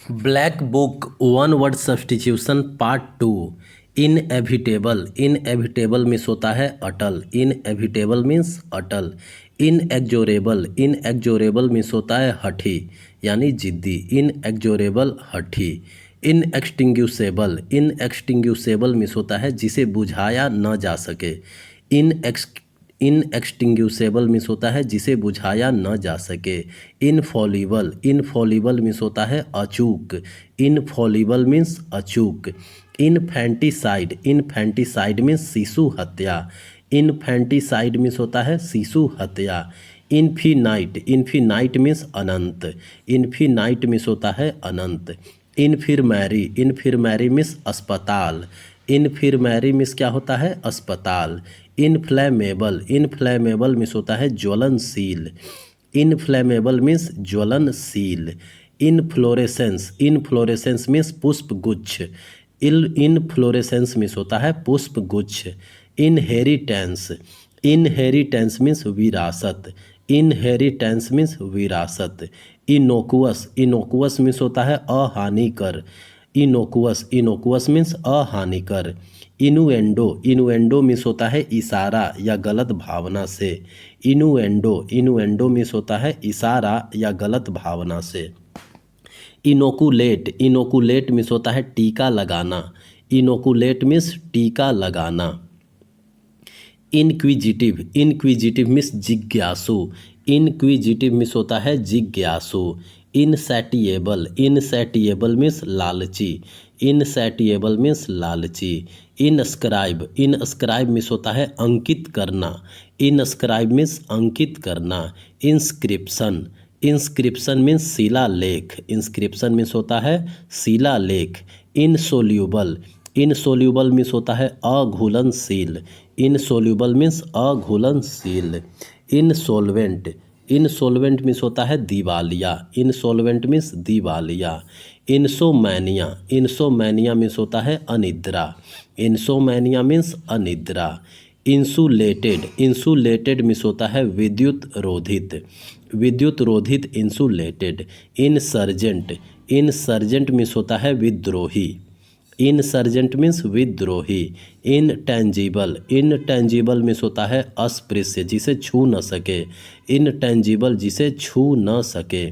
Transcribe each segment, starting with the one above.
Black book one word substitution part 2। Inevitable, inevitable means होता है अटल, inevitable means अटल। इनएग्जोरेबल, इनएग्जोरेबल means होता है हठी यानी जिद्दी, इनएग्जोरेबल हठी। इनएक्सटिंग्यूशेबल, इनएक्सटिंग्यूशेबल मीन्स होता है जिसे बुझाया न जा सके। इनएक्सटिंग्यूशेबल मीन्स होता है जिसे बुझाया न जा सके। इनफॉलिबल, इनफॉलिबल मीन्स होता है अचूक, इनफॉलिबल मीन्स अचूक। इनफैंटिसाइड, इनफैंटिसाइड मीन्स शिशु हत्या, इनफैंटिसाइड मीन्स होता है शिशु हत्या। इनफिनाइट, इनफिनाइट मीन्स अनंत, इनफिनाइट मीन्स होता है अनंत। इनफिरमैरी, इनफिरमैरी मीन्स अस्पताल, इनफिरमैरी मीन्स क्या होता है अस्पताल। इनफ्लैमेबल, इनफ्लैमेबल मीन्स होता है ज्वलनशील, इनफ्लैमेबल मीन्स ज्वलनशील। इनफ्लोरेसेंस, इनफ्लोरेसेंस मीन्स पुष्पगुच्छ, इनफ्लोरेसेंस मीन्स होता है पुष्पगुच्छ। इनहेरिटेंस, इनहेरिटेंस मीन्स विरासत, इनहेरिटेंस मीन्स विरासत। इनोकुअस, इनोकुअस मीन्स होता है अहानिकर, इनोकुअस, इनोकुअस मीन्स अहानिकर। इनुएंडो, इनुएंडो मीन्स होता है इशारा या गलत भावना से, इनुएंडो, इनुएंडो मीन्स होता है इशारा या गलत भावना से। इनोकुलेट, इनोकुलेट मीन्स होता है टीका लगाना, इनोकुलेट मीन्स टीका लगाना। इनक्विजिटिव, इनक्विजिटिव मीन्स जिज्ञासु, इनक्विजिटिव मीन्स होता है जिज्ञासु। इनसैटिएबल, इनसैटिएबल मीन्स लालची, इनसैटिएबल मीन्स लालची। इनस्क्राइब, इनस्क्राइब मीन्स होता है अंकित करना, इनस्क्राइब मीन्स अंकित करना। इंस्क्रिप्शन, इंस्क्रिप्शन मीन्स शिलालेख, इंस्क्रिप्शन मीन्स होता है शिलालेख। इनसोल्यूबल, इनसोल्यूबल मीन्स होता है अघुलनशील, इनसोल्यूबल मीन्स अघुलनशील। इनसोल्वेंट, इनसोल्वेंट मीन्स होता है दिवालिया, इनसोल्वेंट मीन्स दिवालिया। इंसोमैनिया, इंसोमैनिया मीन्स होता है अनिद्रा, इंसोमैनिया मीन्स अनिद्रा। इंसुलेटेड, इंसुलेटेड मीन्स होता है विद्युत रोधित, विद्युत रोधित इंसुलेटेड। इनसर्जेंट, इनसर्जेंट मीन्स होता है विद्रोही, इनसर्जेंट मीन्स विद्रोही। इनटेंजिबल, इनटेंजिबल मीन्स होता है अस्पृश्य जिसे छू न सके, इनटेंजिबल जिसे छू न सके।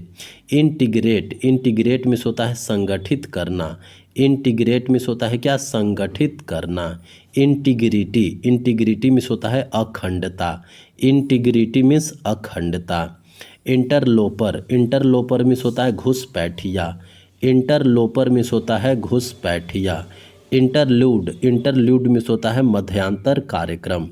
इंटीग्रेट, इंटीग्रेट मीन्स होता है संगठित करना, इंटीग्रेट मीन्स होता है क्या संगठित करना। इंटीग्रिटी, इंटीग्रिटी मीन्स होता है अखंडता, इंटीग्रिटी मीन्स अखंडता। इंटरलोपर, इंटरलोपर मीन्स होता है घुसपैठिया, इंटरलोपर मीन्स होता है घुसपैठिया। इंटरल्यूड, इंटरल्यूड मीन्स होता है मध्यांतर कार्यक्रम,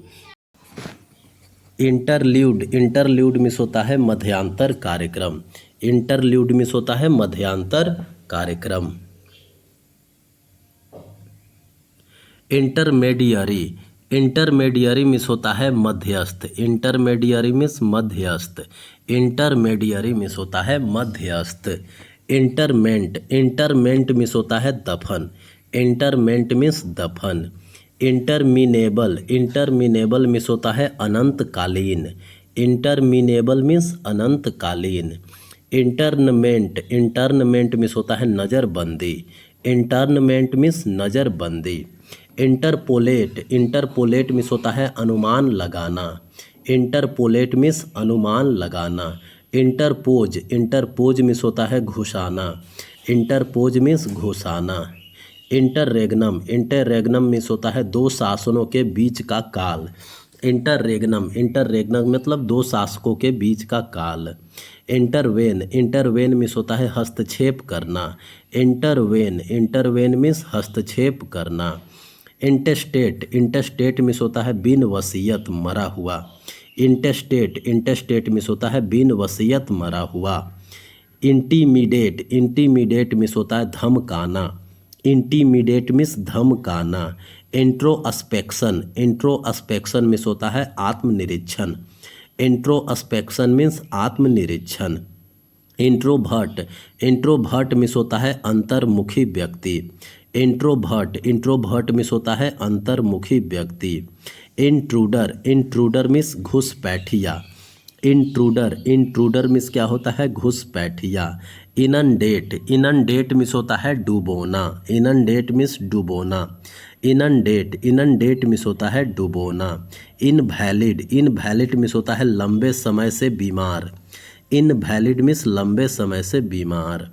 इंटरल्यूड, इंटरल्यूड मीन्स होता है मध्यांतर कार्यक्रम, इंटरल्यूड मीन्स होता है मध्यांतर कार्यक्रम। इंटरमीडियरी, इंटरमीडियरी मीन्स होता है मध्यस्थ, इंटरमीडियरी मीन्स मध्यस्थ, इंटरमीडियरी मीन्स होता है मध्यस्थ। इंटरमेंट, इंटरमेंट मीन्स होता है दफन, इंटरमेंट मीन्स दफन। इंटरमिनेबल, इंटरमिनेबल मीन्स होता है अनंतकालीन, इंटरमिनेबल मीन्स अनंतकालीन। इंटरनमेंट, इंटरनमेंट मीन्स होता है नज़रबंदी, इंटरनमेंट मीन्स नज़रबंदी। इंटरपोलेट, इंटरपोलेट मीन्स होता है अनुमान लगाना, इंटरपोलेट मीन्स अनुमान लगाना। इंटरपोज, इंटरपोज मीन्स होता है घुसाना, इंटरपोज मीन्स घुसाना। इंटररेगनम, इंटररेगनम मीन्स होता है दो शासनों के बीच का काल, इंटररेगनम, इंटररेगनम मतलब दो शासकों के बीच का काल। इंटरवेन, इंटरवेन मीन्स होता है हस्तक्षेप करना, इंटरवेन, इंटरवेन मीन्स हस्तक्षेप करना। इंटेस्टेट, इंटेस्टेट मीन्स होता है बिन वसीयत मरा हुआ, इंटेस्टेट, इंटेस्टेट मीन्स होता है बिन वसीयत मरा हुआ। इंटीमीडेट, इंटीमीडेट मीन्स होता है धमकाना, इंटीमीडेट मीन्स धमकाना। इंट्रोस्पेक्शन, इंट्रोस्पेक्शन मीन्स होता है आत्मनिरीक्षण, इंट्रोस्पेक्शन मीन्स आत्मनिरीक्षण। इंट्रोवर्ट, इंट्रोवर्ट मीन्स होता है अंतर्मुखी व्यक्ति, इंट्रोवर्ट, इंट्रोवर्ट मीन्स होता है अंतर्मुखी व्यक्ति। इंट्रूडर, इंट्रूडर मीन्स घुसपैठिया, इंट्रूडर, इंट्रूडर मीन्स क्या होता है घुसपैठिया। इननडेट, इननडेट मिस होता है डुबोना, इननडेट मिस डुबोना, इननडेट, इननडेट मिस होता है डुबोना। इनवैलिड, इनवैलिड मिस होता है लंबे समय से बीमार, इनवैलिड मिस लंबे समय से बीमार।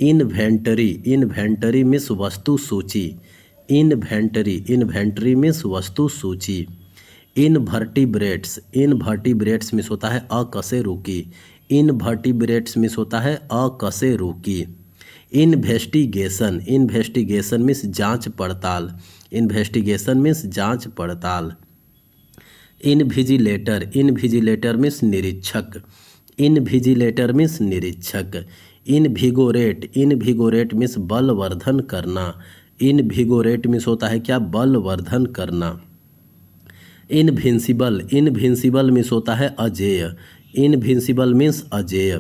इन्वेंटरी, इन्वेंटरी मिस वस्तु सूची, इन्वेंटरी, इन्वेंटरी मिस वस्तु सूची। इनवर्टिब्रेट्स, इनवर्टिब्रेट्स मिस होता है अकशेरुकी, इनवर्टिब्रेट्स मिस होता है अकशेरुकी। इन्वेस्टिगेशन, इन्वेस्टिगेशन मिस जांच पड़ताल, इन्वेस्टिगेशन मिस जांच पड़ताल। इनविजिलेटर, इनविजिलेटर मिस निरीक्षक, इनविजिलेटर मिस निरीक्षक। इनविगोरेट, इनविगोरेट मिस बलवर्धन करना, इनविगोरेट मिस होता है क्या बलवर्धन करना। इनविंसिबल, इनविंसिबल मिस होता है अजेय, इनविंसिबल मीन्स अजेय,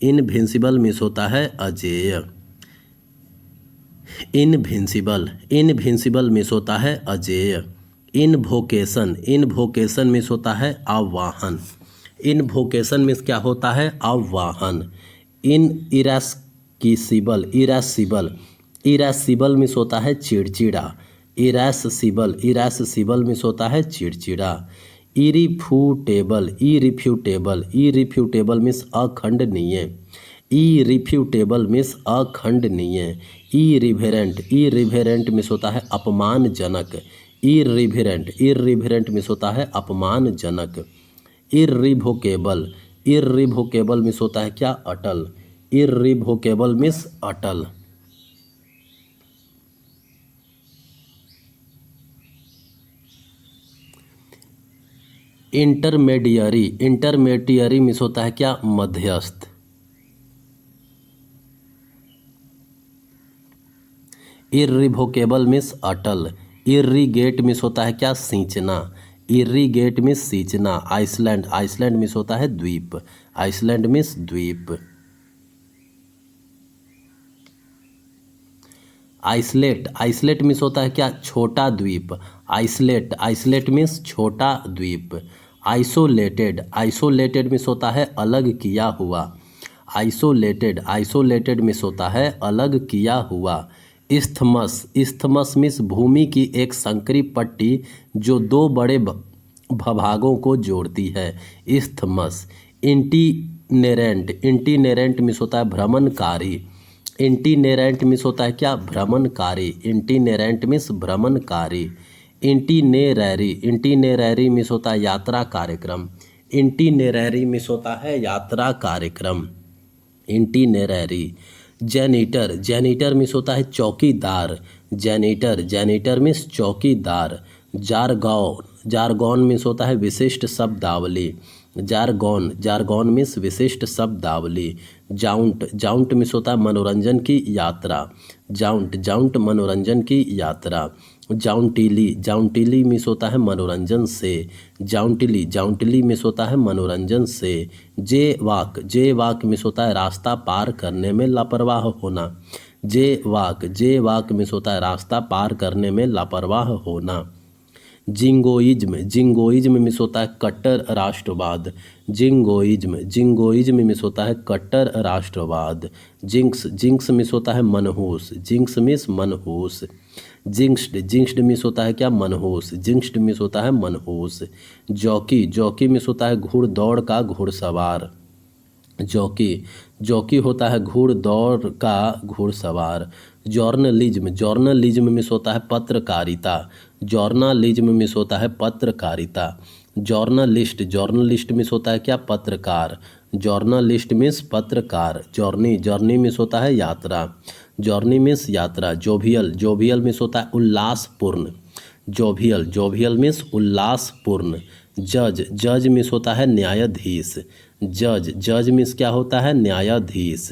इनविंसिबल मिस होता है अजेय। इनविंसिबल, इनविंसिबल मिस होता है अजेय। इनवोकेशन, इनवोकेशन मिस होता है आह्वान, इनवोकेशन मिस क्या होता है आह्वान। इन इरेस्किसिबल, इरेसिबल, इरेसिबल मिस होता है चिड़चिड़ा, इरेसिबल, इरेसिबल मिस होता है चिड़चिड़ा। इरिफ्यूटेबल, इरिफ्यूटेबल, इरिफ्यूटेबल मिस अखंडनीय, इरिफ्यूटेबल मिस अखंडनीय। इरिवेरेंट, इरिवेरेंट मिस होता है अपमानजनक, इरिवेरेंट, इरिवेरेंट मिस होता है अपमानजनक। इर्रिवोकेबल, इर्रिवोकेबल मिस होता है क्या अटल, इर्रिवोकेबल मिस अटल। इंटरमीडियरी, इंटरमीडियरी मिस होता है क्या मध्यस्थ। इर्रिवोकेबल मिस अटल। इर्रीगेट मिस होता है क्या सींचना, इर्रीगेट मिस सींचना। आइसलैंड, आइसलैंड मिस होता है द्वीप, आइसलैंड मिस द्वीप। आइसलेट, आइसलेट मिस होता है क्या छोटा द्वीप, आइसलेट, आइसलेट मिस छोटा द्वीप। आइसोलेटेड, आइसोलेटेड मिस होता है अलग किया हुआ, आइसोलेटेड, आइसोलेटेड मिस होता है अलग किया हुआ। इस्थमस, इस्थमस मिस भूमि की एक संकरी पट्टी जो दो बड़े भूभागों को जोड़ती है, इस्थमस। इंटीनेरेंट, इंटीनेरेंट मिस होता है भ्रमणकारी, इंटीनेरेंट मिस होता है क्या भ्रमणकारी, इंटीनेरेंट मिस भ्रमणकारी। इंटीनेररी, इंटीनेररी मिस होता है यात्रा कार्यक्रम, इंटीनेररी मिस होता है यात्रा कार्यक्रम। इंटीनेररी। जेनिटर, जेनिटर मिस होता है चौकीदार, जेनिटर, जेनिटर मिस चौकीदार। जारगौन, जारगौन मिस होता है विशिष्ट शब्दावली, जारगौन, जारगौन मिस विशिष्ट शब्दावली। जाउंट, जाउंट मिस होता है मनोरंजन की यात्रा, जाउंट, जाउंट मनोरंजन की यात्रा। जाउंटिली, जाउंटिली मिस होता है मनोरंजन से, जाउंटिली, जाउंटिली मिस होता है मनोरंजन से। जे वाक, जे वाक मिस होता है रास्ता पार करने में लापरवाह होना, जे वाक, जे वाक मिस होता है रास्ता पार करने में लापरवाह होना। जिंगोइज्म, जिंगोइज्म मिस होता है कट्टर राष्ट्रवाद, जिंगोइज्म, जिंगोइज्म मिस होता है कट्टर राष्ट्रवाद। जिंक्स, जिंक्स मिस होता है मनहूस, जिंक्स मिस मनहूस। जिंक्स्ड, जिंक्स्ड मिस होता है क्या मनहूस, जिंक्स्ड मिस होता है मनहूस। जॉकी, जॉकी मिस होता है घुड़दौड़ का घुड़सवार, जॉकी, जॉकी होता है घुड़दौड़ का घुड़सवार। जर्नलिज्म, जर्नलिज्म मिस होता है पत्रकारिता, जर्नलिज्म मिस होता है पत्रकारिता। जर्नलिस्ट, जर्नलिस्ट मिस होता है क्या पत्रकार, जर्नलिस्ट मिस पत्रकार। जर्नी, जर्नी मिस होता है यात्रा, जर्नी मिस यात्रा। जोवियल, जोवियल मिस होता है उल्लासपूर्ण, जोवियल, जोवियल मिस उल्लासपूर्ण। जज, जज मिस होता है न्यायाधीश, जज, जज मिस क्या होता है न्यायाधीश।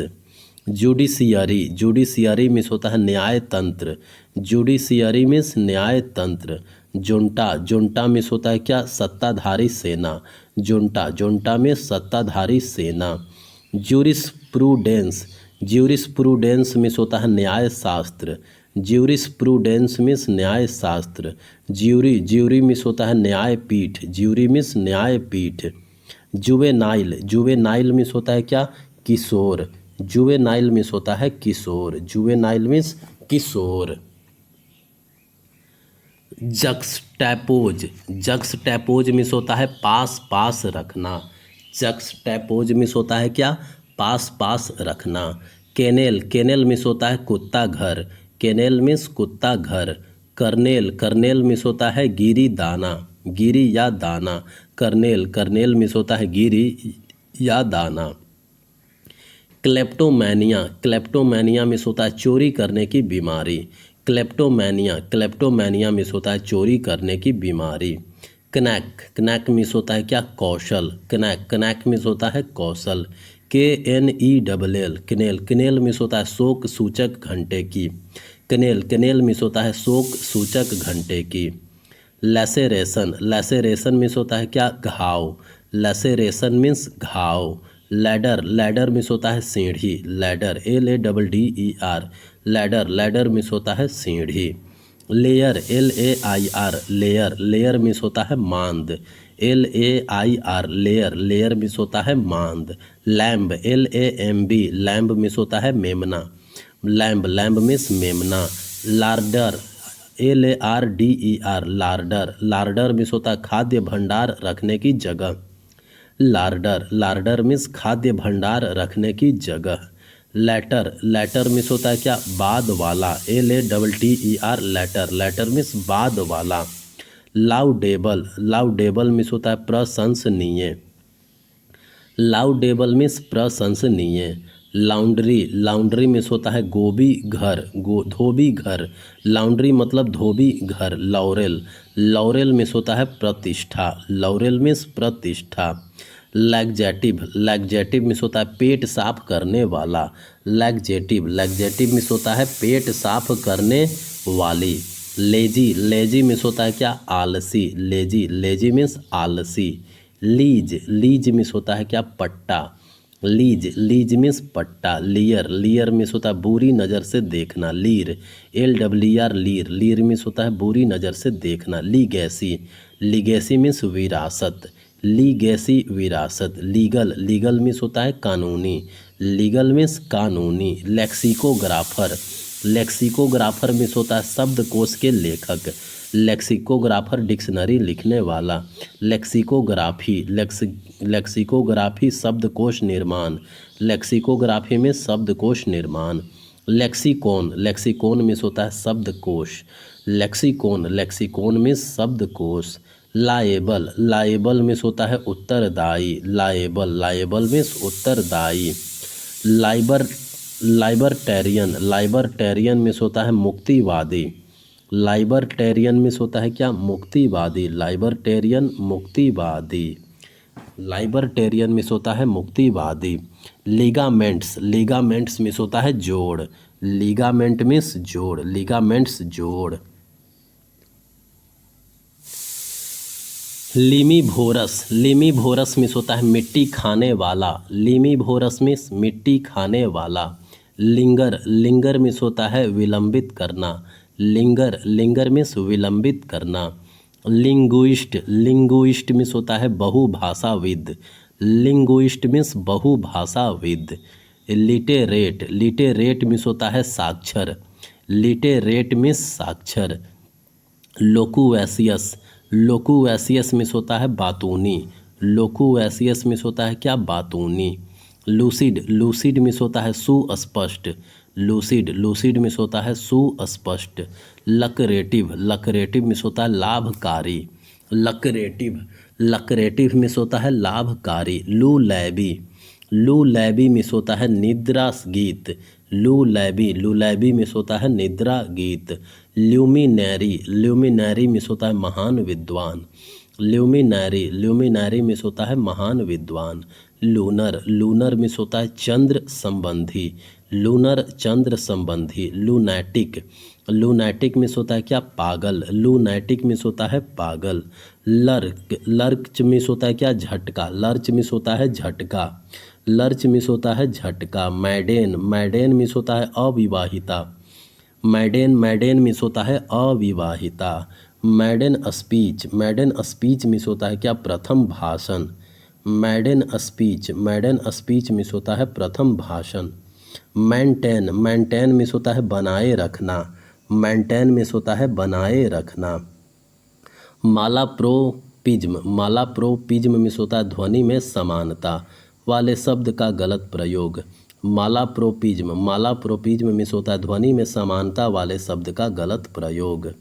जुडिशियरी, जुडिशियरी मिस होता है न्याय तंत्र, जुडिशियरी मिस न्याय तंत्र। जुंटा, जुंटा मिस होता है क्या सत्ताधारी सेना, जुंटा, जुंटा में सत्ताधारी सेना। ज्यूरिस्प्रूडेंस, ज्यूरिस्प्रूडेंस मिस होता है न्याय शास्त्र, ज्यूरिस्प्रूडेंस मिस न्याय शास्त्र। ज्यूरी, ज्यूरी मिस होता है न्यायपीठ, ज्यूरी मिस न्यायपीठ। जुवेनाइल, जुवेनाइल मिस होता है क्या किशोर, जुवेनाइल मिस होता है किशोर, जुवेनाइल मिस किशोर। जक्सटैपोज, जक्सटैपोज मिस होता है पास पास रखना, जक्सटैपोज मिस होता है क्या, पास पास रखना। केनेल, केनेल मिस होता है कुत्ता घर, केनेल मिस कुत्ता घर। कर्नेल, कर्नेल मिस होता है गिरी दाना, गिरी या दाना। कर्नेल, कर्नेल मिस होता है गिरी या दाना। क्लेप्टोमैनिया, क्लेप्टोमैनिया मिस होता है चोरी करने की बीमारी, क्लेप्टोमैनिया, क्लेप्टोमैनिया मिस होता है चोरी करने की बीमारी। कनैक, कनैक मिस होता है क्या, कौशल, कनैक, कनैक मिस होता है कौशल। KNELL, कनेल, कनेल मिस होता है शोक सूचक घंटे की, कनेल, कनेल मिस होता है शोक सूचक घंटे की। लैसेरेशन, लैसेरेशन मिस होता है क्या, घाव, लैसेरेशन मीन्स घाव। लैडर, लैडर मिस होता है सीढ़ी, ladder, LADDER, ladder, ladder miss होता है सीढ़ी। Layer, LAIR, layer, layer miss होता है मांद, LAIR, लेयर, लेयर मिस होता है मांद। लैम्ब, LAMB, लैम्ब मिस होता है मेमना, लैम्ब, लैम्ब मिस मेमना। लार्डर, LARDER, लार्डर, लार्डर मिस होता है खाद्य भंडार रखने की जगह, लार्डर, लार्डर मिस खाद्य भंडार रखने की जगह। लेटर, लेटर मिस होता है क्या, बाद वाला, LATTER, लेटर, लेटर मिस बाद वाला। लाउडेबल, लाउडेबल मिस होता है प्रशंसनीय, लाउडेबल मिस प्रशंसनीय। लाउंड्री, लाउंड्री मिस होता है गोभी घर, धोबी घर, लाउंड्री मतलब धोबी घर। लॉरेल, लॉरेल मिस होता है प्रतिष्ठा, लॉरेल मिस प्रतिष्ठा। लैक्जेटिव, लैक्जेटिव मिस होता है पेट साफ करने वाला, लैक्जेटिव, लैक्जेटिव मिस होता है पेट साफ करने वाली। लेजी, लेजी मिस होता है क्या, आलसी, लेजी, लेजी मीन्स आलसी। लीज, लीज मिस होता है क्या, पट्टा, लीज, लीज मीन्स पट्टा। लियर, लियर मिस होता है बुरी नज़र से देखना, Leer, LWR, Leer, Leer miss होता है बुरी नज़र से देखना। लीगैसी, लीगैसी मीन्स विरासत, लीगैसी विरासत। लीगल, लीगल मिस होता है कानूनी, लीगल मीन्स कानूनी। लेक्सिकोग्राफर, लेक्सिकोग्राफर मिस होता है शब्दकोश के लेखक, लेक्सिकोग्राफर डिक्शनरी लिखने वाला। लेक्सिकोग्राफी, लेक्सिकोग्राफी शब्दकोश निर्माण, लेक्सिकोग्राफी में शब्दकोश निर्माण। लेक्सिकोन, लेक्सिकोन मिस होता है शब्दकोश, लेक्सिकोन, लेक्सिकोन मिस शब्दकोश। लाएबल, लाएबल मिस होता है उत्तरदायी, लाएबल, लाएबल मिस उत्तरदायी। लाइबर, लाइबर्टेरियन, लाइबर्टेरियन मिस होता है मुक्तिवादी, लाइबर्टेरियन मिस होता है क्या, मुक्तिवादी, लाइबर्टेरियन मुक्तिवादी, लाइबर्टेरियन मिस होता है मुक्तिवादी। लिगामेंट्स, लिगामेंट्स मिस होता है जोड़, लिगामेंट मिस जोड़, लिगामेंट्स जोड़। लिमीभोरस, लिमीभोरस मिस होता है मिट्टी खाने वाला, लिमीभोरस मिस मिट्टी खाने वाला। लिंगर, लिंगर मिस होता है विलंबित करना, लिंगर, लिंगर मिस विलंबित करना। लिंग्विस्ट, लिंग्विस्ट मिस होता है बहुभाषाविद, लिंग्विस्ट मिस बहुभाषाविद। लिटेरेट, लिटेरेट मिस होता है साक्षर, लिटेरेट मिस साक्षर। लोकुवैसियस, लोकुवैसियस मिस होता है बातूनी, लोकुवैसियस मिस होता है क्या, बातूनी। लूसिड, लूसिड मिस होता है सुस्पष्ट, लूसिड, लूसिड मिस होता है सुस्पष्ट। लकरेटिव, लकरेटिव मिस होता है लाभकारी, लकरेटिव, लकरेटिव मिस होता है लाभकारी। लूलैबी, लूलैबी मिस होता है निद्रा गीत, लूलैबी, लूलैबी मिस होता है निद्रा गीत। ल्यूमिनरी, ल्यूमिनरी मिस होता है महान विद्वान, ल्यूमिनरी, ल्यूमिनरी मिस होता है महान विद्वान। लूनर, लूनर मिस होता है चंद्र संबंधी, लूनर चंद्र संबंधी। लूनैटिक, लूनैटिक मिस होता है क्या, पागल, लूनैटिक मिस होता है पागल। लर्क, लर्च मिस होता है क्या, झटका, लर्च मिस होता है झटका, लर्च मिस होता है झटका। मैडेन, मैडेन मिस होता है अविवाहिता, मैडेन, मैडेन मिस होता है अविवाहिता। Maiden speech, maiden speech means होता है क्या, प्रथम भाषण, maiden speech, maiden speech means होता है प्रथम भाषण। मेंटेन, मेंटेन मीन्स होता है बनाए रखना, मेंटेन मीन्स होता है बनाए रखना। मालाप्रोपिज्म, मालाप्रोपिज्म मीन्स होता है ध्वनि में समानता वाले शब्द का गलत प्रयोग। मालाप्रोपिज्म, मालाप्रोपिज्म मीन्स होता है ध्वनि में समानता वाले शब्द का गलत प्रयोग।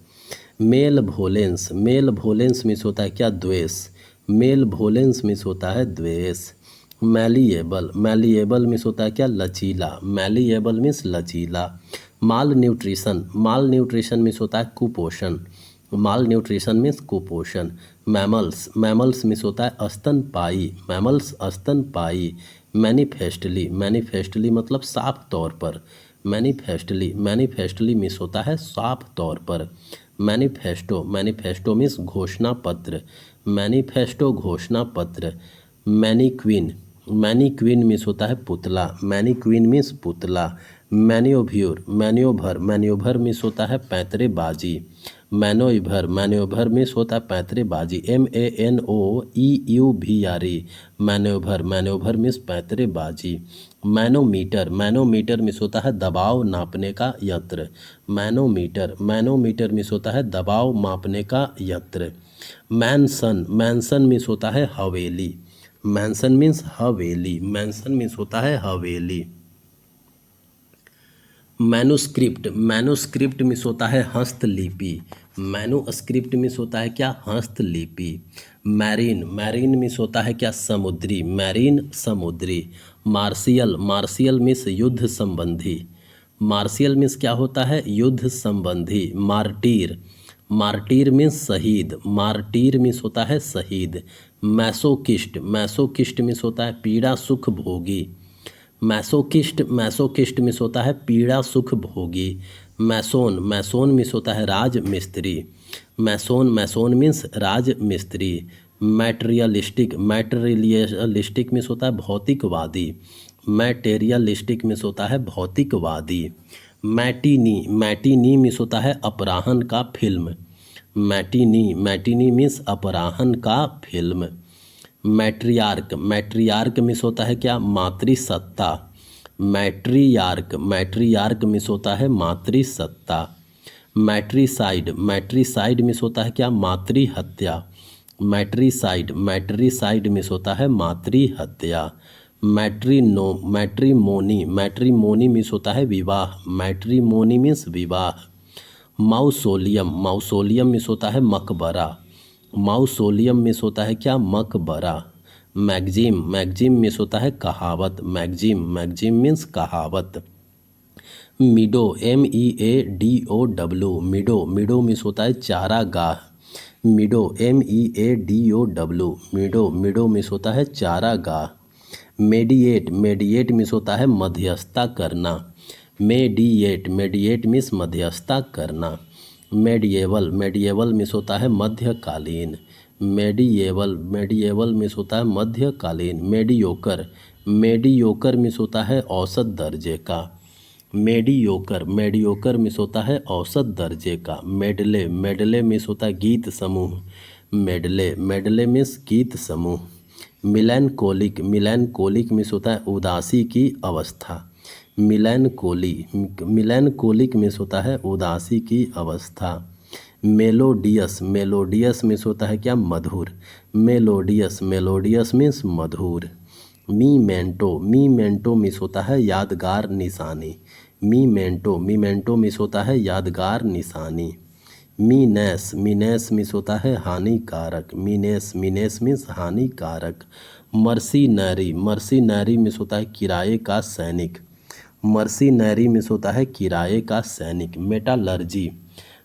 Malevolence, malevolence means होता है क्या द्वेष, मेल वोलेंस मीन्स होता है द्वेष। मैलिएबल, मैलिएबल मीन्स होता है क्या लचीला, मैलिएबल मीन्स लचीला। माल न्यूट्रिशन, माल न्यूट्रिशन मीन्स होता है कुपोषण, माल न्यूट्रिशन मीन्स कुपोषण। मैमल्स, मैमल्स मीन्स होता है स्तनपायी, मैमल्स स्तनपायी। मैनिफेस्टली, मैनिफेस्टली मतलब साफ तौर पर, मैनिफेस्टली, मैनिफेस्टली मीन्स होता है साफ तौर पर। मैनिफेस्टो, मैनिफेस्टो मीन्स घोषणा पत्र, मैनिफेस्टो घोषणा पत्र। मैनीक्वीन, मैनीक्वीन मीन्स होता है पुतला, मैनीक्वीन मीन्स पुतला। मैन्योव्यूर, मैन्योभर, मैन्योभर मीन्स होता है पैंतरेबाजी, मैनोइभर, मैन्योभर मीन्स होता है पैंतरेबाजी। MANOEUVR, मैन्योभर, मैन्योभर मीन्स पैंतरेबाजी। मैनोमीटर, मैनोमीटर मीन्स होता है दबाव नापने का यंत्र, मैनोमीटर, मैनोमीटर मीन्स होता है दबाव मापने का यंत्र। मैनसन, मैनसन मीन्स होता है हवेली, मैंसन मीन्स हवेली, मैंसन मीन्स होता है हवेली। मैनुस्क्रिप्ट, मैनुस्क्रिप्ट मीन्स होता है हस्तलिपि, मैनुस्क्रिप्ट मीन्स होता है क्या हस्तलिपि। मैरीन, मैरीन मीन्स होता है क्या समुद्री, मैरीन समुद्री। मार्शियल, मार्शियल मीन्स युद्ध संबंधी, मार्शियल मीन्स क्या होता है युद्ध संबंधी। मार्टीर, मार्टीर मीन्स शहीद, मार्टीर मीन्स होता है शहीद। मैसोकिस्ट, मैसोकिस्ट मीन्स होता है पीड़ा सुख भोगी, मैसोकिस्ट, मैसोकिस्ट मीन्स होता है पीड़ा सुख भोगी। मैसोन, मैसोन मीन्स होता है राज मिस्त्री, मैसोन, मैसोन मीन्स राज मिस्त्री। मैटेरियलिस्टिक, मैटेरियलिस्टिक मीन्स होता है भौतिकवादी, मैटेरियलिस्टिक मीन्स होता है भौतिकवादी। मैटिनी, मैटिनी मीन्स होता है अपराह्न का फिल्म, मैटिनी, मैटिनी मीन्स अपराह्न का फिल्म। मैट्रियार्क, मैट्रियार्क मीन्स होता है क्या मातृसत्ता, मैट्रियार्क, मैट्रियार्क मीन्स होता है मातृसत्ता। मैट्रिसाइड, मैट्रिसाइड मीन्स होता है क्या मातृहत्या, मैट्रिसाइड, मैट्रिसाइड मीन्स होता है मातृहत्या। मैट्रिमोनी, मैट्रिमोनी मीन्स होता है विवाह, मैट्रिमोनी मीन्स विवाह। माउसोलियम, माउसोलियम मीन्स होता है मकबरा, माउसोलियम मीन्स होता है क्या मकबरा। मैगजिम, मैगजिम मीन्स होता है कहावत, मैगजिम, मैगजिम मीन्स कहावत। मिडो, MEADOW, मिडो, मिडो मीन्स होता है चारागाह, मिडो, MEADOW, मिडो, मिडो मीन्स होता है चारागाह। मेडिएट, मेडिएट मीन्स होता है मध्यस्थता करना, मेडिएट, मेडिएट मीन्स मध्यस्थता करना। मेडिएवल, मेडिएवल मीन्स होता है मध्यकालीन, मेडिएवल, मेडिएवल मीन्स होता है मध्यकालीन। मेडियोकर, मेडियोकर मीन्स होता है औसत दर्जे का, मेडियोकर, मेडियोकर मीन्स होता है औसत दर्जे का। मेडले, मेडले मीन्स होता है गीत समूह, मेडले, मेडले मीन्स गीत समूह। मिलैंकोलिक, मिलैंकोलिक मीन्स होता है उदासी की अवस्था, मिलैंकोली, मिलैंकोलिक मीन्स होता है उदासी की अवस्था। मेलोडियस, मेलोडियस मीन्स होता है क्या मधुर, मेलोडियस, मेलोडियस मीन्स मधुर। मीमेंटो, मीमेंटो मीन्स होता है यादगार निशानी, मीमेंटो, मीमेंटो मीन्स होता है यादगार निशानी। मीनेस, मीनेस मीन्स होता है हानिकारक, मीनेस, मीनेस मीन्स हानिकारक। मर्सीनरी, मर्सीनरी मीन्स होता है किराए का सैनिक, मर्सीनरी मीन्स होता है किराए का सैनिक। मेटालर्जी,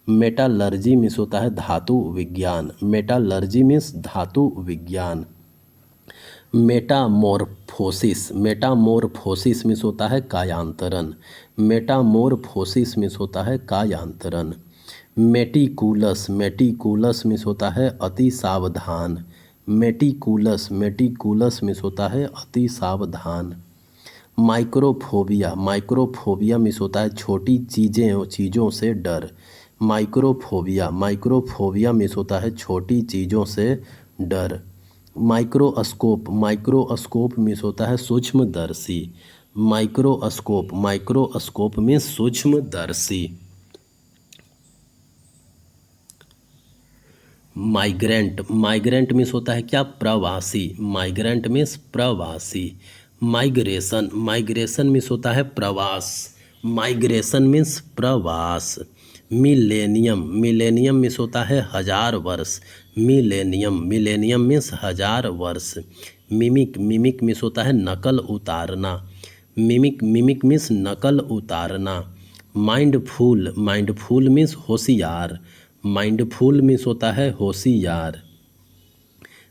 मेटालर्जी मीन्स होता है धातु विज्ञान, मेटालर्जी मीन्स धातु विज्ञान। मेटामोर्फोसिस, मेटामोर्फोसिस मीन्स होता है कायांतरण, मेटामोर्फोसिस मीन्स होता है कायांतरण। मेटिकुलस, मेटिकुलस मीन्स होता है अति सावधान, मेटिकुलस, मेटिकुलस मीन्स होता है अति सावधान। माइक्रोफोबिया, माइक्रोफोबिया मीन्स होता है छोटी चीज़ों से डर, माइक्रोफोबिया, माइक्रोफोबिया मीन्स होता है छोटी चीज़ों से डर। माइक्रोस्कोप, माइक्रोस्कोप मीन्स होता है सूक्ष्मदर्शी, माइक्रोस्कोप, माइक्रोस्कोप मीन्स सूक्ष्मदर्शी। माइग्रेंट, माइग्रेंट मीन्स होता है क्या, प्रवासी, माइग्रेंट मीन्स प्रवासी। माइग्रेशन, माइग्रेशन मीन्स होता है प्रवास, माइग्रेशन मीन्स प्रवास। मिलेनियम, मिलेनियम मीन्स होता है 1000 वर्ष, मिलेनियम, मिलेनियम मीन्स 1000 वर्ष। मिमिक, मिमिक मीन्स होता है नकल उतारना, मिमिक, मिमिक मीन्स नकल उतारना। माइंडफुल, माइंडफुल मीन्स होशियार, माइंडफुल मीन्स होता है होशियार।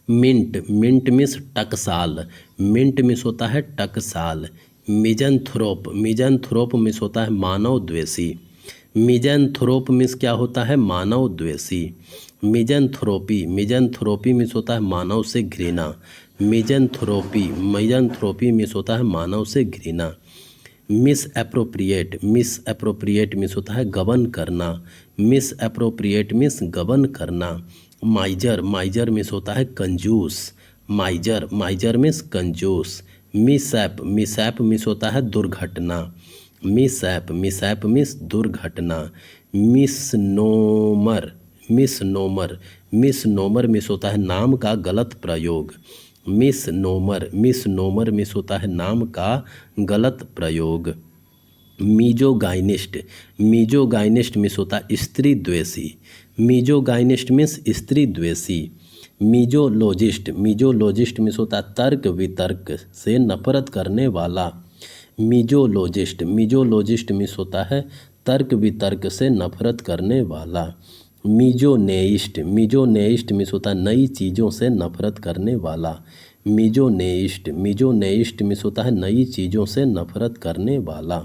मिंट, मिंट मीन्स टकसाल, मिंट मीन्स होता है टकसाल। मिजनथ्रोप, मिजनथ्रोप मीन्स होता है मानव द्वेषी, मिजनथ्रोप मीन्स क्या होता है, मानव द्वेषी। मिजनथ्रोपी, मिजनथ्रोपी मीन्स होता है मानव से घृणा, मिजनथ्रोपी, मिजनथ्रोपी मीन्स होता है मानव से घृणा। Miss appropriate, miss appropriate means होता है गबन करना, मिस एप्रोप्रिएट मीन्स गबन करना। माइजर, माइजर मीन्स होता है कंजूस, माइजर, माइजर मीन्स कंजूस। मिसैप, मिसैप मीन्स होता है दुर्घटना, मिसैप, मिसैप मीन्स दुर्घटना। मिसनोमर, मिसनोमर, मिसनोमर मीन्स होता है नाम का गलत प्रयोग, मिसनोमर, मिसनोमर मीन्स होता है नाम का गलत प्रयोग। मीजोगाइनिस्ट, मीजोगाइनिस्ट मीन्स होता है स्त्री द्वेषी, मीजोगाइनिस्ट मीन्स स्त्री द्वेषी। मीजोलॉजिस्ट, मीजोलॉजिस्ट मीन्स होता है तर्क वितर्क से नफरत करने वाला, मीजोलॉजिस्ट, मीजोलॉजिस्ट मीन्स होता है तर्क वितर्क से नफरत करने वाला। मीजोनेइस्ट, मीजोनेइस्ट मीन्स होता है नई चीज़ों से नफरत करने वाला, मीजोनेइस्ट, मीजोनेइस्ट मीन्स होता है नई चीज़ों से नफरत करने वाला।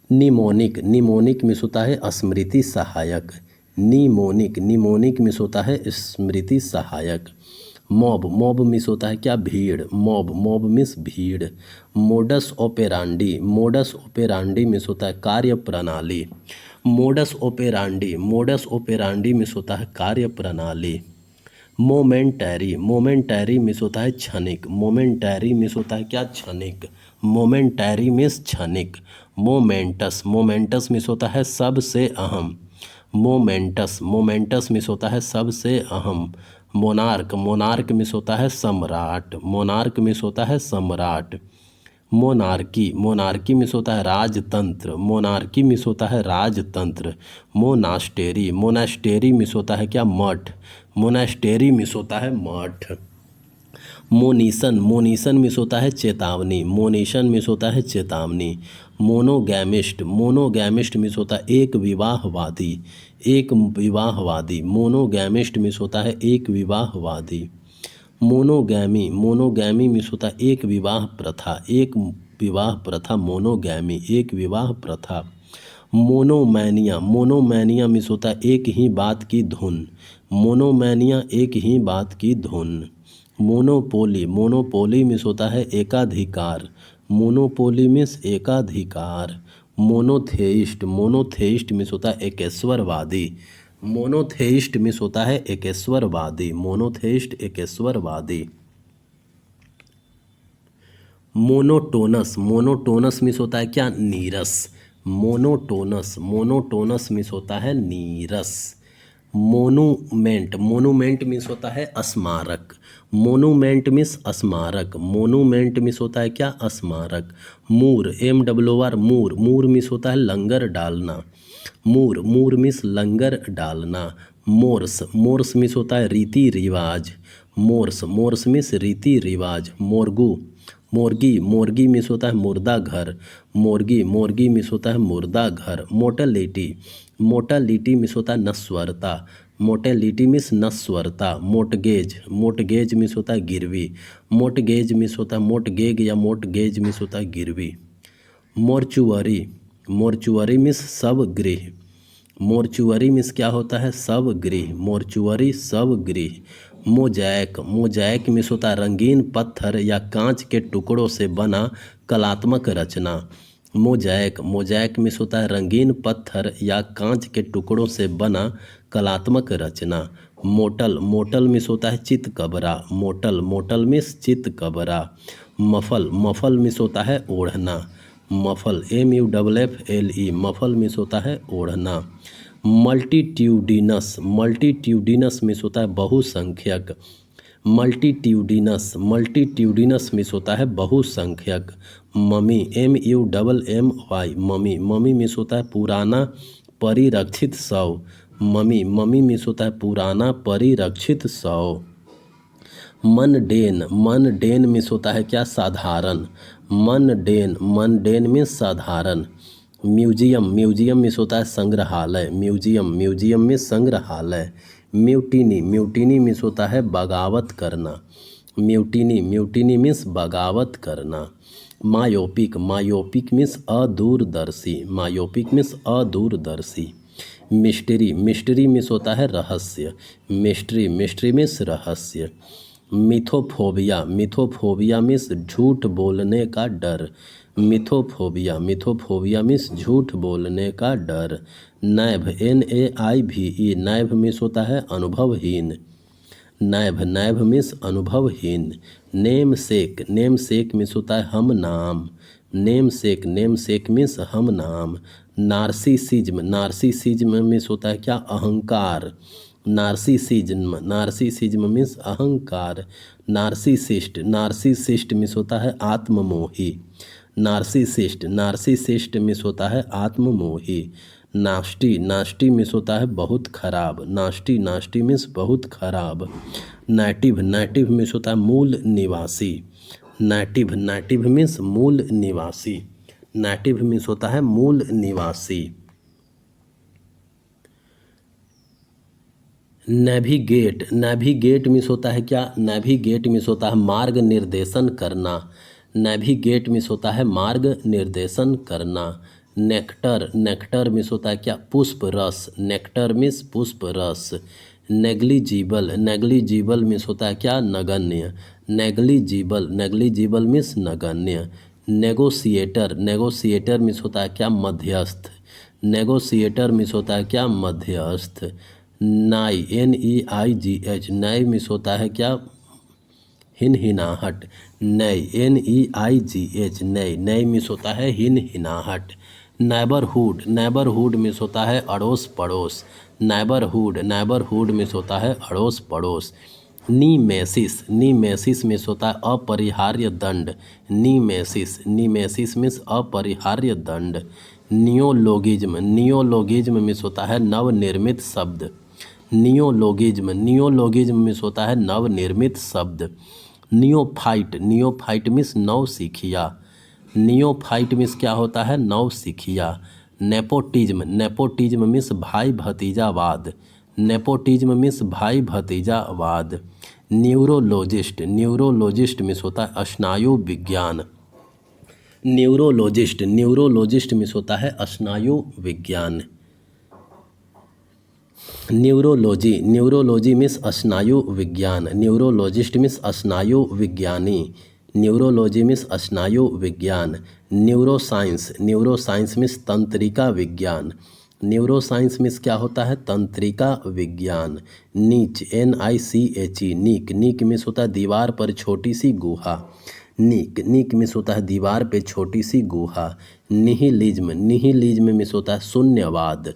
निमोनिक, निमोनिक मीन्स होता है स्मृति सहायक, निमोनिक, निमोनिक मीन्स होता है स्मृति सहायक। मॉब, मॉब मीन्स होता है क्या, भीड़, मॉब, मॉब मीन्स भीड़। मोडस ओपेरांडी, मोडस ओपेरांडी मीन्स होता है कार्य प्रणाली, मोडस ओपेरांडी, मोडस ओपेरांडी मीन्स होता है कार्य प्रणाली। मोमेंटरी, मोमेंटरी मीन्स होता है क्षणिक, मोमेंटरी मीन्स होता है क्या, क्षणिक, मोमेंटरी मीन्स क्षणिक। मोमेंटस, मोमेंटस मीन्स होता है सबसे अहम, मोमेंटस, मोमेंटस मीन्स होता है सबसे अहम। मोनार्क, मोनार्क मीन्स होता है सम्राट, मोनार्क मीन्स होता है सम्राट। मोनार्की, मोनार्की मीन्स होता है राजतंत्र, मोनार्की मीन्स होता है राजतंत्र। मोनास्टेरी, मोनास्टेरी मीन्स होता है क्या, मठ, मोनास्टेरी मीन्स होता है मठ। मोनीसन, मोनीसन मीन्स होता है चेतावनी, मोनीशन मीन्स होता है चेतावनी। मोनोगैमिस्ट, मोनोगैमिस्ट मीन्स होता है एक विवाहवादी, एक विवाहवादी, मोनोगैमिस्ट मीन्स होता है एक विवाहवादी। मोनोगैमी, मोनोगैमी मीन्स होता है एक विवाह प्रथा, एक विवाह प्रथा, मोनोगैमी एक विवाह प्रथा। मोनोमैनिया, मोनोमैनिया मीन्स होता है एक ही बात की धुन, मोनोमैनिया एक ही बात की धुन। मोनोपोली, मोनोपोली मीन्स होता है एकाधिकार, मोनोपोली मीन्स एकाधिकार। मोनोथेइस्ट, मोनोथेइस्ट मीन्स होता है एकेश्वरवादी, मोनोथेइस्ट मीन्स होता है एकेश्वरवादी, मोनोथेइस्ट एकेश्वरवादी। मोनोटोनस, मोनोटोनस मीन्स होता है क्या, नीरस, मोनोटोनस, मोनोटोनस मीन्स होता है नीरस। मोनूमेंट, मोनूमेंट मीन्स होता है स्मारक, मोनूमेंट मीन्स स्मारक, मोनूमेंट मीन्स होता है क्या, स्मारक। मूर, MWR, मूर, मूर मीन्स होता है लंगर डालना, मूर, मूर मीन्स लंगर डालना। मोर्स, मोर्स मीन्स होता है रीति रिवाज, मोर्स, मोर्स मीन्स रीति रिवाज। मोरगू, मोर्गी, मोर्गी मीन्स होता है मुर्दा घर, मोर्गी, मोर्गी मीन्स होता है मुर्दा घर। मोर्टेलिटी, मोर्टेलिटी मीन्स होता है नश्वरता, मोर्टेलिटी मीन्स नश्वरता। मोर्टगेज, मोर्टगेज मीन्स होता है गिरवी, मोर्टगेज मीन्स होता है मोर्टगेज या मोर्टगेज मीन्स होता है गिरवी। मोर्चुअरी, मोर्चुअरी मीन्स सब गृह, मोर्चुअरी मीन्स क्या होता है, सब गृह, मोर्चुअरी सब गृह। मोजैक, मोजैक मीन्स होता है रंगीन पत्थर या कांच के टुकड़ों से बना कलात्मक रचना, मोजैक, मोजैक मीन्स होता है रंगीन पत्थर या कांच के टुकड़ों से बना कलात्मक रचना। मोटल, मोटल मीन्स होता है चितकबरा, मोटल, मोटल मीन्स चितकबरा। मफल, मफल मिस होता है ओढ़ना, मफल MUFFLE, मफल मिस होता है ओढ़ना। मल्टीट्यूडिनस, मल्टीट्यूडिनस मिस होता है बहुसंख्यक, मल्टीट्यूडिनस, मल्टीट्यूडिनस मिस होता है बहुसंख्यक। Mummy MUMMY, mummy, mummy miss होता है पुराना परिरक्षित शव, ममी, ममी मिस होता है पुराना परिरक्षित शव। मनडेन, मनडेन मिस होता है क्या साधारण, मनडेन, मनडेन मिस साधारण। म्यूजियम, म्यूजियम मिस होता है संग्रहालय, म्यूजियम, म्यूजियम मिस संग्रहालय। म्यूटिनी, म्यूटिनी मिस होता है बगावत करना, म्यूटिनी, म्यूटिनी मिस बगावत करना। मायोपिक, मायोपिक मिस अदूरदर्शी, मायोपिक मिस अदूरदर्शी। मिस्ट्री, मिस्ट्री मिस होता है रहस्य, मिस्ट्री, मिस्ट्री मिस रहस्य। मिथोफोबिया, मिथोफोबिया मिस झूठ बोलने का डर, मिथोफोबिया, मिथोफोबिया मिस झूठ बोलने का डर। नैभ NAIVE, नैभ मिस होता है अनुभवहीन, नैभ, नैभ मिस अनुभवहीन। Namesake, namesake means होता है हम नाम, namesake, namesake means हम नाम। नार्सिसिज्म, नार्सिसिज्म मिस होता है क्या अहंकार, नार्सिसिज्म, नार्सिसिज्म मिस अहंकार। नार्सिसिस्ट, नार्सिसिस्ट मिस होता है आत्ममोही, नार्सिसिस्ट, नार्सिसिस्ट मिस होता है आत्ममोही। नास्टी, नास्टी मिस होता है बहुत खराब, नास्टी, नास्टी मिस बहुत खराब। नेटिव, नेटिव मिस होता है मूल निवासी, नेटिव, नेटिव मिस मूल निवासी, नेटिव मिस होता है मूल निवासी। नेविगेट, नेविगेट मिस होता है क्या नेविगेट मिस होता है मार्ग निर्देशन करना, नेविगेट मिस होता है मार्ग निर्देशन करना। नेक्टर, नेक्टर मिस होता है क्या पुष्प रस, नेक्टर मिस पुष्प रस। नेग्लिजिबल, नेग्लिजिबल मिस होता है क्या नगण्य, नेग्लिजिबल, नेग्लिजिबल मिस नगण्य। नेगोशिएटर, नेगोशिएटर मिस होता है क्या मध्यस्थ, नेगोशिएटर मिस होता है क्या मध्यस्थ। नाई NEIGH, नाई मिस होता है क्या हिनहिनाहट, नई NEIGH, नई, नई मिस होता है हिनहिनाहट। नेबरहुड, नेबरहुड मिस होता है अड़ोस पड़ोस, नेबरहुड, नेबरहुड मिस होता है अड़ोस पड़ोस। नीमेसिस, नीमेसिस मिस होता है अपरिहार्य दंड, नीमेसिस, नीमेसिस मिस अपरिहार्य दंड। नियोलोगिज्म, नियोलोगिज्म मिस होता है नवनिर्मित शब्द, नियोलोगिज्म, नियोलोगिज्म मिस होता है नवनिर्मित शब्द। नियोफाइट, नियोफाइट मिस नौसिखिया, नियोफाइट मिस क्या होता है नौसिखिया। नेपोटिज्म, नेपोटिज्म मिस भाई भतीजावाद, नेपोटिज्म मिस भाई भतीजावाद। न्यूरोलॉजिस्ट, न्यूरोलॉजिस्ट मिस होता है स्नायु विज्ञान, न्यूरोलॉजिस्ट, न्यूरोलॉजिस्ट मिस होता है स्नायु विज्ञान। न्यूरोलॉजी, न्यूरोलॉजी मिस स्नायु विज्ञान, न्यूरोलॉजिस्ट मिस स्नायु विज्ञानी, न्यूरोलॉजी मिस स्नायु विज्ञान। न्यूरोसाइंस, न्यूरोसाइंस मिस तंत्रिका विज्ञान, न्यूरोसाइंस मिस क्या होता है तंत्रिका विज्ञान। नीच NICHE, नीक, नीक मिस होता है दीवार पर छोटी सी गुहा, नीक, नीक मिस होता है दीवार पे छोटी सी गुहा। निहिलिज्म, निहिलिज्म मिस होता है शून्यवाद,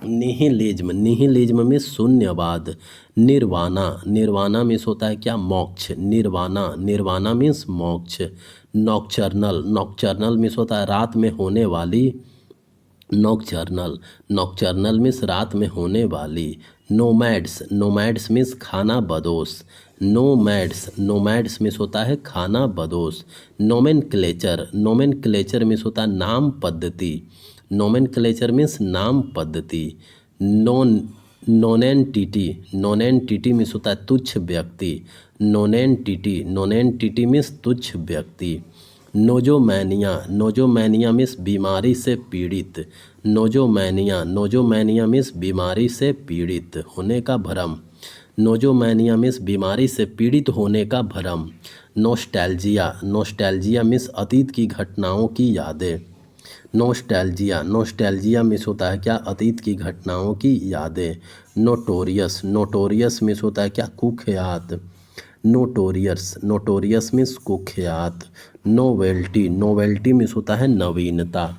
nihilism, nihilism miss शून्यवाद। Nirvana, nirvana miss होता है क्या मोक्ष, निर्वाणा, निर्वाणा मिस मोक्ष। नॉक्चर्नल, नॉक्चर्नल मिस होता है रात में होने वाली, नॉक्चर्नल, नॉक्चर्नल मिस रात में होने वाली। नोमैड्स, नोमैड्स मिस खाना बदोश, नोमैड्स, नोमैड्स मिस होता है खाना बदोश। नोमेनक्लेचर, नोमेनक्लेचर मिस होता है नाम पद्धति, नोमेनक्लेचर मिस नाम पद्धति। नॉनेंटिटी, नॉनेंटिटी मिस होता है तुच्छ व्यक्ति, नॉनेंटिटी, नॉनेंटिटी मिस तुच्छ व्यक्ति। नोजोमैनिया, नोजोमैनिया मिस बीमारी से पीड़ित, नोजोमैनिया, नोजोमैनिया मिस बीमारी से पीड़ित होने का भ्रम, नोजोमैनिया मिस बीमारी से पीड़ित होने का भ्रम। नोस्टैल्जिया, नोस्टैल्जिया मिस अतीत की घटनाओं की यादें, नोस्टैल्जिया, नोस्टैल्जिया मिस होता है क्या अतीत की घटनाओं की यादें। नोटोरियस, नोटोरियस मिस होता है क्या कुख्यात, नोटोरियस, नोटोरियस मीन्स कुख्यात। नोवेल्टी, नोवेल्टी मीन्स होता है नवीनता।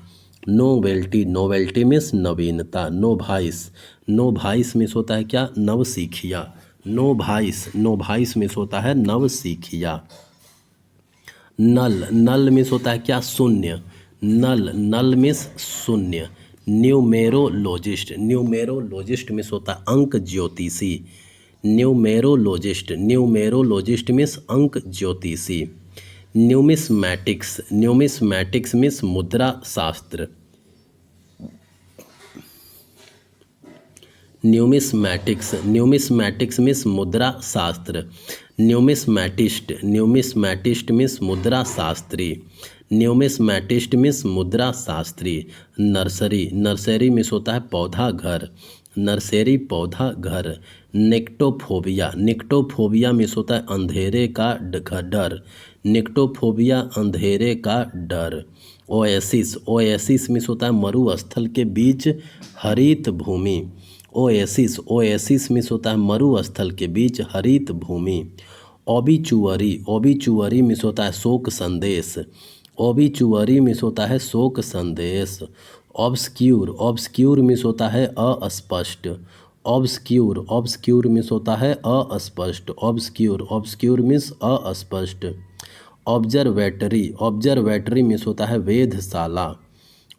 नोवेल्टी, नोवेल्टी मीन्स नवीनता। नोवाइस, नोवाइस मीन्स होता है क्या, नवसिखिया। नोवाइस, नोवाइस मीन्स होता है नवसिखिया। नल, नल मीन्स होता है क्या, शून्य। नल, नल मीन्स शून्य। न्यूमेरोलॉजिस्ट, न्यूमेरोलॉजिस्ट मीन्स होता है अंक ज्योतिषी। न्यूमेरोलॉजिस्ट, न्यूमेरोलॉजिस्ट मीन्स अंक ज्योतिषी। न्यूमिस्मैटिक्स, न्यूमिस्मैटिक्स मीन्स मुद्रा शास्त्र। न्यूमिस्मैटिक्स, न्यूमिस्मैटिक्स मीन्स मुद्रा शास्त्र। न्यूमिस्मैटिस्ट, न्यूमिस्मैटिस्ट मीन्स मुद्रा शास्त्री। न्यूमिस्मैटिस्ट मीन्स मुद्रा शास्त्री। नर्सरी, नर्सरी मीन्स होता है पौधा घर। नर्सरी पौधा घर। निक्टोफोबिया, निक्टोफोबिया मीन्स होता है अंधेरे का डर। निक्टोफोबिया अंधेरे का डर। ओएसिस, ओएसिस मीन्स होता है मरुस्थल के बीच हरित भूमि। ओएसिस, ओएसिस मीन्स होता है मरुस्थल के बीच हरित भूमि। ओबिचुअरी, ओबिचुअरी मीन्स होता है शोक संदेश। ओबिचुअरी मीन्स होता है शोक संदेश। ऑब्सक्यूर, ऑब्सक्यूर मीन्स होता है अस्पष्ट। ऑब्सक्यूर, ऑब्सक्यूर मीन्स होता है अस्पष्ट। ऑब्सक्यूर, ऑब्सक्यूर मीन्स अस्पष्ट। ऑब्जर्वेटरी, ऑब्जर्वेटरी मीन्स होता है वेधशाला।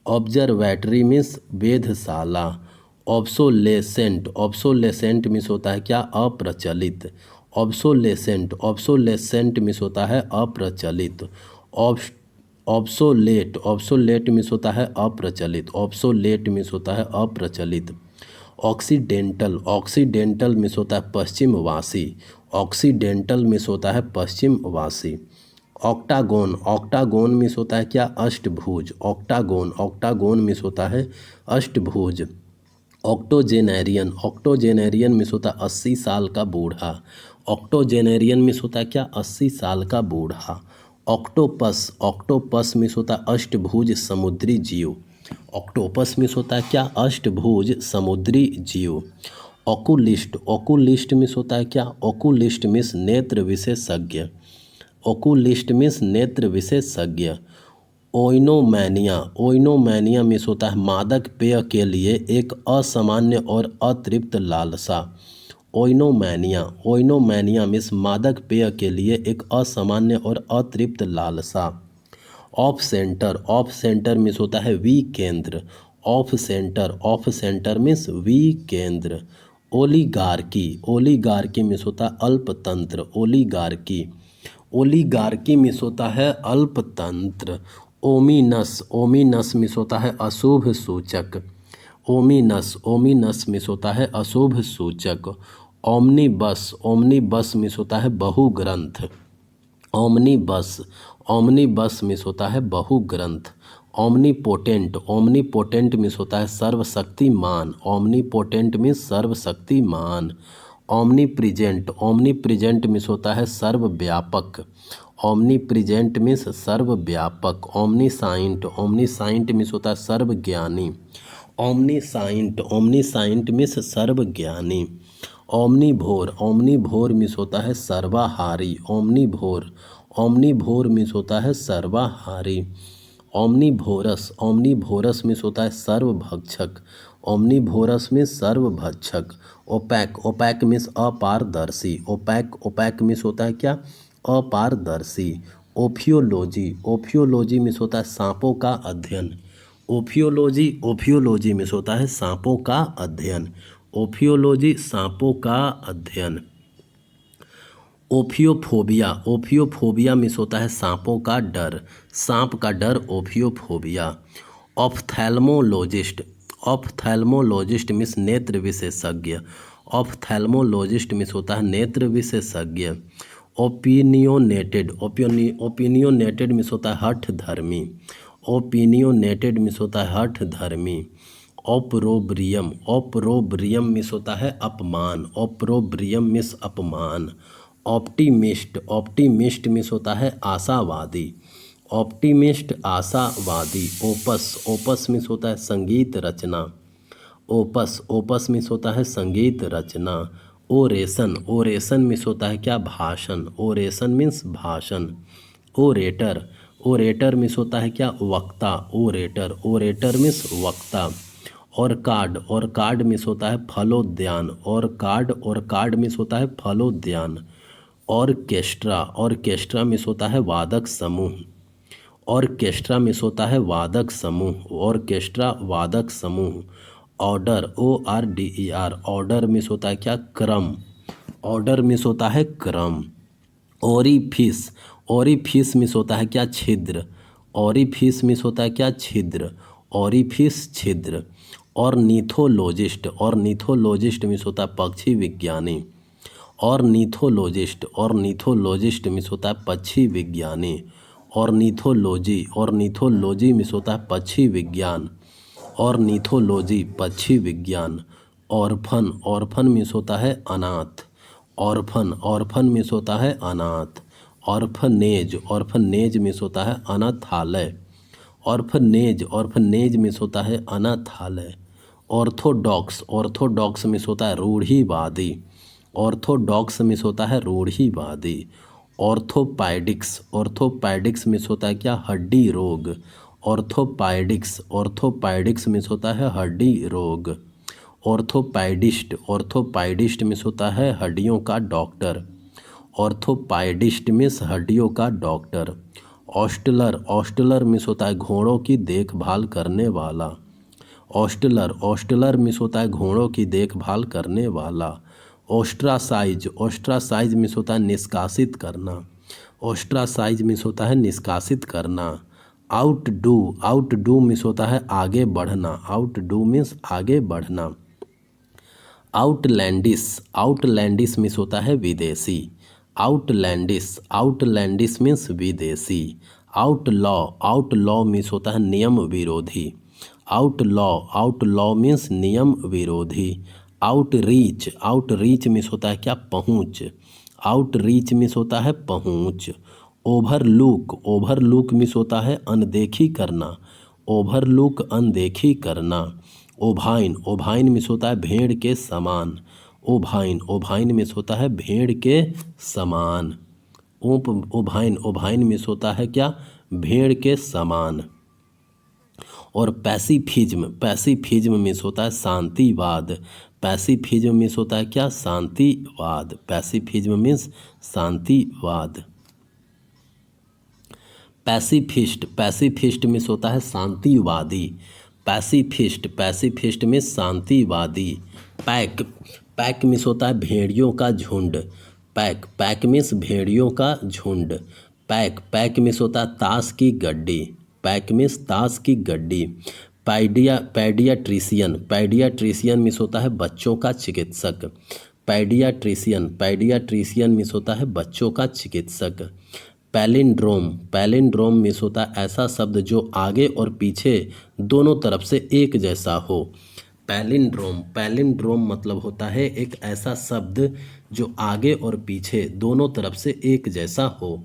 ऑब्जर्वेटरी मीन्स वेधशाला। ऑब्सोलेसेंट, ऑब्सोलेसेंट मीन्स होता है क्या, अप्रचलित। ऑब्सोलेसेंट, ऑब्सोलेसेंट मीन्स होता है अप्रचलित। ऑब्सोलेट, ऑब्सोलेट मीन्स होता है अप्रचलित। ऑब्सोलेट मीन्स होता है अप्रचलित। ऑक्सीडेंटल, ऑक्सीडेंटल मीन्स होता है पश्चिमवासी। ऑक्सीडेंटल मीन्स होता है पश्चिमवासी। ऑक्टागोन, ऑक्टागोन मीन्स होता है क्या, अष्टभुज। ऑक्टागोन, ऑक्टागोन मीन्स होता है अष्टभुज। ऑक्टोजेनेरियन, ऑक्टोजेनेरियन मीन्स होता है 80 साल का बूढ़ा। ऑक्टोजेनेरियन मीन्स होता है क्या, 80 साल का बूढ़ा। ऑक्टोपस, ऑक्टोपस मीन्स होता है अष्टभुज समुद्री जीव। ऑक्टोपस मीन्स होता है क्या, अष्टभुज समुद्री जीव। ओकुलिस्ट, ओकुलिस्ट मीन्स होता है क्या, ओकुलिस्ट मीन्स नेत्र विशेषज्ञ। ओकुलिस्ट मीन्स नेत्र विशेषज्ञ। ओइनोमैनिया, ओइनोमैनिया मीन्स होता है मादक पेय के लिए एक असामान्य और अतृप्त लालसा। ओइनोमैनिया, ओइनोमैनिया मीन्स मादक पेय के लिए एक असामान्य और अतृप्त लालसा। Off centre, off centre means होता है विकेंद्र। Off centre, off centre means विकेंद्र। ओलिगार्की, ओलिगार्की मीन्स होता है अल्पतंत्र। ओलिगार्की, ओलिगार्की मीन्स होता है अल्पतंत्र। ओमिनस, ओमिनस मीन्स होता है अशुभ सूचक। ओमिनस, ओमिनस मीन्स होता है अशुभ सूचक। ओमनीबस, ओमनीबस मीन्स होता है बहुग्रंथ। ओमनीबस, ओमनीबस मीन्स होता है बहुग्रंथ। ओमनीपोटेंट, ओमनीपोटेंट मीन्स होता है सर्वशक्तिमान। ओमनीपोटेंट मीन्स सर्वशक्तिमान। ओमनीप्रेजेंट, ओमनीप्रेजेंट मीन्स होता है सर्वव्यापक। ओमनीप्रेजेंट मीन्स सर्वव्यापक। ओमनीसाइंट, ओमनीसाइंट मीन्स होता है सर्वज्ञानी। ओमनीसाइंट, ओमनीसाइंट मीन्स सर्वज्ञानी। ओमनीभोर, ओमनीभोर मीन्स होता है सर्वाहारी। ओमनीभोर, ओमनीभोर मीन्स होता है सर्वाहारी। ओमनीभोरस, ओमनीभोरस मीन्स होता है सर्वभक्षक। ओमनीभोरस मीन्स सर्वभक्षक। ओपैक, ओपैक मीन्स अपारदर्शी। ओपैक, ओपैक मीन्स होता है क्या, अपारदर्शी। ओफियोलॉजी, ओफियोलॉजी मीन्स होता है सांपों का अध्ययन। ओफियोलॉजी, ओफियोलॉजी मीन्स होता है सांपों का अध्ययन। ओफियोलॉजी सांपों का अध्ययन। ओफियोफोबिया, ओफियोफोबिया मीन्स होता है सांपों का डर। सांप का डर ओफियोफोबिया। ऑफ्थैल्मोलॉजिस्ट, ऑफ्थैल्मोलॉजिस्ट मीन्स नेत्र विशेषज्ञ। ऑफ्थैल्मोलॉजिस्ट मीन्स होता है नेत्र विशेषज्ञ। ओपिनियोनेटेड, ओपिनियोनेटेड मीन्स होता है हठ धर्मी। ओपिनियोनेटेड मीन्स होता है हठ धर्मी। ऑप्रोब्रियम, ऑप्रोब्रियम मीन्स होता है अपमान। ऑप्रोब्रियम मीन्स अपमान। ऑप्टिमिस्ट, ऑप्टिमिस्ट मीन्स होता है आशावादी। ऑप्टिमिस्ट आशावादी। ओपस, ओपस मीन्स होता है संगीत रचना। ओपस, ओपस मीन्स होता है संगीत रचना। ओरेशन, ओरेशन मीन्स होता है क्या, भाषण। ओरेशन मीन्स भाषण। ओरेटर, ओरेटर मीन्स होता है क्या, वक्ता। ओरेटर, ओरेटर मीन्स वक्ता। और कार्ड मीन्स होता है फलोद्यान। और कार्ड मीन्स होता है फलोद्यान। ऑर्केस्ट्रा, ऑर्केस्ट्रा मीन्स होता है वादक समूह। ऑर्केस्ट्रा मीन्स होता है वादक समूह। ऑर्केस्ट्रा वादक समूह। ऑर्डर, ORDER, ऑर्डर मीन्स होता है क्या, क्रम। ऑर्डर मीन्स होता है क्रम। ओरीफिस, ओरीफिस मीन्स होता है क्या, छिद्र। ओरीफिस मीन्स होता है क्या, छिद्र। ओरीफिस, छिद्र। ऑर्निथोलॉजिस्ट, ऑर्निथोलॉजिस्ट मीन्स होता है पक्षी विज्ञानी। ऑर्निथोलॉजिस्ट, ऑर्निथोलॉजिस्ट मीन्स होता है पक्षी विज्ञानी। ऑर्निथोलॉजी, ऑर्निथोलॉजी मीन्स होता है पक्षी विज्ञान। ऑर्निथोलॉजी, पक्षी विज्ञान। ऑर्फन, ऑर्फन मीन्स होता है अनाथ। ऑर्फन, ऑर्फन मीन्स होता है अनाथ। ऑर्फनेज, ऑर्फनेज मीन्स होता है अनाथालय। ऑर्फनेज, ऑर्फनेज मीन्स होता है अनाथालय। ऑर्थोडॉक्स, ऑर्थोडॉक्स मीन्स होता है रूढ़िवादी। ऑर्थोडॉक्स मीन्स होता है रूढ़िवादी। ऑर्थोपैडिक्स, ऑर्थोपैडिक्स मीन्स होता है क्या, हड्डी रोग। ऑर्थोपैडिक्स, ऑर्थोपैडिक्स मीन्स होता है हड्डी रोग। ऑर्थोपैडिस्ट, ऑर्थोपैडिस्ट मीन्स होता है हड्डियों का डॉक्टर। ऑर्थोपैडिस्ट मीन्स हड्डियों का डॉक्टर। ऑस्टलर, ऑस्टलर मीन्स होता है घोड़ों की देखभाल करने वाला। ऑस्टलर, ऑस्टलर मीन्स होता है घोड़ों की देखभाल करने वाला। ऑस्ट्रासाइज, ऑस्ट्रासाइज मीन्स होता है निष्कासित करना। ऑस्ट्रासाइज मीन्स होता है निष्कासित करना। आउटडू, आउटडू मीन्स होता है आगे बढ़ना। आउटडू मीन्स आगे बढ़ना। आउटलैंडिस, आउटलैंडिस मीन्स होता है विदेशी। आउटलैंडिस, आउटलैंडिस मीन्स विदेशी। आउटलॉ, आउटलॉ मीन्स होता है नियम विरोधी। आउटलॉ, आउटलॉ मीन्स नियम विरोधी। आउटरीच, आउटरीच मीन्स होता है क्या, पहुँच। आउटरीच मीन्स होता है पहुँच। ओवरलुक, ओवरलुक मीन्स होता है अनदेखी करना। ओवरलुक, अनदेखी करना। ओभाइन, ओभाइन मीन्स होता है भेड़ के समान। ओभाइन, ओभाइन मीन्स होता है भेड़ के समान। ओभाइन, ओभाइन मीन्स होता है क्या, भेड़ के समान। और पैसिफिज्म, पैसिफिज्म मीन्स होता है शांतिवाद। पैसिफिज्म मीन्स होता है क्या, शांतिवाद। पैसिफिज्म मीन्स शांतिवाद। पैसिफिस्ट, पैसिफिस्ट मीन्स होता है शांतिवादी। पैसिफिस्ट, पैसिफिस्ट मीन्स शांतिवादी। पैक, पैक मीन्स होता है भेड़ियों का झुंड। पैक, पैक मीन्स भेड़ियों का झुंड। पैक, पैक मीन्स होता है ताश की गड्डी। पैक मीन्स ताश की गड्डी। पैडियाट्रिशियन, पैडियाट्रिशियन मीन्स होता है बच्चों का चिकित्सक। पैडियाट्रिशियन, पैडियाट्रिशियन मीन्स होता है बच्चों का चिकित्सक। पैलिंड्रोम, पैलिंड्रोम मीन्स होता है ऐसा शब्द जो आगे और पीछे दोनों तरफ से एक जैसा हो। पैलिंड्रोम, पैलिंड्रोम मतलब होता है एक ऐसा शब्द जो आगे और पीछे दोनों तरफ से एक जैसा हो।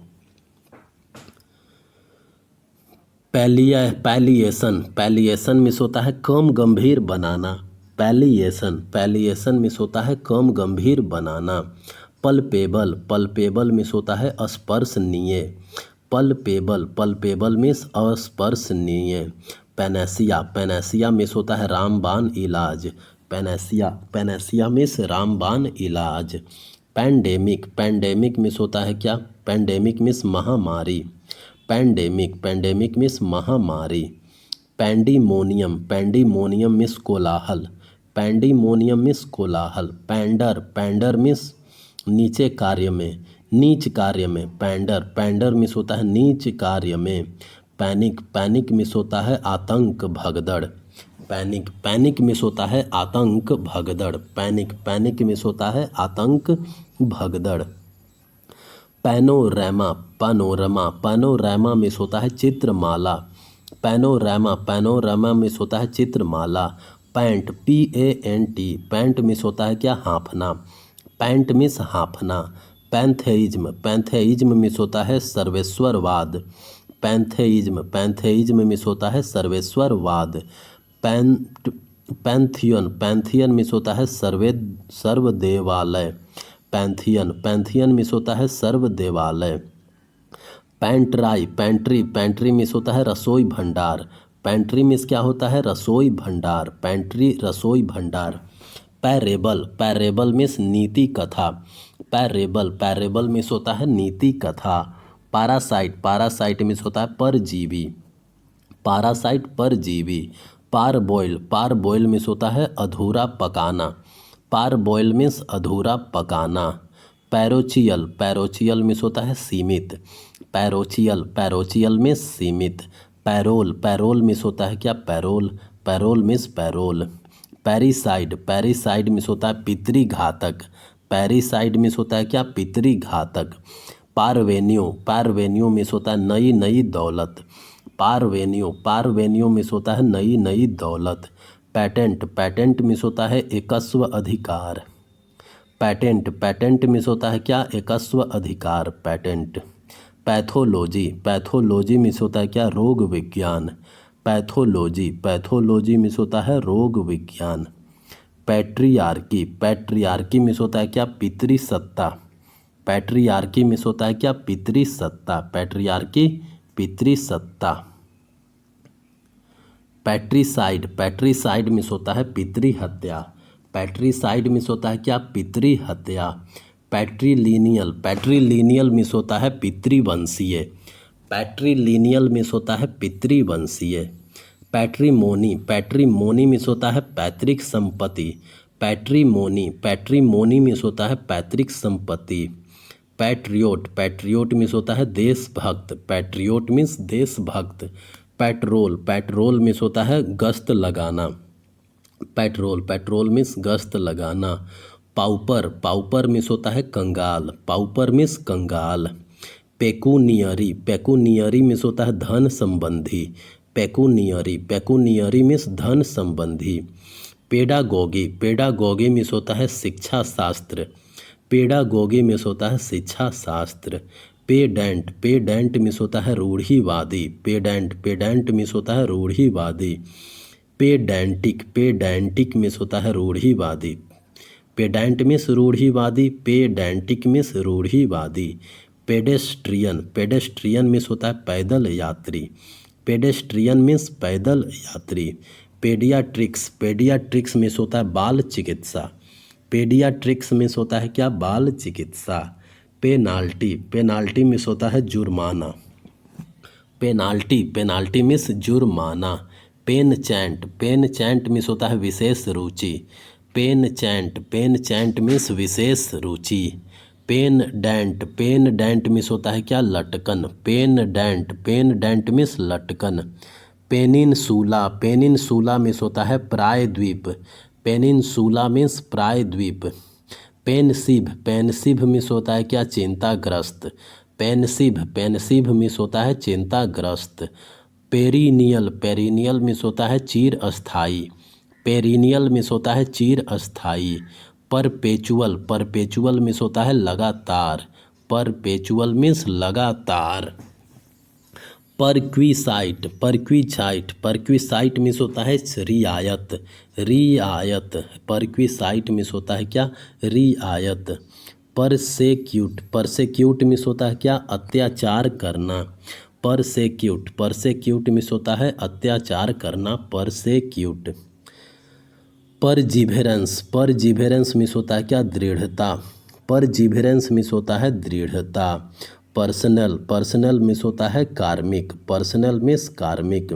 पैलिएशन, पैलिएशन मीन्स होता है कम गंभीर बनाना। पैलिएशन, पैलिएशन मीन्स होता है कम गंभीर बनाना। पल्पेबल, पल्पेबल मीन्स होता है स्पर्शनीय। पल्पेबल, पल्पेबल मीन्स अस्पर्शनीय। पैनेसिया, पैनेसिया मीन्स होता है रामबाण इलाज। पैनेसिया, पैनेसिया मीन्स रामबाण इलाज। पैंडेमिक, पैंडेमिक मीन्स होता है क्या, पैंडेमिक मीन्स महामारी। पैंडेमिक, पैंडेमिक मीन्स महामारी। पैंडीमोनियम, पैंडीमोनियम मीन्स कोलाहल। पैंडीमोनियम मीन्स कोलाहल। पैंडर, पैंडर मीन्स नीचे कार्य में, नीच कार्य में। पैंडर, पैंडर मीन्स होता है नीच कार्य में। पैनिक, पैनिक मीन्स होता है आतंक भगदड़। पैनिक, पैनिक मीन्स होता है आतंक भगदड़। पैनिक, पैनिक मीन्स होता है आतंक भगदड़। पैनोरामा, पैनोरामा, पैनोरामा मीन्स होता है चित्रमाला। पैनोरामा, पैनोरामा मीन्स होता है चित्रमाला। पैंट, PANT, पैंट मीन्स होता है क्या, हाँफना। पैंट मीन्स हाँफना। पैंथेइज्म, पैंथेइज्म मीन्स होता है सर्वेश्वरवाद। पैंथेइज्म, पैंथेइज्म मीन्स होता है सर्वेश्वरवाद। पैंथियन, पैंथियन मिस होता है सर्व देवालय। पैंथियन, पैंथियन मिस होता है सर्व देवालय। पैंट्राई, पैंट्री, पैंट्री मिस होता है रसोई भंडार। पैंट्री मिस क्या होता है? रसोई भंडार। पैंट्री रसोई भंडार। पैरेबल, पैरेबल मिस नीति कथा। पैरेबल, पैरेबल मिस होता है नीति कथा। पैरासाइट, पैरासाइट मिस होता है परजीवी। पैरासाइट परजीवी। पारबॉइल, पारबॉइल मिस होता है अधूरा पकाना। पारबॉइल मिस अधूरा पकाना। पैरोचियल, पैरोचियल मिस होता है सीमित। पैरोचियल, पैरोचियल मिस सीमित। पैरोल, पैरोल मिस होता है क्या? Parole. Parole means parole. Parricide, parricide means होता है पितृघातक। पैरीसाइड मिस होता है क्या? पितृघातक। पारवेन्यू, पारवेन्यू मिस होता है नई नई दौलत। पारवेन्यू, पारवेन्यू मिस होता है नई नई दौलत। पैटेंट, पैटेंट मिस होता है एकस्व अधिकार। पैटेंट, पैटेंट मिस होता है क्या? एकस्व अधिकार। पैटेंट। पैथोलॉजी, पैथोलॉजी मिस होता है क्या? रोग विज्ञान। पैथोलॉजी, पैथोलॉजी मिस होता है रोग विज्ञान। पैट्रियार्की, पैट्रियार्की मिस होता है क्या? पितृसत्ता। पैट्रियार्की मिस होता है क्या? पितृसत्ता। पैट्रियार्की पितृसत्ता। पैट्रीसाइड, पैट्रीसाइड मिस होता है पितृहत्या। पैट्रीसाइड मिस होता है क्या? पितृहत्या। पैट्रीलीनियल, पैट्रीलीनियल मिस होता है पितृवंशीय। पैट्रीलीनियल मिस होता है पितृवंशीय। पैट्रीमोनी, पैट्रीमोनी मिस होता है पैतृक संपत्ति। पैट्रीमोनी, पैट्रीमोनी मिस होता है पैतृक संपत्ति। पैट्रियोट, पैट्रियोट मिस होता है देशभक्त। पैट्रियोट मिस देशभक्त। पेट्रोल, पेट्रोल मिस होता है गश्त लगाना। पेट्रोल, पेट्रोल मिस गश्त लगाना। पाउपर, पाउपर मिस होता है कंगाल। पाउपर मिस कंगाल। पेकुनियरी, पेकुनियरी मिस होता है धन संबंधी। पेकुनियरी, पेकुनियरी मिस धन संबंधी। पेडागोगी, पेडागोगी मिस होता है शिक्षा शास्त्र। पेडागोगी मिस होता है शिक्षा शास्त्र। पेडेंट, पेडेंट मिस होता है रूढ़िवादी। पेडेंट, पेडेंट मिस होता है रूढ़िवादी। पेडेंटिक, पेडेंटिक मिस होता है रूढ़िवादी। पेडेंट मिस रूढ़िवादी। पेडेंटिक मिस रूढ़िवादी। पेडेस्ट्रियन, पेडेस्ट्रियन मिस होता है पैदल यात्री। पेडेस्ट्रियन मिस पैदल यात्री। पेडियाट्रिक्स, पेडियाट्रिक्स मिस होता है बाल चिकित्सा। पेडियाट्रिक्स मिस होता है क्या? बाल चिकित्सा। पेनाल्टी, पेनाल्टी मिस होता है जुर्माना। पेनाल्टी, पेनाल्टी मिस जुर्माना। Penchant, penchant means होता है विशेष रुचि। Penchant, penchant means विशेष रुचि। Pendant, pendant means होता है क्या? लटकन। Pendant, pendant means लटकन। पेनिनसुला, पेनिनसुला मिस होता है प्रायद्वीप। पेनिनसुला मिस प्रायद्वीप। पेनसिव, पेनसिव मिस होता है क्या? चिंताग्रस्त। पेनसिव, पेनसिव मिस होता है चिंताग्रस्त। पेरिनियल, पेरिनियल मिस होता है चिर अस्थाई। पेरिनियल मिस होता है चिर अस्थाई। परपेचुअल, परपेचुअल मिस होता है लगातार। परपेचुअल मिस लगातार। परक्वीसाइट, परक्वीसाइट, परक्वीसाइट मिस होता है रियायत। रियायत, परक्वीसाइट मिस होता है क्या? रियायत। परसेक्यूट, परसेक्यूट मिस होता है क्या? अत्याचार करना। परसेक्यूट, परसेक्यूट मिस होता है अत्याचार करना। परसेक्यूट। परजिवेरेंस, परजिवेरेंस मिस होता है क्या? दृढ़ता। परजिवेरेंस मिस होता है दृढ़ता। पर्सनल, पर्सनल मिस होता है कार्मिक। पर्सनल मिस कार्मिक।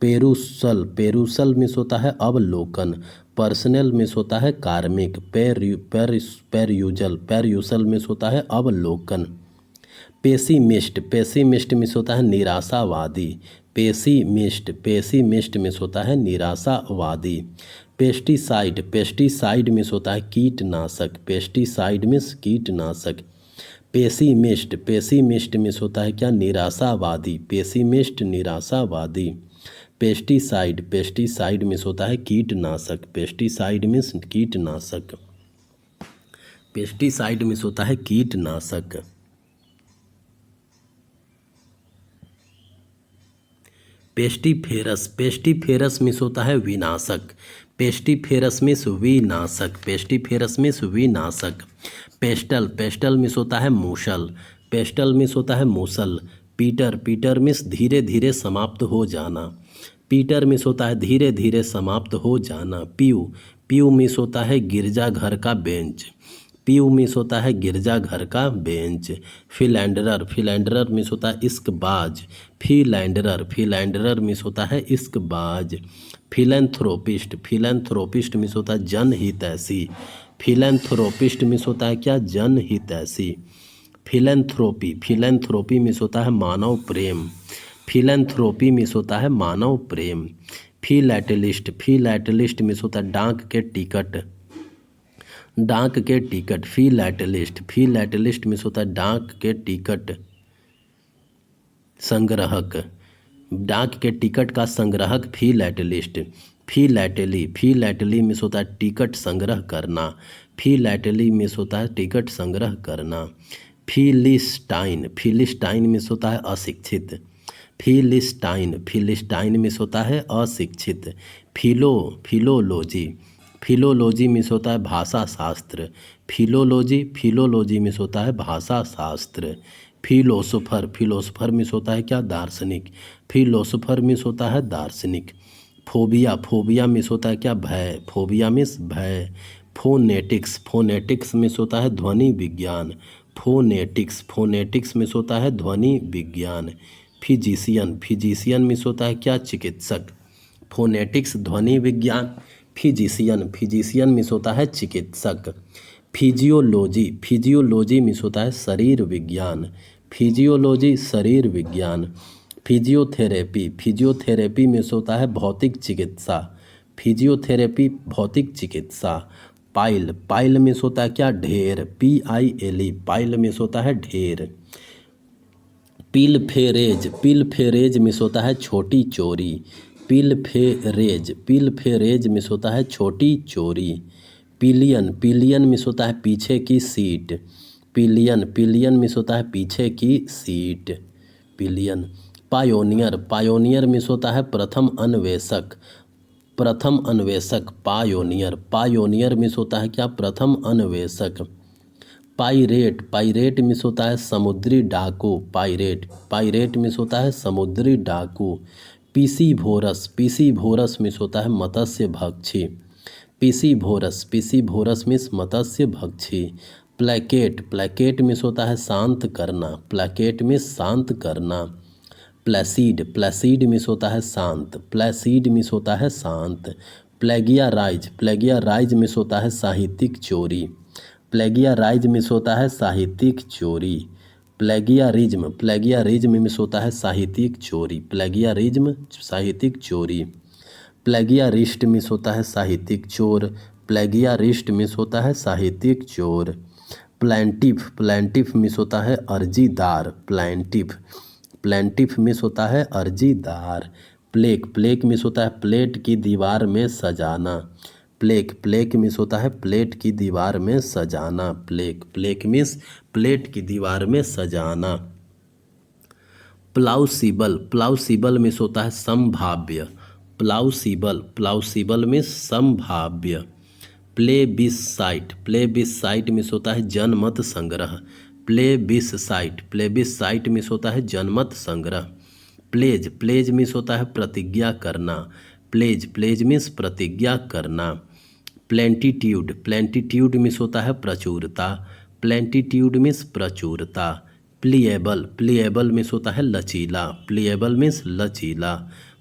पेरुसल, पेरुसल मिस होता है अवलोकन। पर्सनल मिस होता है कार्मिक। पेरयूजल, पेरयूसल मिस होता है अवलोकन। पेसिमिस्ट, पेसिमिस्ट मिस होता है निराशावादी। पेसिमिस्ट, पेसिमिस्ट मिस होता है निराशावादी। पेस्टिसाइड, पेस्टिसाइड मिस होता है कीटनाशक। पेस्टिसाइड मिस कीटनाशक। पेसिमिस्ट, पेसिमिस्ट मिस होता है क्या? निराशावादी। पेसिमिस्ट निराशावादी। पेस्टिसाइड, पेस्टिसाइड मिस होता है कीटनाशक। पेस्टिसाइड मिस कीटनाशक। पेस्टिसाइड मिस होता है कीटनाशक। पेस्टिफेरस, पेस्टिफेरस मीन्स होता है विनाशक, पेस्टिफेरस मीन्स विनाशक, पेस्टिफेरस मीन्स विनाशक। पेस्टल, पेस्टल मीन्स होता है मूसल, पेस्टल मीन्स होता है मूसल। पीटर, पीटर मीन्स धीरे धीरे समाप्त हो जाना, पीटर मीन्स होता है धीरे धीरे समाप्त हो जाना। पीयू, पीयू मीन्स होता है गिरजाघर का बेंच, पीयू मीन्स होता है गिरजाघर का बेंच। फिलैंडरर, फिलैंडरर मीन्स होता है इश्कबाज, फिलैंडरर, फिलैंडरर मीन्स होता है इश्कबाज। फिलैंथ्रोपिस्ट, फिलैंथ्रोपिस्ट मीन्स होता है जनहितैषी, फिलैंथ्रोपिस्ट मीन्स होता है क्या, जनहितैषी। फिलैंथ्रोपी, फिलैंथ्रोपी मीन्स होता है मानव प्रेम, फिलैंथ्रोपी मीन्स होता है मानव प्रेम। फिलैटलिस्ट, फिलैटलिस्ट मीन्स होता है डाक के टिकट, डाक के टिकट। फिलैटलिस्ट, फिलैटलिस्ट मीन्स होता है डाक के टिकट संग्राहक, डाक के टिकट का संग्राहक फिलैटलिस्ट। फिलैटली, फिलैटली मीन्स होता है टिकट संग्रह करना, फिलैटली मीन्स होता है टिकट संग्रह करना। फिलिस्टाइन, फिलिस्टाइन मीन्स होता है अशिक्षित, फिलिस्टाइन, फिलिस्टाइन मीन्स होता है अशिक्षित। फिलो, फिलोलॉजी, फिलोलॉजी मीन्स होता है भाषा शास्त्र, फिलोलॉजी, फिलोलॉजी मीन्स होता है भाषा शास्त्र। फिलोसोफर, फिलोसोफर मीन्स होता है क्या, दार्शनिक, फिलोसोफर मीन्स होता है दार्शनिक। फोबिया, फोबिया मीन्स होता है क्या, भय, फोबिया मीन्स भय। फोनेटिक्स, फोनेटिक्स मीन्स होता है ध्वनि विज्ञान, फोनेटिक्स, फोनेटिक्स मीन्स होता है ध्वनि विज्ञान। फिजिशियन, फिजिशियन मीन्स होता है क्या, चिकित्सक, फोनेटिक्स ध्वनि विज्ञान, फिजिशियन, फिजिशियन मीन्स होता है चिकित्सक। फिजियोलॉजी, फिजियोलॉजी मीन्स होता है शरीर विज्ञान, फिजियोलॉजी शरीर विज्ञान। फिजियोथेरेपी, फिजियोथेरेपी मीन्स होता है भौतिक चिकित्सा, फिजियोथेरेपी भौतिक चिकित्सा। पाइल, पाइल मीन्स होता है क्या, ढेर, PILE, पाइल मीन्स होता है ढेर। पिलफेरेज, पिलफेरेज मीन्स होता है छोटी चोरी, पिलफेरेज, पिलफेरेज मीन्स होता है छोटी चोरी। पिलियन, पिलियन मीन्स होता है पीछे की सीट, पिलियन, पिलियन मीन्स होता है पीछे की seat, pillion. Pioneer, pioneer means होता है प्रथम अन्वेषक, प्रथम अन्वेषक, पायोनियर, पायोनियर मीन्स होता है क्या, प्रथम अन्वेषक। पायरेट, पायरेट मीन्स होता है समुद्री डाकू, पायरेट, पायरेट मीन्स होता है समुद्री डाकू। पीसीभोरस, पीसीभोरस मीन्स होता है मत्स्य भक्षी, पीसीभोरस, पीसीभोरस मीन्स मत्स्य भक्षी। प्लेकेट, प्लेकेट मीन्स होता है शांत करना, प्लेकेट मीन्स शांत करना। प्लेसीड, प्लेसीड मीन्स होता है शांत, प्लेसीड मीन्स होता है शांत। प्लेगियराइज, प्लेगियराइज मीन्स होता है साहित्यिक चोरी, प्लेगियराइज मीन्स होता है साहित्यिक चोरी। प्लेगियरिज्म, प्लेगियरिज्म मीन्स होता है साहित्यिक चोरी, प्लेगियरिज्म साहित्यिक चोरी। प्लेगियरिस्ट मीन्स होता है साहित्यिक चोर, प्लेगियरिस्ट मीन्स होता है साहित्यिक चोर। प्लेंटिफ, प्लेंटिफ मीन्स होता है अर्जीदार, प्लेंटिफ, प्लेंटिफ मीन्स होता है अर्जीदार। प्लेक, प्लेक मीन्स होता है प्लेट की दीवार में सजाना, प्लेक, प्लेक मीन्स होता है प्लेट की दीवार में सजाना, प्लेक, प्लेक मीन्स प्लेट की दीवार में सजाना। प्लाउसिबल, प्लाउसिबल मीन्स होता है संभाव्य, प्लाउसिबल, प्लाउसिबल मीन्स संभाव्य। प्लेबिसाइट, प्लेबिसाइट मीन्स होता है जनमत संग्रह, प्लेबिसाइट, प्लेबिसाइट मीन्स होता है जनमत संग्रह। प्लेज, प्लेज मीन्स होता है प्रतिज्ञा करना, प्लेज, प्लेज मीन्स प्रतिज्ञा करना। प्लेंटीट्यूड, प्लेंटीट्यूड मीन्स होता है प्रचुरता, प्लेंटीट्यूड मीन्स प्रचुरता। प्लीएबल, प्लीएबल मीन्स होता है लचीला, प्लीएबल मीन्स लचीला।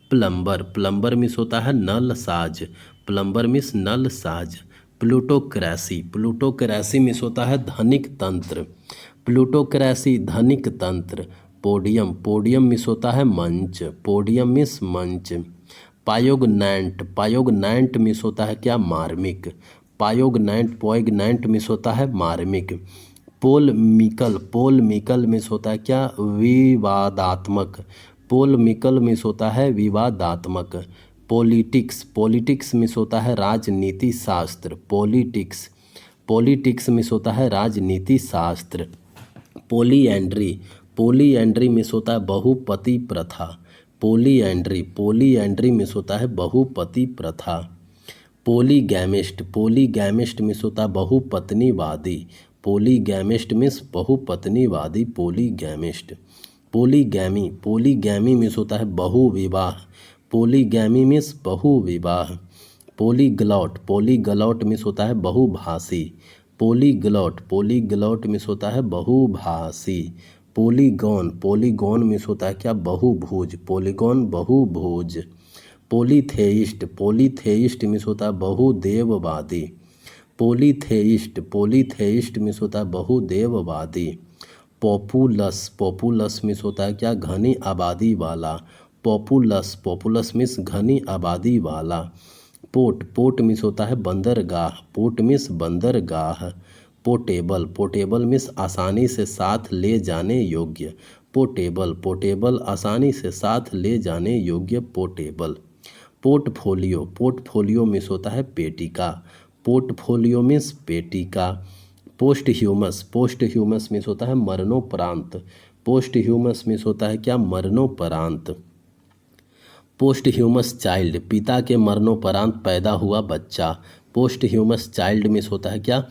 प्लम्बर, प्लम्बर मीन्स होता है नल साज, प्लम्बर मीन्स नल साज। प्लूटोक्रेसी, प्लूटोक्रेसी मीन्स होता है धनिक तंत्र, प्लूटोक्रेसी धनिक तंत्र। पोडियम, पोडियम मीन्स होता है मंच, पोडियम मीन्स मंच। पायोगनैंट, पायोगनैंट मीन्स होता है क्या, मार्मिक, पायोगनैंट, पोइगनैंट मीन्स होता है मार्मिक। पोलमिकल, पोलमिकल मीन्स होता है क्या, विवादात्मक, पोलमिकल मीन्स होता है विवादात्मक। पॉलिटिक्स, पॉलिटिक्स मीन्स होता है राजनीति शास्त्र, पॉलिटिक्स, पॉलिटिक्स मीन्स होता है राजनीति शास्त्र। पोलीएंड्री, पोलीएंड्री मीन्स होता है बहुपति प्रथा, पोलीएंड्री, पोलीएंड्री मिस होता है बहुपति प्रथा। पोलीगैमिस्ट, पोलीगैमिस्ट मिस होता है बहुपत्नीवादी। पोलीगैमिस्ट मिस बहुपत्नीवादी, पोलीगैमिस्ट। पोलीगैमी, पोलीगैमी मिस होता है बहुविवाह। पोलीगैमी मिस बहुविवाह। पोलीग्लॉट, पोलीग्लॉट मिस होता है बहुभाषी। पोलीग्लॉट, पोलीग्लॉट मिस होता है बहुभाषी। पोलीगॉन, पोलीगॉन मिस होता है क्या बहुभुज। पोलीगॉन बहुभुज। पोलीथेइस्ट, पोलीथेइस्ट मिस होता है बहुदेववादी। पोलीथेइस्ट, पोलीथेइस्ट मिस होता है बहुदेववादी। पॉपुलस, पॉपुलस मिस होता है क्या घनी आबादी वाला। पॉपुलस, पॉपुलस मिस घनी आबादी वाला। पोर्ट, पोर्ट मिस होता है बंदरगाह। पोर्ट मिस बंदरगाह। पोर्टेबल, पोर्टेबल मिस आसानी से साथ ले जाने योग्य। पोर्टेबल, पोर्टेबल आसानी से साथ ले जाने योग्य, पोर्टेबल। पोर्टफोलियो, पोर्टफोलियो मिस होता है पेटिका। पोर्टफोलियो मिस पेटिका। Post humus, post humus miss होता है मरणोपरांत। पोस्ट ह्यूमस मिस होता है क्या मरणोपरांत। पोस्ट ह्यूमस चाइल्ड, पिता के मरणोपरांत पैदा हुआ बच्चा। पोस्ट ह्यूमस चाइल्ड मिस होता है क्या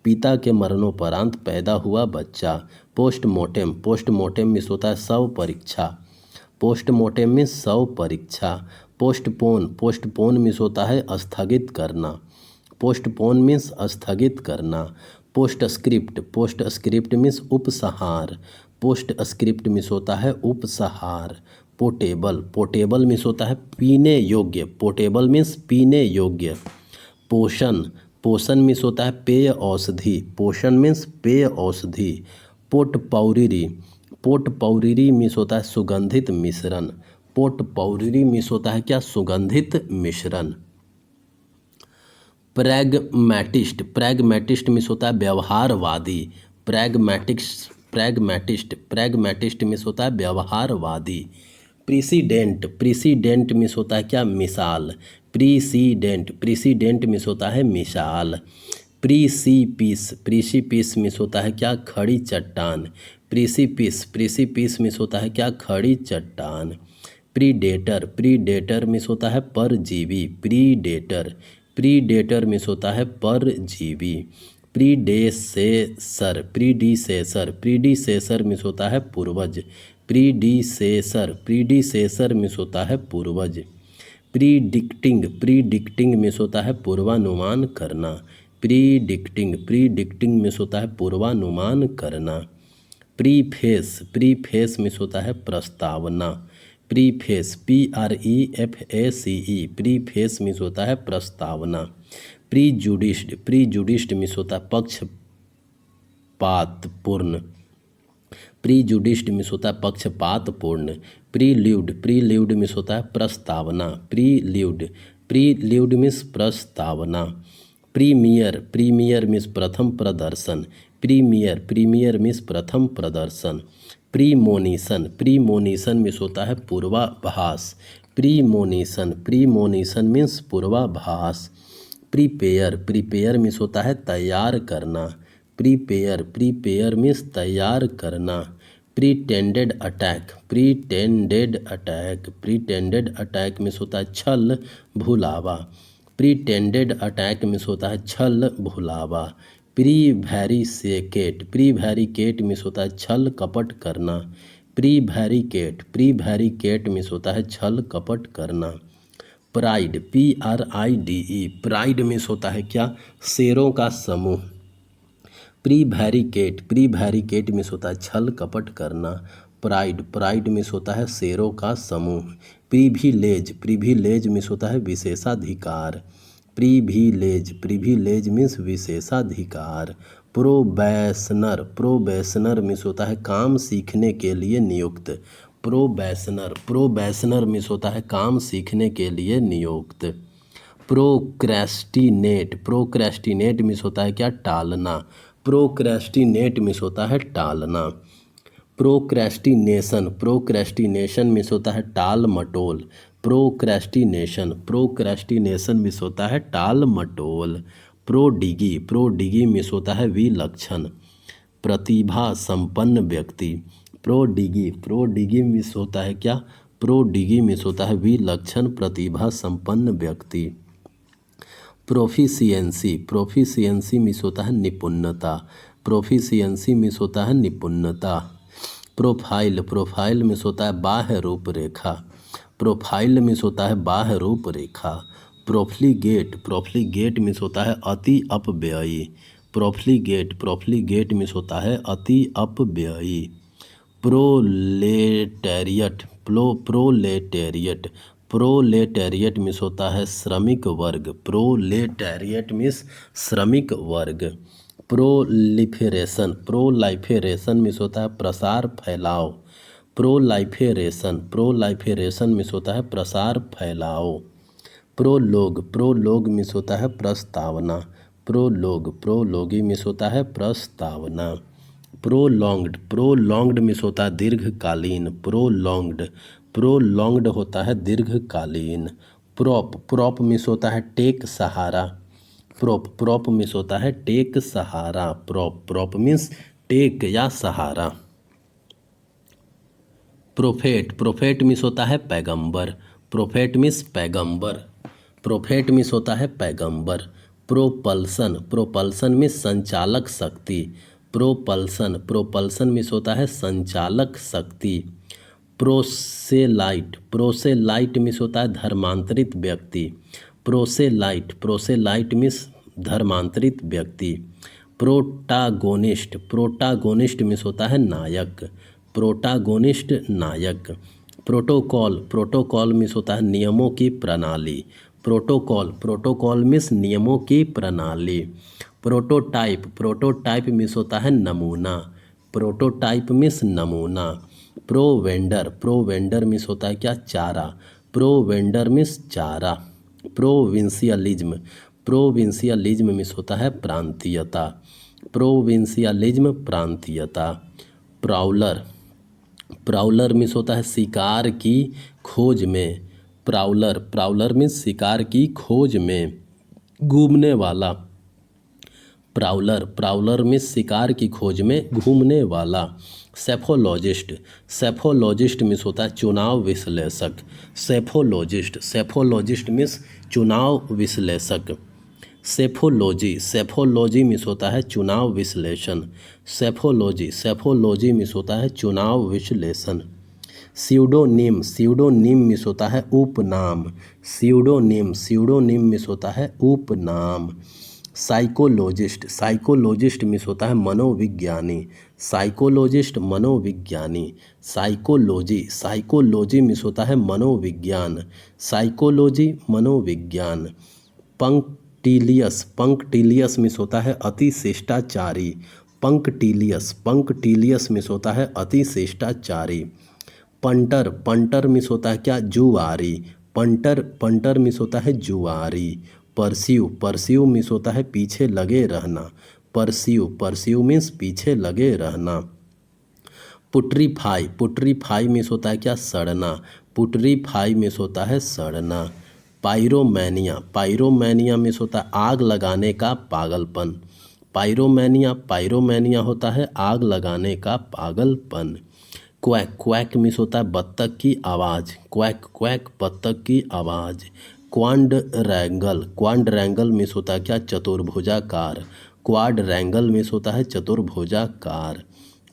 पिता के मरणोपरांत पैदा हुआ बच्चा। पोस्टमॉर्टेम, पोस्टमॉर्टेम मिस होता है शव परीक्षा। पोस्टमॉर्टेम मिस शव परीक्षा। पोस्टपोन, पोस्टपोन मिस होता है स्थगित करना। पोस्टपोन मिस स्थगित करना। पोस्टस्क्रिप्ट, पोस्टस्क्रिप्ट मिस उपसंहार। पोस्टस्क्रिप्ट मिस होता है उपसंहार। पोर्टेबल, पोर्टेबल मिस होता है पीने योग्य। पोर्टेबल मीन्स पीने योग्य। पोषण, पोषण मिस होता है पेय औषधि। पोषण मीन्स पेय औषधि। पोटपौरिरी, पोटपौरिरी मिस होता है सुगंधित मिश्रण। पोटपौरिरी मिस होता है क्या सुगंधित मिश्रण। प्रैग्मैटिस्ट, प्रैग्मैटिस्ट मिस होता है व्यवहारवादी। प्रैग्मैटिस्ट, प्रैग्मैटिस्ट, प्रैग्मैटिस्ट मिस होता है व्यवहारवादी। प्रीसीडेंट, प्रीसीडेंट मिस होता है क्या मिसाल। प्रीसीडेंट, प्रीसीडेंट मिस होता है मिसाल। प्रीसीपीस, प्रीसीपीस मिस होता है क्या खड़ी चट्टान। प्रीसीपीस, प्रीसीपीस मिस होता है क्या खड़ी चट्टान। प्रीडेटर, प्रीडेटर मिस होता है परजीवी। प्रीडेटर, प्रीडेटर मिस होता है परजीवी। प्रीडेसेसर, प्रीडिसेसर, प्रीडिसेसर मिस होता है पूर्वज। प्रीडिसेसर, प्रीडिसेसर मिस होता है पूर्वज। प्रीडिक्टिंग, प्रीडिक्टिंग मिस होता है पूर्वानुमान करना। प्रीडिक्टिंग, प्रीडिक्टिंग मिस होता है पूर्वानुमान करना। प्रीफेस, प्रीफेस मिस होता है प्रस्तावना। प्रीफेस, PREFACE, प्रीफेस मिस होता है प्रस्तावना। प्रीजुडिस्ड, प्रीजुडिस्ड मिस होता है पक्षपातपूर्ण। प्रीजुडिस्ड मिस होता है पक्षपातपूर्ण। प्रील्यूड, प्रील्यूड मिस होता है प्रस्तावना। प्रील्यूड, प्रील्यूड मिस प्रस्तावना। प्रीमियर, प्रीमियर मिस प्रथम प्रदर्शन। प्रीमियर, प्रीमियर मिस प्रथम प्रदर्शन। प्रीमोनिशन, प्रीमोनिशन मिस होता है पूर्वाभास। प्रीमोनिशन, प्रीमोनिशन मीन्स पूर्वाभास। प्रीपेयर, प्रीपेयर मिस होता है तैयार करना। प्रीपेयर, प्रीपेयर मीन्स तैयार करना। प्रीटेंडेड अटैक, प्रीटेंडेड अटैक, प्रीटेंडेड अटैक मिस होता है छल भुलावा। प्रीटेंडेड अटैक मिस होता है छल भुलावा। प्रीवैरिकेट, प्रीवैरिकेट मिस होता है छल कपट करना। प्रीवैरिकेट, प्रीवैरिकेट मिस होता है छल कपट करना। प्राइड, PRIDE, प्राइड मिस होता है क्या शेरों का समूह। प्रीवैरिकेट, प्रीवैरिकेट मिस होता है छल कपट करना। प्राइड, प्राइड मिस होता है शेरों का समूह। प्रिविलेज, प्रिविलेज मिस होता है विशेषाधिकार। प्रिविलेज, प्रिविलेज मीन्स विशेषाधिकार। प्रोबेशनर, प्रोबेशनर मिस होता है काम सीखने के लिए नियुक्त। प्रोबेशनर, प्रोबेशनर मिस होता है काम सीखने के लिए नियुक्त। प्रोक्रेस्टिनेट, प्रोक्रेस्टिनेट मिस होता है क्या टालना। प्रोक्रेस्टिनेट मिस होता है टालना। प्रोक्रेस्टिनेशन, प्रोक्रेस्टिनेशन मिस होता है टाल मटोल। प्रोक्रेस्टिनेशन, प्रोक्रेस्टिनेशन मिस होता है टाल मटोल। प्रोडिगी, प्रोडिगी मिस होता है विलक्षण प्रतिभा संपन्न व्यक्ति। प्रोडिगी, प्रोडिगी मिस होता है क्या प्रोडिगी मिस होता है विलक्षण प्रतिभा संपन्न व्यक्ति। प्रोफिशिएंसी, प्रोफिशिएंसी मिस होता है निपुणता। प्रोफिशिएंसी मिस होता है निपुणता। प्रोफाइल, प्रोफाइल मिस होता है बाह्य रूपरेखा। प्रोफाइल मिस होता है बाह्य रूपरेखा। प्रोफ्लीगेट, प्रोफ्लीगेट मिस होता है अति अपव्ययी। प्रोफ्लीगेट, प्रोफ्लीगेट मिस होता है अति अपव्ययी। प्रोलेटेरियट, प्रोलेटेरियट, प्रोलेटेरियट मिस होता है श्रमिक वर्ग। प्रोलेटेरियट मिस श्रमिक वर्ग। प्रोलिफेरेशन, प्रोलाइफेरेशन मिस होता है प्रसार फैलाव। प्रोलाइफेरेशन, प्रोलाइफेरेशन मिस होता है प्रसार फैलाव। प्रोलोग, प्रोलोग मिस होता है प्रस्तावना। प्रोलोग, प्रोलोगी मिस होता है प्रस्तावना। प्रोलॉन्ग्ड, प्रोलॉन्ग्ड मिस होता है दीर्घकालीन। प्रोलॉन्ग्ड, प्रोलॉन्ग्ड होता है दीर्घकालीन। प्रॉप, प्रॉप मिस होता है टेक सहारा। प्रॉप, प्रॉप मिस होता है टेक सहारा। प्रॉप, प्रॉप मीन्स टेक या सहारा। प्रोफेट, प्रोफेट मिस होता है पैगंबर। प्रोफेट मिस पैगंबर। प्रोफेट मिस होता है पैगंबर। प्रोपल्सन, प्रोपल्सन मिस संचालक शक्ति। प्रोपल्सन, प्रोपल्सन मिस होता है संचालक शक्ति। प्रोसेलाइट, प्रोसेलाइट मिस होता है धर्मांतरित व्यक्ति। प्रोसेलाइट, प्रोसेलाइट मिस धर्मांतरित व्यक्ति। प्रोटागोनिस्ट, प्रोटागोनिस्ट मिस होता है नायक। प्रोटागोनिस्ट नायक। प्रोटोकॉल, प्रोटोकॉल मिस होता है नियमों की प्रणाली। प्रोटोकॉल, प्रोटोकॉल मिस नियमों की प्रणाली। प्रोटोटाइप, प्रोटोटाइप मिस होता है नमूना। प्रोटोटाइप मिस नमूना। प्रोवेंडर, प्रोवेंडर मिस होता है क्या चारा। प्रोवेंडर मिस चारा। प्रोविंशियलिज्म, प्रोविंशियलिज्म मिस होता है प्रांतीयता। प्रोविंशियलिज्म प्रांतीयता। प्राउलर, प्राउलर मिस होता है शिकार की खोज में। प्राउलर, प्राउलर मीन्स शिकार की खोज में घूमने वाला। प्राउलर, प्राउलर मीन्स शिकार की खोज में घूमने वाला। सेफोलॉजिस्ट, सेफोलॉजिस्ट मिस होता है चुनाव विश्लेषक। सेफोलॉजिस्ट, सेफोलॉजिस्ट मीन्स चुनाव विश्लेषक। सेफोलॉजी, सेफोलॉजी मिस होता है चुनाव विश्लेषण। सेफोलॉजी, सेफोलॉजी मिस होता है चुनाव विश्लेषण। स्यूडोनिम, स्यूडोनिम मिस होता है उपनाम। स्यूडोनिम, स्यूडोनिम मिस होता है उपनाम। साइकोलॉजिस्ट, साइकोलॉजिस्ट मिस होता है मनोविज्ञानी। साइकोलॉजिस्ट मनोविज्ञानी। साइकोलॉजी, साइकोलॉजी मिस होता है मनोविज्ञान। साइकोलॉजी मनोविज्ञान। पंक्टिलियस, पंक्टिलियस मिस होता है अति शिष्टाचारी। पंक्टिलियस, पंक्टिलियस मिस होता है अति शिष्टाचारी। पंटर, पंटर मिस होता है क्या जुआरी। पंटर, पंटर मिस होता है जुआरी। परस्यू, परस्यू मिस होता है पीछे लगे रहना। परस्यू, परस्यू मीन्स पीछे लगे रहना। पुट्रीफाई, पुट्रीफाई मिस होता है क्या सड़ना। पुट्रीफाई मिस होता है सड़ना। पायरोमैनिया, पायरोमैनिया मिस होता है आग लगाने का पागलपन। पायरोमैनिया, पायरोमैनिया होता है आग लगाने का पागलपन। क्वैक, क्वैक मिस होता है बत्तख की आवाज़। क्वैक, क्वैक बत्तख की आवाज़। क्वाड्रैंगल, क्वाड्रैंगल मिस होता है क्या चतुर्भुजाकार। क्वाड्रैंगल मिस होता है चतुर्भुजाकार।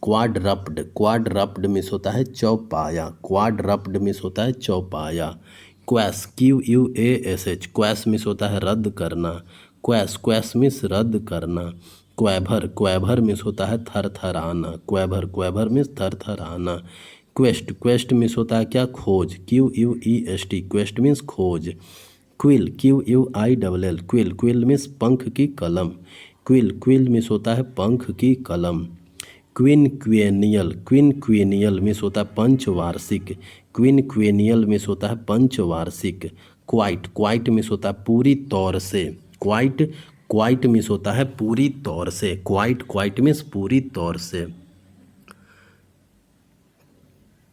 क्वाड्रप्ड, क्वाड्रप्ड मिस होता है चौपाया। क्वाड्रप्ड मिस होता है चौपाया। क्वैश, QUASH, क्वैश मिस होता है रद्द करना। क्वैश, क्वैश मिस रद्द करना। क्वैभर, क्वैभर मिस होता है थरथराना। क्वैभर, क्वैभर मिस थरथराना। क्वेस्ट, क्वेस्ट मिस होता है क्या खोज। QUEST, क्वेस्ट मीन्स खोज। Quill, QUILL, quill, quill means पंख की कलम। क्विल, क्विल मिस होता है पंख की कलम। क्विनक्वेनियल, क्विनक्वेनियल मिस होता है पंचवार्षिक। क्विनक्वेनियल मिस होता है पंचवार्षिक। क्वाइट, क्वाइट मिस होता है पूरी तौर से। क्वाइट, क्वाइट मिस होता है पूरी तौर से। क्वाइट, क्वाइट मीन्स पूरी तौर से।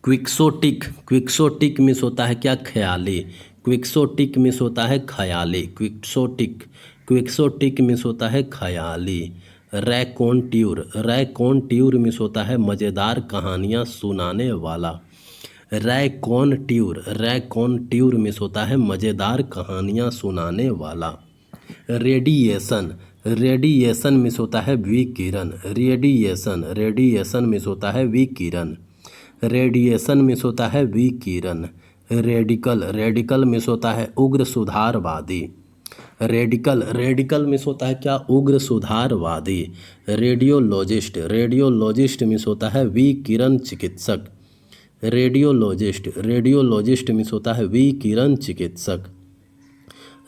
क्विक्सोटिक, क्विक्सोटिक मिस होता है क्या ख्याली। क्विक्सोटिक मिस होता है ख्याली। क्विक्सोटिक, क्विक्सोटिक मिस होता है ख्याली। रैकोंट्यूर, रैकोंट्यूर मिस होता है मज़ेदार कहानियाँ सुनाने वाला। रैकॉन्ट्यूर मिस होता है मज़ेदार कहानियाँ सुनाने वाला। रेडिएशन मिस होता है विकिरण। रेडिएशन मिस होता है विकिरण। रेडिएशन मिस होता है विकिरण। रेडिकल मिस होता है उग्र सुधारवादी। रेडिकल मिस होता है क्या? उग्र सुधारवादी। रेडियोलॉजिस्ट मिस होता है विकिरण चिकित्सक। रेडियोलॉजिस्ट मिस होता है विकिरण चिकित्सक।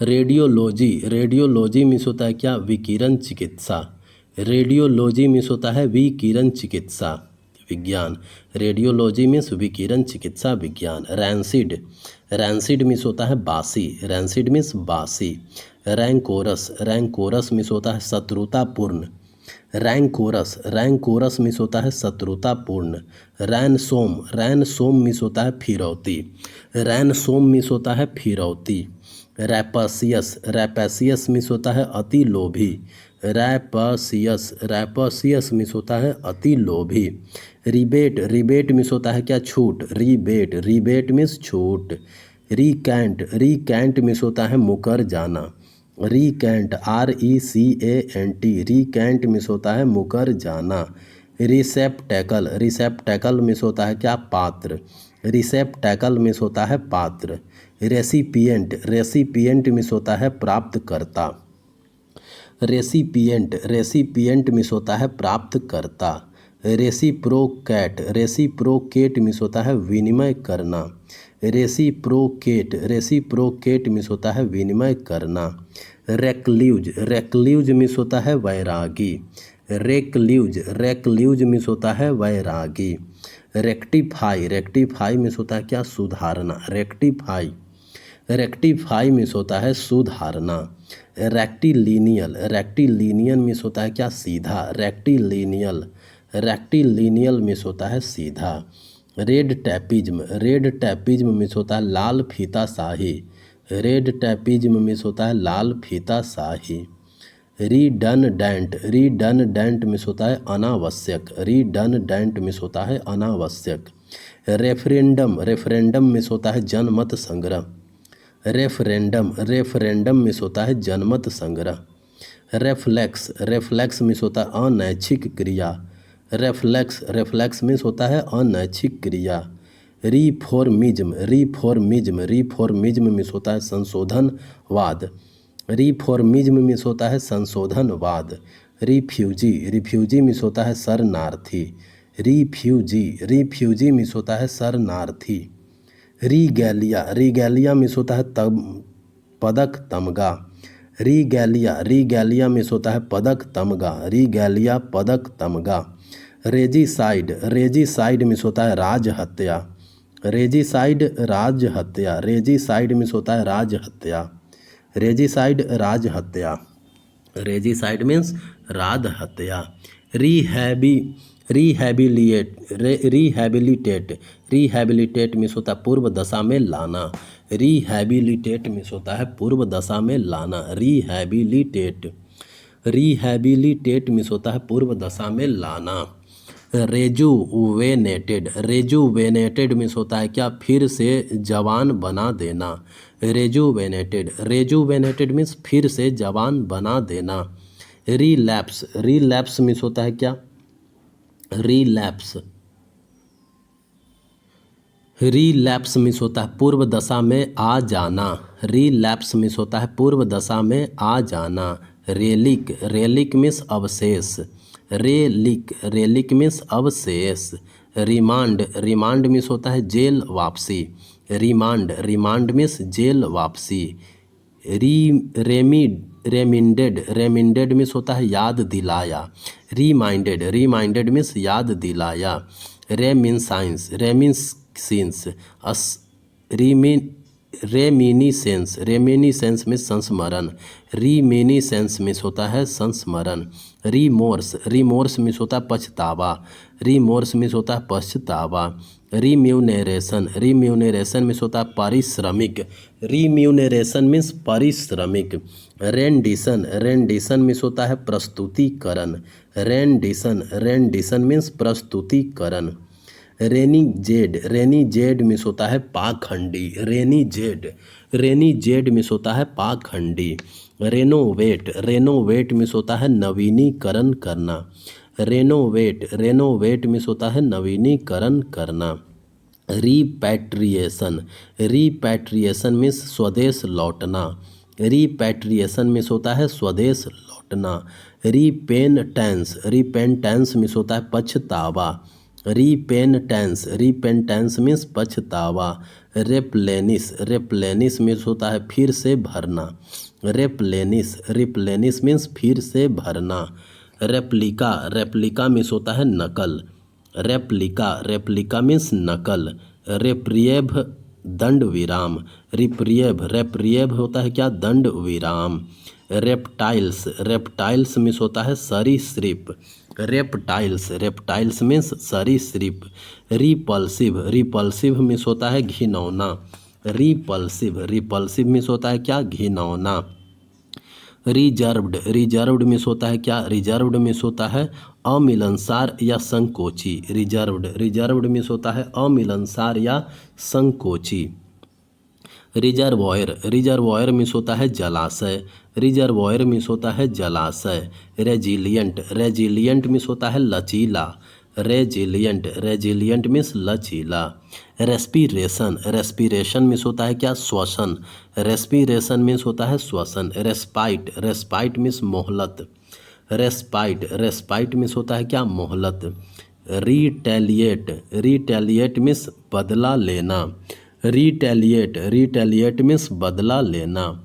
रेडियोलॉजी मिस होता है क्या? विकिरण चिकित्सा। रेडियोलॉजी मिस होता है विकिरण चिकित्सा विज्ञान। रेडियोलॉजी मिस विकिरण चिकित्सा विज्ञान। रैंसिड मिस होता है बासी। रैंसिड मिस बासी। रैंकोरस मिस होता है शत्रुतापूर्ण। रैंकोरस मिस होता है शत्रुतापूर्ण। रैनसोम मिस होता है फिरौती। रैनसोम मिस होता है फिरौती। रैपेसियस मिस होता है अति लोभी। रैपसियस मिस होता है अति लोभी। रिबेट मिस होता है क्या? छूट। रिबेट मिस छूट। रिकैंट मिस होता है मुकर जाना। रिकैंट रिकैंट मिस होता है मुकर जाना। रिसेप्टैकल मिस होता है क्या? पात्र। रिसेप्टैकल मिस होता है पात्र। रेसिपिएंट मिस होता है प्राप्तकर्ता। रेसिपिएंट मिस होता है प्राप्तकर्ता। रेसिप्रोकेट मिस होता है विनिमय करना। रेसिप्रोकेट मिस होता है विनिमय करना। रेक्ल्यूज मिस होता है वैरागी। रेक्ल्यूज मिस होता है वैरागी। रेक्टिफाई मिस होता है क्या? सुधारना। रेक्टिफाई मिस होता है सुधारना। रेक्टिलिनियल मिस होता है क्या? सीधा। रेक्टिलिनियल मिस होता है सीधा। रेड टैपिज्म मिस होता है लाल फीता शाही। रेड टैपिज्म मिस होता है लाल फीता शाही। रिडंडेंट मिस होता है अनावश्यक। रिडंडेंट मिस होता है अनावश्यक। रेफरेंडम मिस होता है जनमत संग्रह। रेफरेंडम मिस होता है जनमत संग्रह। रेफ्लेक्स मिस होता है अनैच्छिक क्रिया। रेफ्लेक्स मिस होता है अनैच्छिक क्रिया। रिफॉर्मिज्म मिस होता है संशोधनवाद। रिफॉर्मिज्म मिस होता है संशोधनवाद। रिफ्यूजी मिस होता है शरणार्थी। रिफ्यूजी मिस होता है शरणार्थी। रीगैलिया मिस होता है पदक तमगा। रीगैलिया मिस होता है पदक तमगा। रीगैलिया पदक तमगा। रेजिसाइड मिस होता है राज हत्या। रेजिसाइड मिस होता है राज हत्या। रेजिसाइड मीन्स राज हत्या। रिहैबिलिटेट मिस होता है पूर्व दशा में लाना। रिहैबिलिटेट मिस होता है पूर्व दशा में लाना। रिहैबिलिटेट मिस होता है पूर्व दशा में लाना। रेजुवेनेटेड मिस होता है क्या? फिर से जवान बना देना। रेजुवेनेटेड मीन्स फिर से जवान बना देना। रिलैप्स मिस होता है क्या? रिलैप्स मिस होता है पूर्व दशा में आ जाना। रिलैप्स मिस होता है पूर्व दशा में आ जाना। रेलिक मिस अवशेष। रेलिक मिस अवशेष। रिमांड मिस होता है जेल वापसी। रिमांड मिस जेल वापसी। रेमिंडेड मिस होता है याद दिलाया। रिमाइंडेड मिस याद दिलाया। रेमिनिसेंस रेमिनिसेंस मिस संस्मरण। रिमिनिसेंस मिस होता है संस्मरण। रिमोर्स मिस होता है पछतावा। रिमोर्स मिस होता है पछतावा। रिम्यूनरेशन मिस होता है पारिश्रमिक। रिम्यूनरेशन मीन्स पारिश्रमिक। रेंडिशन मिस होता है प्रस्तुतिकरण। रेंडिशन मीन्स प्रस्तुतिकरण। रेनी जेड मिस होता है पाखंडी, रेनी जेड मिस होता है पाखंडी। रेनोवेट मिस होता है नवीनीकरण करना, रेनोवेट मिस होता है नवीनीकरण करना। रिपैट्रिएशन मिस स्वदेश लौटना, रिपैट्रिएशन मिस होता है स्वदेश लौटना। रिपेंटेंस मिस होता है पछतावा, रिपेंटेंस मिस पछतावा। रेप्लेनिश मिस होता है फिर से भरना, रिप्लेनिश मीन्स फिर से भरना। रेप्लिका मिस होता है नकल, रेप्लिका मीन्स नकल। रेप्रिएव दंड विराम, रेप्रिएव होता है क्या, दंड विराम। रेप्टाइल्स मिस होता है सरीसृप, रेप्टाइल्स मीन्स सरीसृप। रिपल्सिव मिस होता है घिनौना, रिपल्सिव मिस होता है क्या, घिनौना। रिजर्व्ड मिस होता है क्या, रिजर्व्ड मिस होता है अमिलनसार या संकोची, रिजर्व्ड मिस होता है अमिलनसार या संकोची। रिजर्वॉयर मिस होता है जलाशय, रिजर्वॉयर मिस होता है जलाशय। रेजिलियंट मिस होता है लचीला, रेजिलियंट मिस लचीला। रेस्पिरेशन मिस होता है क्या, श्वसन, रेस्पिरेशन मिस होता है श्वसन। रेस्पाइट मिस मोहलत, रेस्पाइट मिस होता है क्या, मोहलत। रिटेलिएट मिस बदला लेना, रिटेलिएट मिस बदला लेना।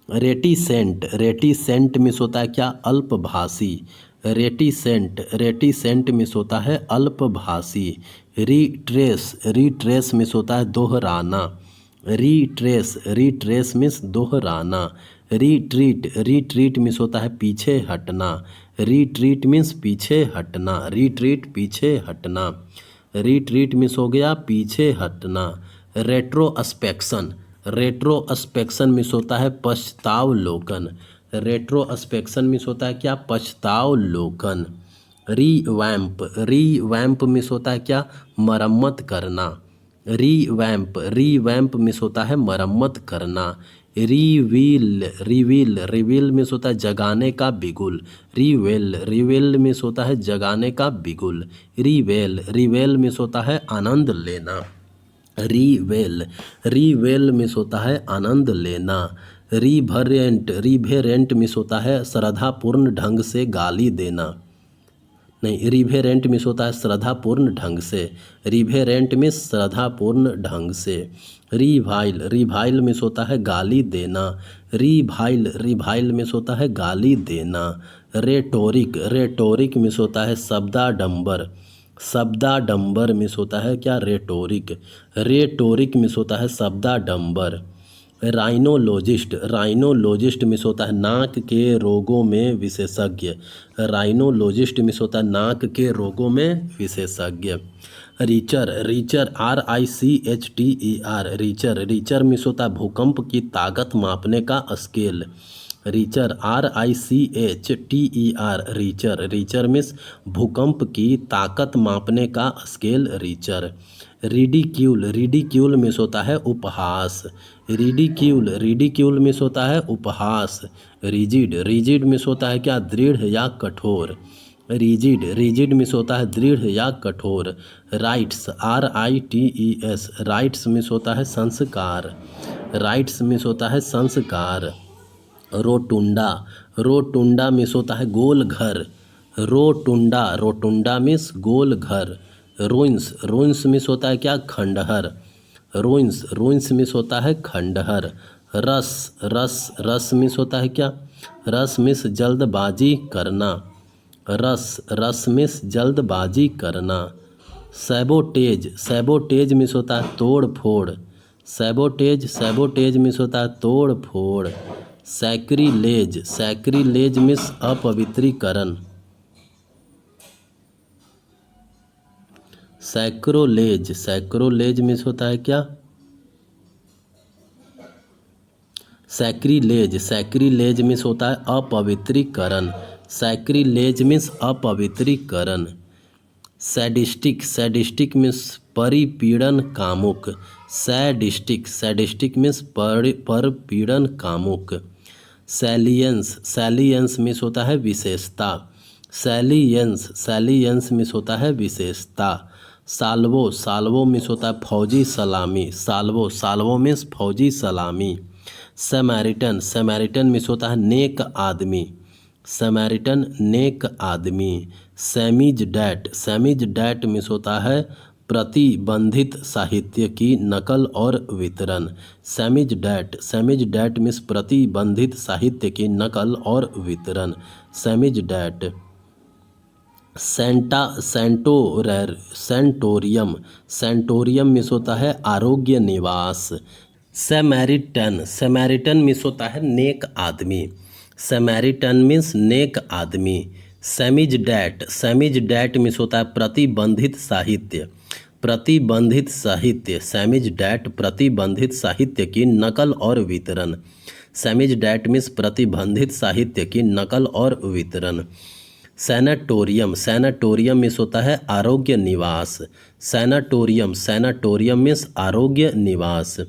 रेटिसेंट मिस होता है क्या, अल्पभाषी, रेटिसेंट मिस होता है अल्पभाषी। रिट्रेस मिस होता है दोहराना, रिट्रेस मिस दोहराना। रिट्रीट मिस होता है पीछे हटना, रिट्रीट मीन्स पीछे हटना, पीछे हटना। रिट्रीट मिस हो गया पीछे हटना। रेट्रोस्पेक्शन मिस होता है पछतावलोकन, रेट्रोस्पेक्शन मिस होता है क्या, पछतावलोकन। रीवैम्प मिस होता है क्या, मरम्मत करना, रीवैम्प मिस होता है मरम्मत करना। रिवील मिस होता है जगाने का बिगुल, रिवेल मिस होता है जगाने का बिगुल। रिवेल मिस होता है आनंद लेना, रिवेल मिस होता है आनंद लेना। रिवेरेंट मिस होता है श्रद्धापूर्ण ढंग से गाली देना, नहीं, रिवेरेंट मिस होता है श्रद्धापूर्ण ढंग से, रिवेरेंट मिस श्रद्धापूर्ण ढंग से। रिवाइल मिस होता है गाली देना, रिवाइल मिस होता है गाली देना। रेटोरिक मिस होता है शब्दाडंबर मिस होता है क्या, रेटोरिक मिस होता है शब्दाडंबर। राइनोलॉजिस्ट मिस होता है नाक के रोगों में विशेषज्ञ, राइनोलॉजिस्ट मिस होता है नाक के रोगों में विशेषज्ञ। रीचर रीचर मिस होता है भूकंप की ताकत मापने का स्केल, रीचर रीचर मिस भूकंप की ताकत मापने का स्केल, रीचर। रिडिक्यूल मिस होता है उपहास, रिडिक्यूल मिस होता है उपहास। रिजिड मिस होता है क्या, दृढ़ या कठोर, रिजिड मिस होता है दृढ़ या कठोर। राइट्स राइट्स मिस होता है संस्कार, राइट्स मिस होता है संस्कार। रोटुंडा मिस होता है गोल घर, रोटुंडा मिस गोल घर। रुइंस मिस होता है क्या, खंडहर, रुइंस मिस होता है खंडहर। रस मिस होता है क्या, रस मिस जल्दबाजी करना, रस मिस जल्दबाजी करना। सैबोटेज मिस होता है तोड़ फोड़, सैबोटेज मिस होता है तोड़ फोड़। सैक्रिलेज मिस अपवित्रीकरण, सैक्रोलेज मिस होता है क्या, सैक्रिलेज मिस होता है अपवित्रीकरण, सैक्रिलेज मिस अपवित्रीकरण। सैडिस्टिक मिस परिपीड़न कामुक। सैडिस्टिक, सैडिस्टिक मीन्स परपीड़न कामुक। सैलियंस, सैलियंस मीन्स होता है विशेषता। सैलियंस, सैलियंस मीन्स होता है विशेषता। साल्वो, साल्वो मीन्स होता है फौजी सलामी। साल्वो, साल्वो मीन्स फौजी सलामी। समैरिटन, समैरिटन मीन्स होता है नेक आदमी। समैरिटन नेक आदमी। Samizdat, samizdat means होता है प्रतिबंधित साहित्य की नकल और वितरण। Samizdat, samizdat means प्रतिबंधित साहित्य की नकल और वितरण। Samizdat. Sanatorium, sanatorium means होता है आरोग्य निवास। समैरिटन, समैरिटन मीन्स होता है नेक आदमी। समैरिटन मीन्स नेक आदमी। Samizdat, samizdat means होता है प्रतिबंधित साहित्य। प्रतिबंधित साहित्य, सेमीज डैट प्रतिबंधित साहित्य की नकल और वितरण। सेमीज डैट मीन्स प्रतिबंधित साहित्य की नकल और वितरण। सैनाटोरियम, सैनाटोरियम मीन्स होता है आरोग्य निवास। सैनाटोरियम, सैनाटोरियम मीन्स आरोग्य निवास।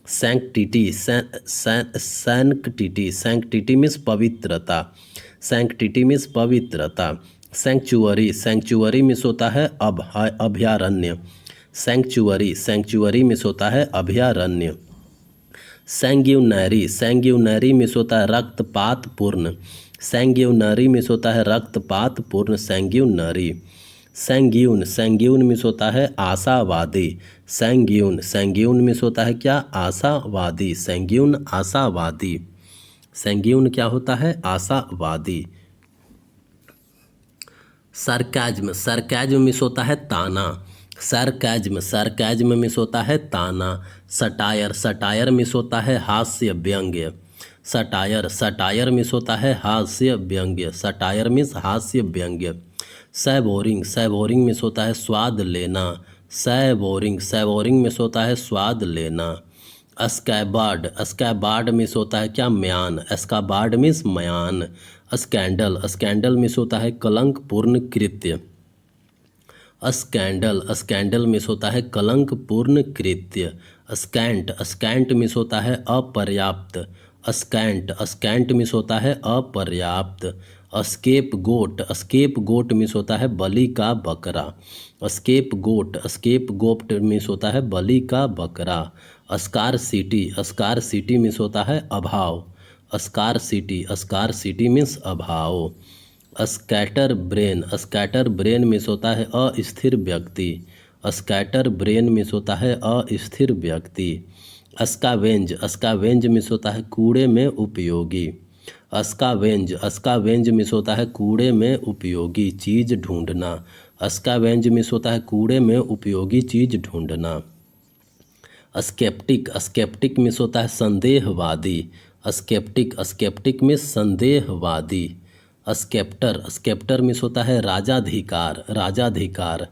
सैंक्टिटी, सैंक्टिटी, सैंक्टिटी मीन्स पवित्रता। सैंक्टिटी मीन्स पवित्रता। सैंक्चुअरी, सैंक्चुअरी मीन्स होता है अभयारण्य। सैंक्चुअरी, सैंक्चुअरी मीन्स होता है अभयारण्य। सैंग्यूनरी, सैंग्यूनरी मीन्स होता है रक्तपात पूर्ण। सैंग्यूनरी मीन्स होता है रक्तपात पूर्ण। सैंग्यूनरी। सैंग्यून, सैंग्यून मीन्स होता है आशावादी। सैंग्यून, सैंग्यून मीन्स होता है क्या? आशावादी। सैंग्यून आशावादी। सैंग्यून क्या होता है? आशावादी। सरकाज्म, सरकाज्म मीन्स होता है ताना। सरकाज्म, सरकाज्म मीन्स होता है ताना। सटायर, सटायर मीन्स होता है हास्य व्यंग्य। सटायर, सटायर मीन्स होता है हास्य व्यंग्य। सटायर मीन्स हास्य व्यंग्य। सैवोरिंग, सैवोरिंग मीन्स होता है स्वाद लेना। सैवोरिंग, सैवोरिंग मीन्स होता है स्वाद लेना। स्कैबार्ड, स्कैबार्ड मीन्स होता है क्या? म्यान। स्कैबार्ड मीन्स म्यान। स्कैंडल, स्कैंडल मीन्स होता है कलंकपूर्ण कृत्य। स्कैंडल, स्कैंडल मीन्स होता है कलंकपूर्ण कृत्य। स्कैंट, स्कैंट मीन्स होता है अपर्याप्त। स्कैंट, स्कैंट मीन्स होता है अपर्याप्त। Scapegoat, scapegoat means होता है बलि का बकरा। Scapegoat, scapegoat means होता है बलि का बकरा। Scarcity, scarcity means होता है अभाव। Scarcity, scarcity means अभाव। Scatterbrain, scatterbrain means होता है अस्थिर व्यक्ति। स्कैटर ब्रेन मीन्स होता है अस्थिर व्यक्ति। स्कावेंज, स्कावेंज मीन्स होता है कूड़े में उपयोगी। स्कावेंज, स्कावेंज मीन्स होता है कूड़े में उपयोगी चीज़ ढूंढना। स्कावेंज मीन्स होता है कूड़े में उपयोगी चीज़ ढूंढना। स्केप्टिक, स्केप्टिक मीन्स होता है संदेहवादी। स्केप्टिक, स्केप्टिक मीन्स संदेहवादी। स्केप्टर, स्केप्टर मीन्स होता है राजाधिकार। राजाधिकार।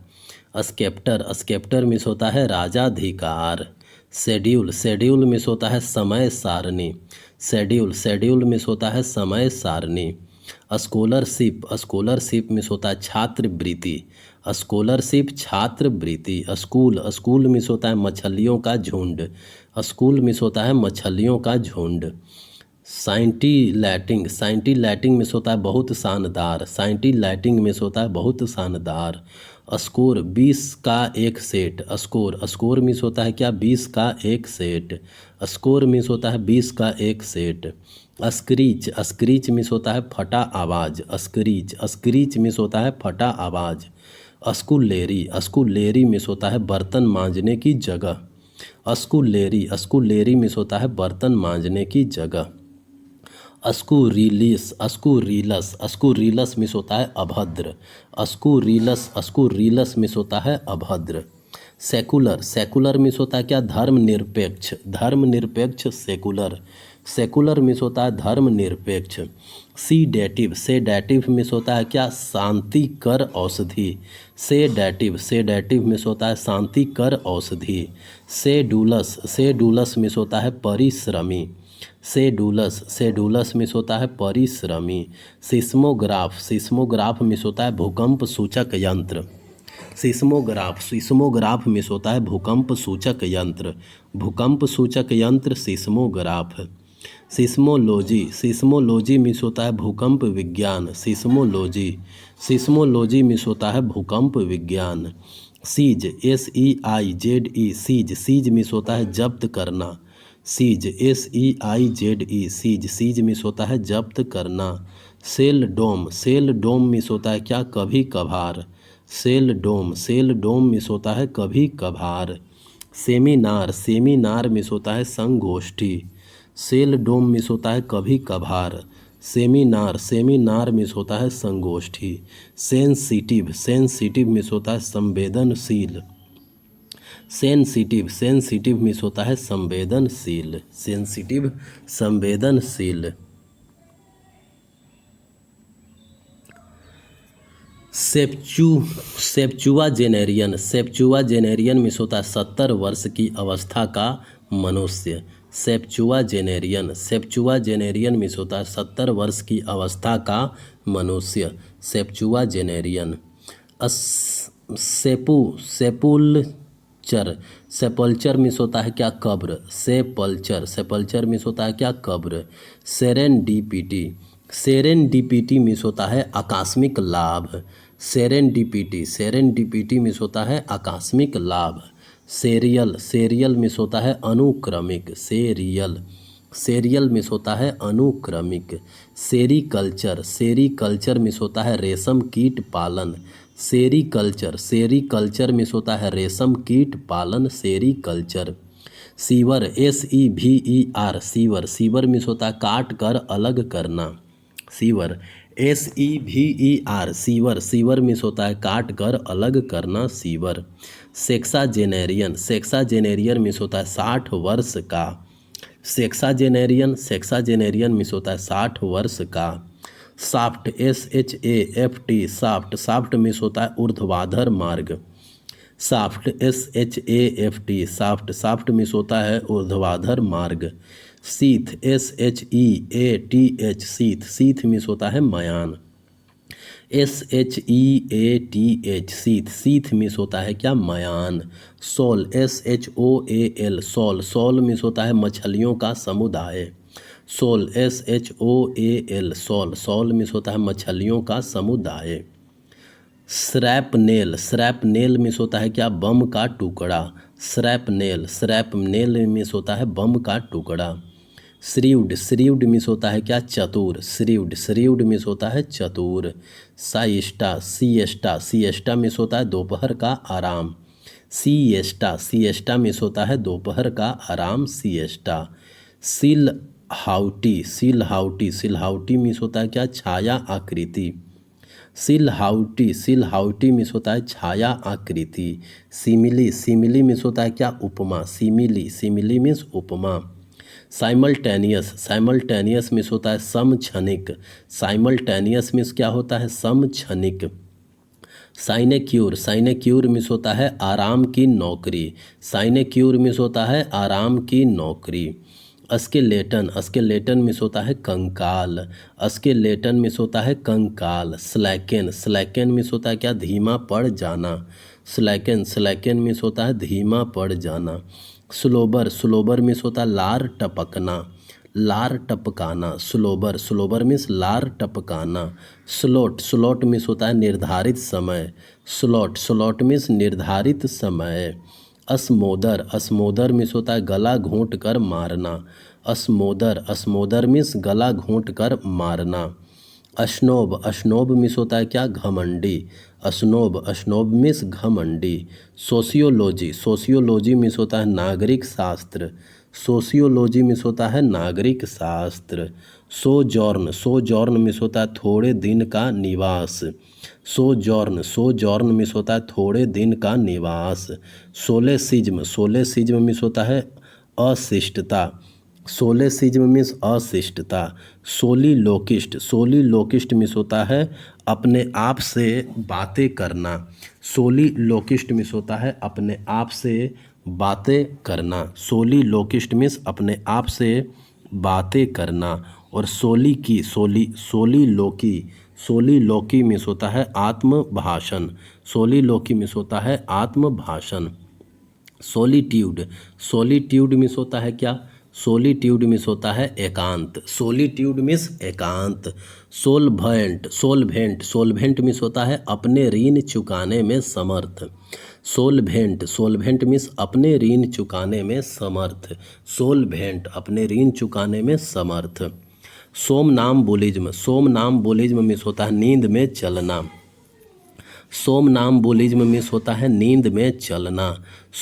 स्केप्टर, स्केप्टर मीन्स होता है राजाधिकार। शेड्यूल, शेड्यूल मीन्स होता है समय सारणी। शेड्यूल, शेड्यूल मीन्स होता है समय सारणी। स्कॉलरशिप, स्कॉलरशिप मीन्स होता है छात्रवृत्ति। स्कॉलरशिप छात्रवृत्ति। स्कूल, स्कूल मीन्स होता है मछलियों का झुंड। स्कूल मीन्स होता है मछलियों का झुंड। साइंटिलैटिंग, साइंटिलैटिंग मीन्स होता है बहुत शानदार। साइंटिलैटिंग मीन्स होता है बहुत शानदार। स्कोर, 20 का एक सेट। स्कोर, स्कोर मीन्स होता है क्या? 20 का एक सेट। स्कोर मीन्स होता है 20 का एक सेट। स्क्रीच, स्क्रीच मीन्स होता है फटा आवाज़। स्क्रीच, स्क्रीच मीन्स होता है फटा आवाज़। स्कूलेरी, स्कूलेरी मीन्स होता है बर्तन मांजने की जगह। स्कूलेरी, स्कूलेरी मीन्स होता है बर्तन मांजने की जगह। अस्कुरिलिस, अस्कुरिलस, अस्कुरिलस मीन्स होता है अभद्र। अस्कुरिलस, अस्कुरिलस मीन्स होता है अभद्र। सेकुलर, सेकुलर मीन्स होता है क्या? धर्मनिरपेक्ष। धर्मनिरपेक्ष सेकुलर। सेकुलर मीन्स होता है धर्मनिरपेक्ष। सीडेटिव, सेडेटिव मीन्स होता है क्या? शांतिकर औषधि। सेडेटिव, सेडेटिव मीन्स होता है शांतिकर औषधि। सेडुलस, सेडुलस मीन्स होता है परिश्रमी। सेडुलस, सेडुलस मीन्स होता है परिश्रमी। सिस्मोग्राफ, सिस्मोग्राफ मीन्स होता है भूकंप सूचक यंत्र। सिस्मोग्राफ, सिस्मोग्राफ मिस होता है भूकंप सूचक यंत्र, भूकंप सूचक यंत्र सिस्मोग्राफ। सिस्मोलॉजी, सिस्मोलॉजी मिस होता है भूकंप विज्ञान, सिस्मोलॉजी, सिस्मोलॉजी मिस होता है भूकंप विज्ञान। Seize, SEIZE, seize, seize means होता है जब्त करना, seize, SEIZE, seize, seize means होता है जब्त करना। Seldom, seldom means होता है क्या, कभी कभार, seldom, seldom means होता है कभी कभार। सेमिनार, सेमिनार मिस होता है संगोष्ठी, सेल डोम मिस होता है कभी कभार, सेमिनार, सेमिनार मिस होता है संगोष्ठी। सेंसिटिव, सेंसिटिव मिस होता है संवेदनशील, सेंसिटिव, सेंसिटिव मिस होता है संवेदनशील, सेंसिटिव संवेदनशील। सेप्चुआजेनेरियन, सेप्चुआजेनेरियन मिस होता है 70 वर्ष की अवस्था का मनुष्य, सेप्चुआजेनेरियन, सेप्चुआजेनेरियन मिस होता है 70 वर्ष की अवस्था का मनुष्य, सेप्चुआजेनेरियन। सेपुलचर, सेपल्चर मिस होता है क्या, कब्र, सेपल्चर, सेपल्चर मिस होता है क्या, कब्र। सेरेंडिपिटी, सेरेंडिपिटी मिस होता है आकस्मिक लाभ, सेरेंडिपिटी, सेरेंडिपिटी मिस होता है आकस्मिक लाभ। सीरियल, सीरियल मिस होता है अनुक्रमिक, सीरियल, सीरियल मिस होता है अनुक्रमिक। सेरीकल्चर, सेरीकल्चर मिस होता है रेशम कीट पालन, सेरीकल्चर, सेरीकल्चर मिस होता है रेशम कीट पालन, sericulture. Sewer, SEVER, sewer, sewer miss होता है काट कर अलग करना, sewer, SEVER, sewer, sewer miss होता है काट कर अलग करना, सीवर। सेक्साजेनेरियन, सेक्साजेनेरियन मिस होता है 60 वर्ष का, सेक्साजेनेरियन, सेक्साजेनेरियन मिस होता है 60 वर्ष का। Shaft, SHAFT, shaft, shaft means होता है ऊर्ध्वाधर मार्ग, shaft, SHAFT, shaft, shaft means होता है ऊर्ध्वाधर मार्ग। Sheath, SHEATH, sheath, sheath means होता है मयान, SHEATH, शीथ, शीथ मिस होता है क्या, मयान। Shoal, SHOAL, shoal, shoal means होता है मछलियों का समुदाय, shoal, SHOAL, shoal, shoal means होता है मछलियों का समुदाय। श्रैपनेल, श्रैपनेल मिस होता है क्या, बम का टुकड़ा, श्रैपनेल, श्रैपनेल मिस होता है बम का टुकड़ा। श्रीव्ड, श्रीव्ड मिस होता है क्या, चतुर, श्रीव्ड, श्रीव्ड मिस होता है चतुर। साइस्टा, सिएस्टा, सिएस्टा मिस होता है दोपहर का आराम, सिएस्टा, सिएस्टा मिस होता है दोपहर का आराम, सिएस्टा। सिलहाउटी, सिलहाउटी, सिलहाउटी मिस होता है क्या, छाया आकृति, सिलहाउटी, सिलहाउटी मिस होता है छाया आकृति। सिमिली, सिमिली मिस होता है क्या, उपमा, सिमिली, सिमिली मिस उपमा। साइमल्टेनियस, साइमल्टेनियस मिस होता है समक्षणिक, साइमल्टेनियस मिस क्या होता है, समक्षणिक। साइनेक्यूर, साइनेक्यूर मिस होता है आराम की नौकरी, साइनेक्यूर मिस होता है आराम की नौकरी। अस्केलेटन, अस्केलेटन मिस होता है कंकाल, अस्केलेटन मिस होता है कंकाल। स्लैकेन, स्लैकेन मिस होता है क्या, धीमा पड़ जाना, स्लैकेन, स्लैकेन मिस होता है धीमा पड़ जाना। स्लोबर, स्लोबर मिस होता है लार टपकना, लार टपकाना, स्लोबर, स्लोबर मिस लार टपकाना। स्लॉट, स्लॉट मिस होता है निर्धारित समय, स्लॉट, स्लॉट मिस निर्धारित समय। अस्मोदर, अस्मोदर मिस होता है गला घोंट कर मारना, अस्मोदर, अस्मोदर मिस गला घोंट कर मारना। अश्नोब, अश्नोब मिस होता है क्या, घमंडी, अश्नोब, अश्नोब मिस घमंडी। सोशियोलॉजी, सोशियोलॉजी मिस होता है नागरिक शास्त्र, सोशियोलॉजी मिस होता है नागरिक शास्त्र। सोजॉर्न, सोजॉर्न मिस होता है थोड़े दिन का निवास, सोजॉर्न, सोजॉर्न मिस होता है थोड़े दिन का निवास। सोलेसिज्म, सोलेसिज्म मिस होता है अशिष्टता, सोलेसिज्म मिस अशिष्टता। सोलिलोकिस्ट, सोलिलोकिस्ट मिस होता है अपने आप से बातें करना, सोलिलोकिस्ट मिस होता है अपने आप से बातें करना, सोलिलोकिस्ट मिस अपने आप से बातें करना। और सोली की सोलीलोकी, सोलीलोकी मीन्स होता है आत्मभाषण, सोलीलोकी मीन्स होता है आत्मभाषण। सोलिट्यूड, सोलिट्यूड मीन्स होता है क्या, सोलिट्यूड मीन्स होता है एकांत, सोलिट्यूड मीन्स एकांत। सोलभेंट, सोलभेंट, सोलभेंट मीन्स होता है अपने ऋण चुकाने में समर्थ, सोलभेंट, सोलभेंट मीन्स अपने ऋण चुकाने में समर्थ, सोलभेंट अपने ऋण चुकाने में समर्थ। सोमनाम्बुलिज्म, सोमनाम्बुलिज्म मीन्स होता है नींद में चलना, सोमनाम्बुलिज्म मीन्स होता है नींद में चलना।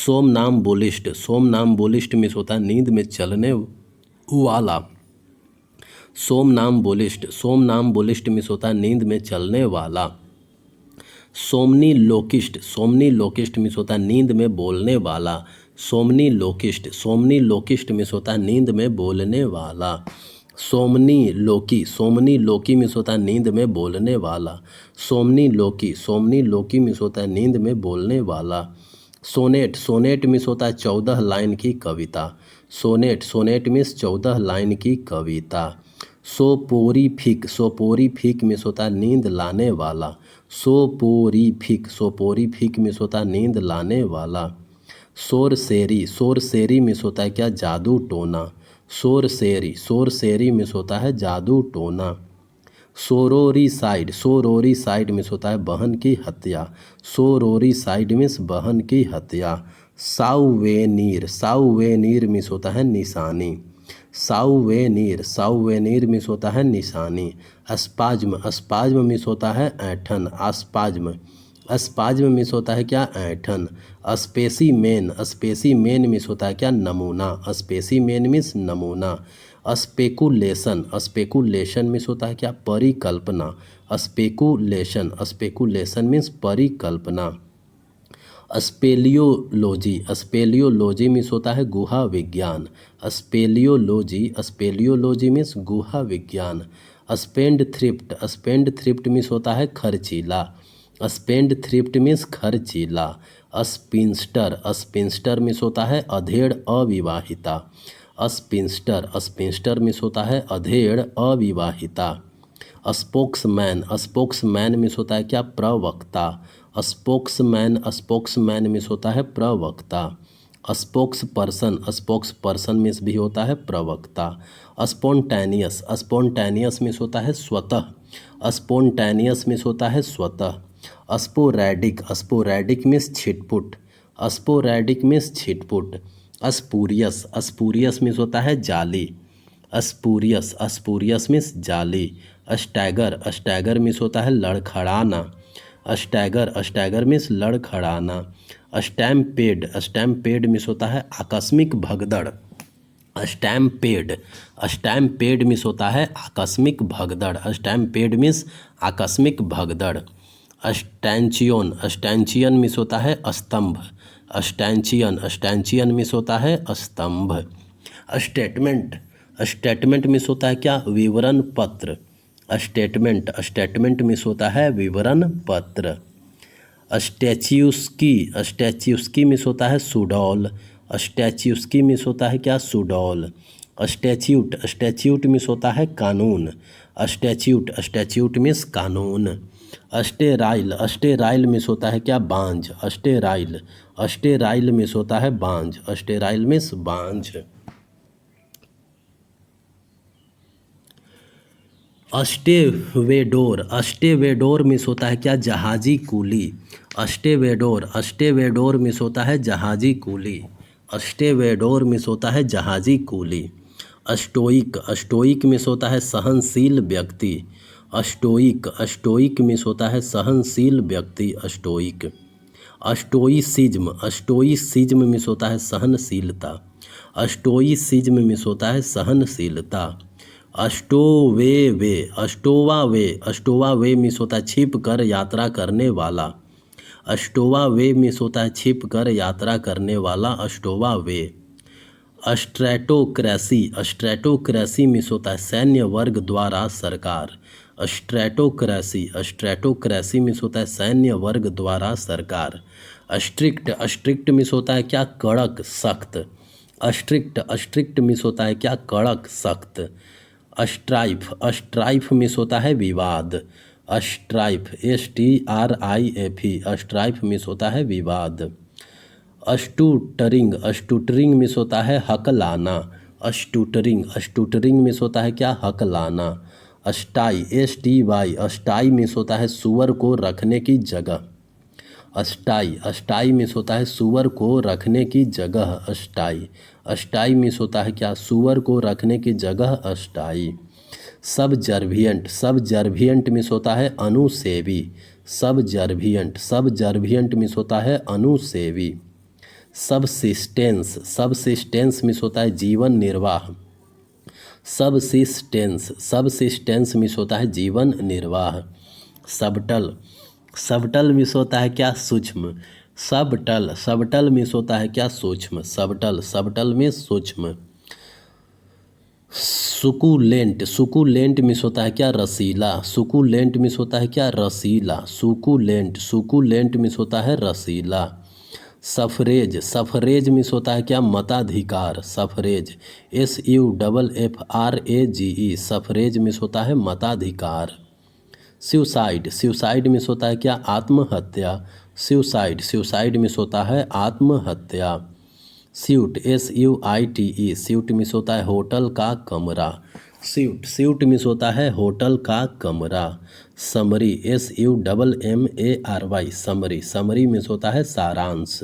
सोमनाम्बुलिस्ट, सोमनाम्बुलिस्ट मीन्स होता है नींद में चलने वाला, सोमनाम्बुलिस्ट, सोमनाम्बुलिस्ट मीन्स होता है नींद में चलने वाला। सोमनीलोकिस्ट, सोमनीलोकिस्ट मीन्स होता है नींद में बोलने वाला, सोमनीलोकिस्ट, सोमनीलोकिस्ट मीन्स होता है नींद में बोलने वाला। सोमनीलोकी, सोमनीलोकी मीन्स होता है नींद में बोलने वाला, सोमनीलोकी, सोमनीलोकी मीन्स होता है नींद में बोलने वाला। सोनेट, सोनेट मीन्स होता है 14 लाइन की कविता, सोनेट, सोनेट मीन्स 14 लाइन की कविता। सोपोरीफिक, सोपोरीफिक मीन्स होता है नींद लाने वाला, सोपोरीफिक, सोपोरीफिक मीन्स होता है नींद लाने वाला। सोरसेरी, सोरसेरी मीन्स होता है क्या, जादू टोना, सोरसेरी, सोरसेरी मीन्स होता है जादू टोना। सोरोरीसाइड, सोरोरीसाइड मीन्स होता है बहन की हत्या, सोरोरीसाइड मीन्स बहन की हत्या। साउवेनीर, साउवेनीर मीन्स होता है निशानी, साउवेनीर, साउवेनीर मीन्स होता है निशानी। अस्पाज्म, अस्पाज्म मीन्स होता है ऐंठन, अस्पाज्म, अस्पाज्म मीन्स होता है क्या, ऐंठन। स्पेसीमेन, स्पेसीमेन मीन्स होता है क्या, नमूना, स्पेसीमेन मीन्स नमूना। स्पेकुलेशन, स्पेकुलेशन मीन्स होता है क्या, परिकल्पना, स्पेकुलेशन, स्पेकुलेशन मीन्स परिकल्पना। स्पेलियोलॉजी, स्पेलियोलॉजी मीन्स होता है गुहा विज्ञान, स्पेलियोलॉजी, स्पेलियोलॉजी मीन्स गुहा विज्ञान। Spend thrift, spend thrift means होता है खर्चीला, स्पेंड थ्रिफ्ट मीन्स खर्चीला। स्पिंस्टर, स्पिंस्टर मीन्स होता है अधेड़ अविवाहिता, स्पिंस्टर, स्पिंस्टर मीन्स होता है अधेड़ अविवाहिता। स्पोक्समैन, स्पोक्समैन मीन्स होता है क्या, प्रवक्ता, स्पोक्समैन, स्पोक्समैन मीन्स होता है प्रवक्ता। Spokes person, spokes person means भी होता है प्रवक्ता। स्पॉन्टेनियस, स्पॉन्टेनियस मीन्स होता है स्वतः, स्पॉन्टेनियस मीन्स होता है स्वतः। स्पोरैडिक, स्पोरैडिक मीन्स छिटपुट, स्पोरैडिक मीन्स छिटपुट। स्पूरियस, स्पूरियस मीन्स होता है जाली, स्पूरियस, स्पूरियस मीन्स जाली। स्टैगर, स्टैगर मीन्स होता है लड़खड़ाना, स्टैगर, स्टैगर मीन्स लड़खड़ाना। स्टैम्पेड, स्टैम्पेड मीन्स होता है आकस्मिक भगदड़, स्टैम्पेड, स्टैम्पेड मीन्स होता है आकस्मिक भगदड़, स्टैम्पेड मीन्स आकस्मिक भगदड़। स्टैंचियन, स्टैंचियन मीन्स होता है स्तंभ, स्टैंचियन, स्टैंचियन मीन्स होता है स्तंभ। स्टेटमेंट, स्टेटमेंट मीन्स होता है क्या, विवरण पत्र, स्टेटमेंट, स्टेटमेंट मीन्स होता है विवरण पत्र। स्टैच्यूस्की, स्टैच्यूस्की मीन्स होता है सुडौल, स्टैच्यूस्की मीन्स होता है क्या, सुडौल। स्टैच्यूट, स्टैच्यूट मीन्स होता है कानून, स्टैच्यूट, स्टैच्यूट मीन्स कानून। स्टेराइल, स्टेराइल मीन्स होता है क्या, बांझ, स्टेराइल, स्टेराइल मीन्स होता है बांझ, स्टेराइल मीन्स बांझ। अस्टेवेडोर, अस्टेवेडोर मीन्स होता है क्या, जहाजी कूली, अस्टेवेडोर, अस्टेवेडोर मीन्स होता है जहाजी कूली, अस्टेवेडोर मीन्स होता है जहाजी कूली। स्टोइक, स्टोइक मीन्स होता है सहनशील व्यक्ति, स्टोइक, स्टोइक मीन्स होता है सहनशील व्यक्ति, स्टोइक। स्टोइसिज्म, स्टोइसिज्म मीन्स होता है सहनशीलता, स्टोइसिज्म मीन्स होता है सहनशीलता। स्टोवेवे, स्टोवावे, स्टोवावे मीन्स होता है छिप कर यात्रा करने वाला, स्टोवावे मीन्स होता है छिप कर यात्रा करने वाला, स्टोवावे। स्ट्रेटोक्रेसी, स्ट्रेटोक्रेसी मीन्स होता है सैन्य वर्ग द्वारा सरकार, स्ट्रेटोक्रेसी, स्ट्रेटोक्रेसी मीन्स होता है सैन्य वर्ग द्वारा सरकार। स्ट्रिक्ट, स्ट्रिक्ट मीन्स होता है क्या, कड़क सख्त, स्ट्रिक्ट, स्ट्रिक्ट मीन्स होता है क्या, कड़क सख्त। स्ट्राइफ, स्ट्राइफ मिस होता है विवाद। स्ट्राइफ, STRIFE, स्ट्राइफ मिस होता है विवाद। स्टूटरिंग, स्टूटरिंग मिस होता है हकलाना। स्टूटरिंग, स्टूटरिंग मिस होता है क्या, हकलाना। स्टाई, STY, स्टाई मिस होता है सुअर को रखने की जगह। स्टाई, स्टाई मिस होता है सुअर को रखने की जगह। स्टाई, स्टाई मिस होता है क्या, सुअर को रखने की जगह स्टाई। सबजर्विएंट, सबजर्विएंट मिस होता है अनुसेवी। सबजर्विएंट, सबजर्विएंट मिस होता है अनुसेवी। सबसिस्टेंस, सबसिस्टेंस मिस होता है जीवन निर्वाह। सबसिस्टेंस, सबसिस्टेंस मिस होता है जीवन निर्वाह। सबटल, सबटल मिस होता है क्या, सूक्ष्म। सबटल, सबटल मिस होता है क्या, सूक्ष्म। सबटल, सबटल में सूक्ष्म। सुकुलेंट, सुकुलेंट मिस होता है क्या, रसीला। सुकुलेंट मिस होता है क्या, रसीला। सुकुलेंट, सुकुलेंट मिस होता है रसीला। सफरेज, सफरेज मिस होता है क्या, मताधिकार। सफरेज, SUFFRAGE, सफरेज मिस होता है मताधिकार। सुसाइड, सुसाइड मिस होता है क्या, आत्महत्या। सुसाइड, सुसाइड मिस होता है आत्महत्या। स्यूट, SUITE, स्यूट मिस होता है होटल का कमरा। स्यूट, स्यूट मिस होता है होटल का कमरा। Summary, SUMMARY, summary, summary miss होता है सारांश।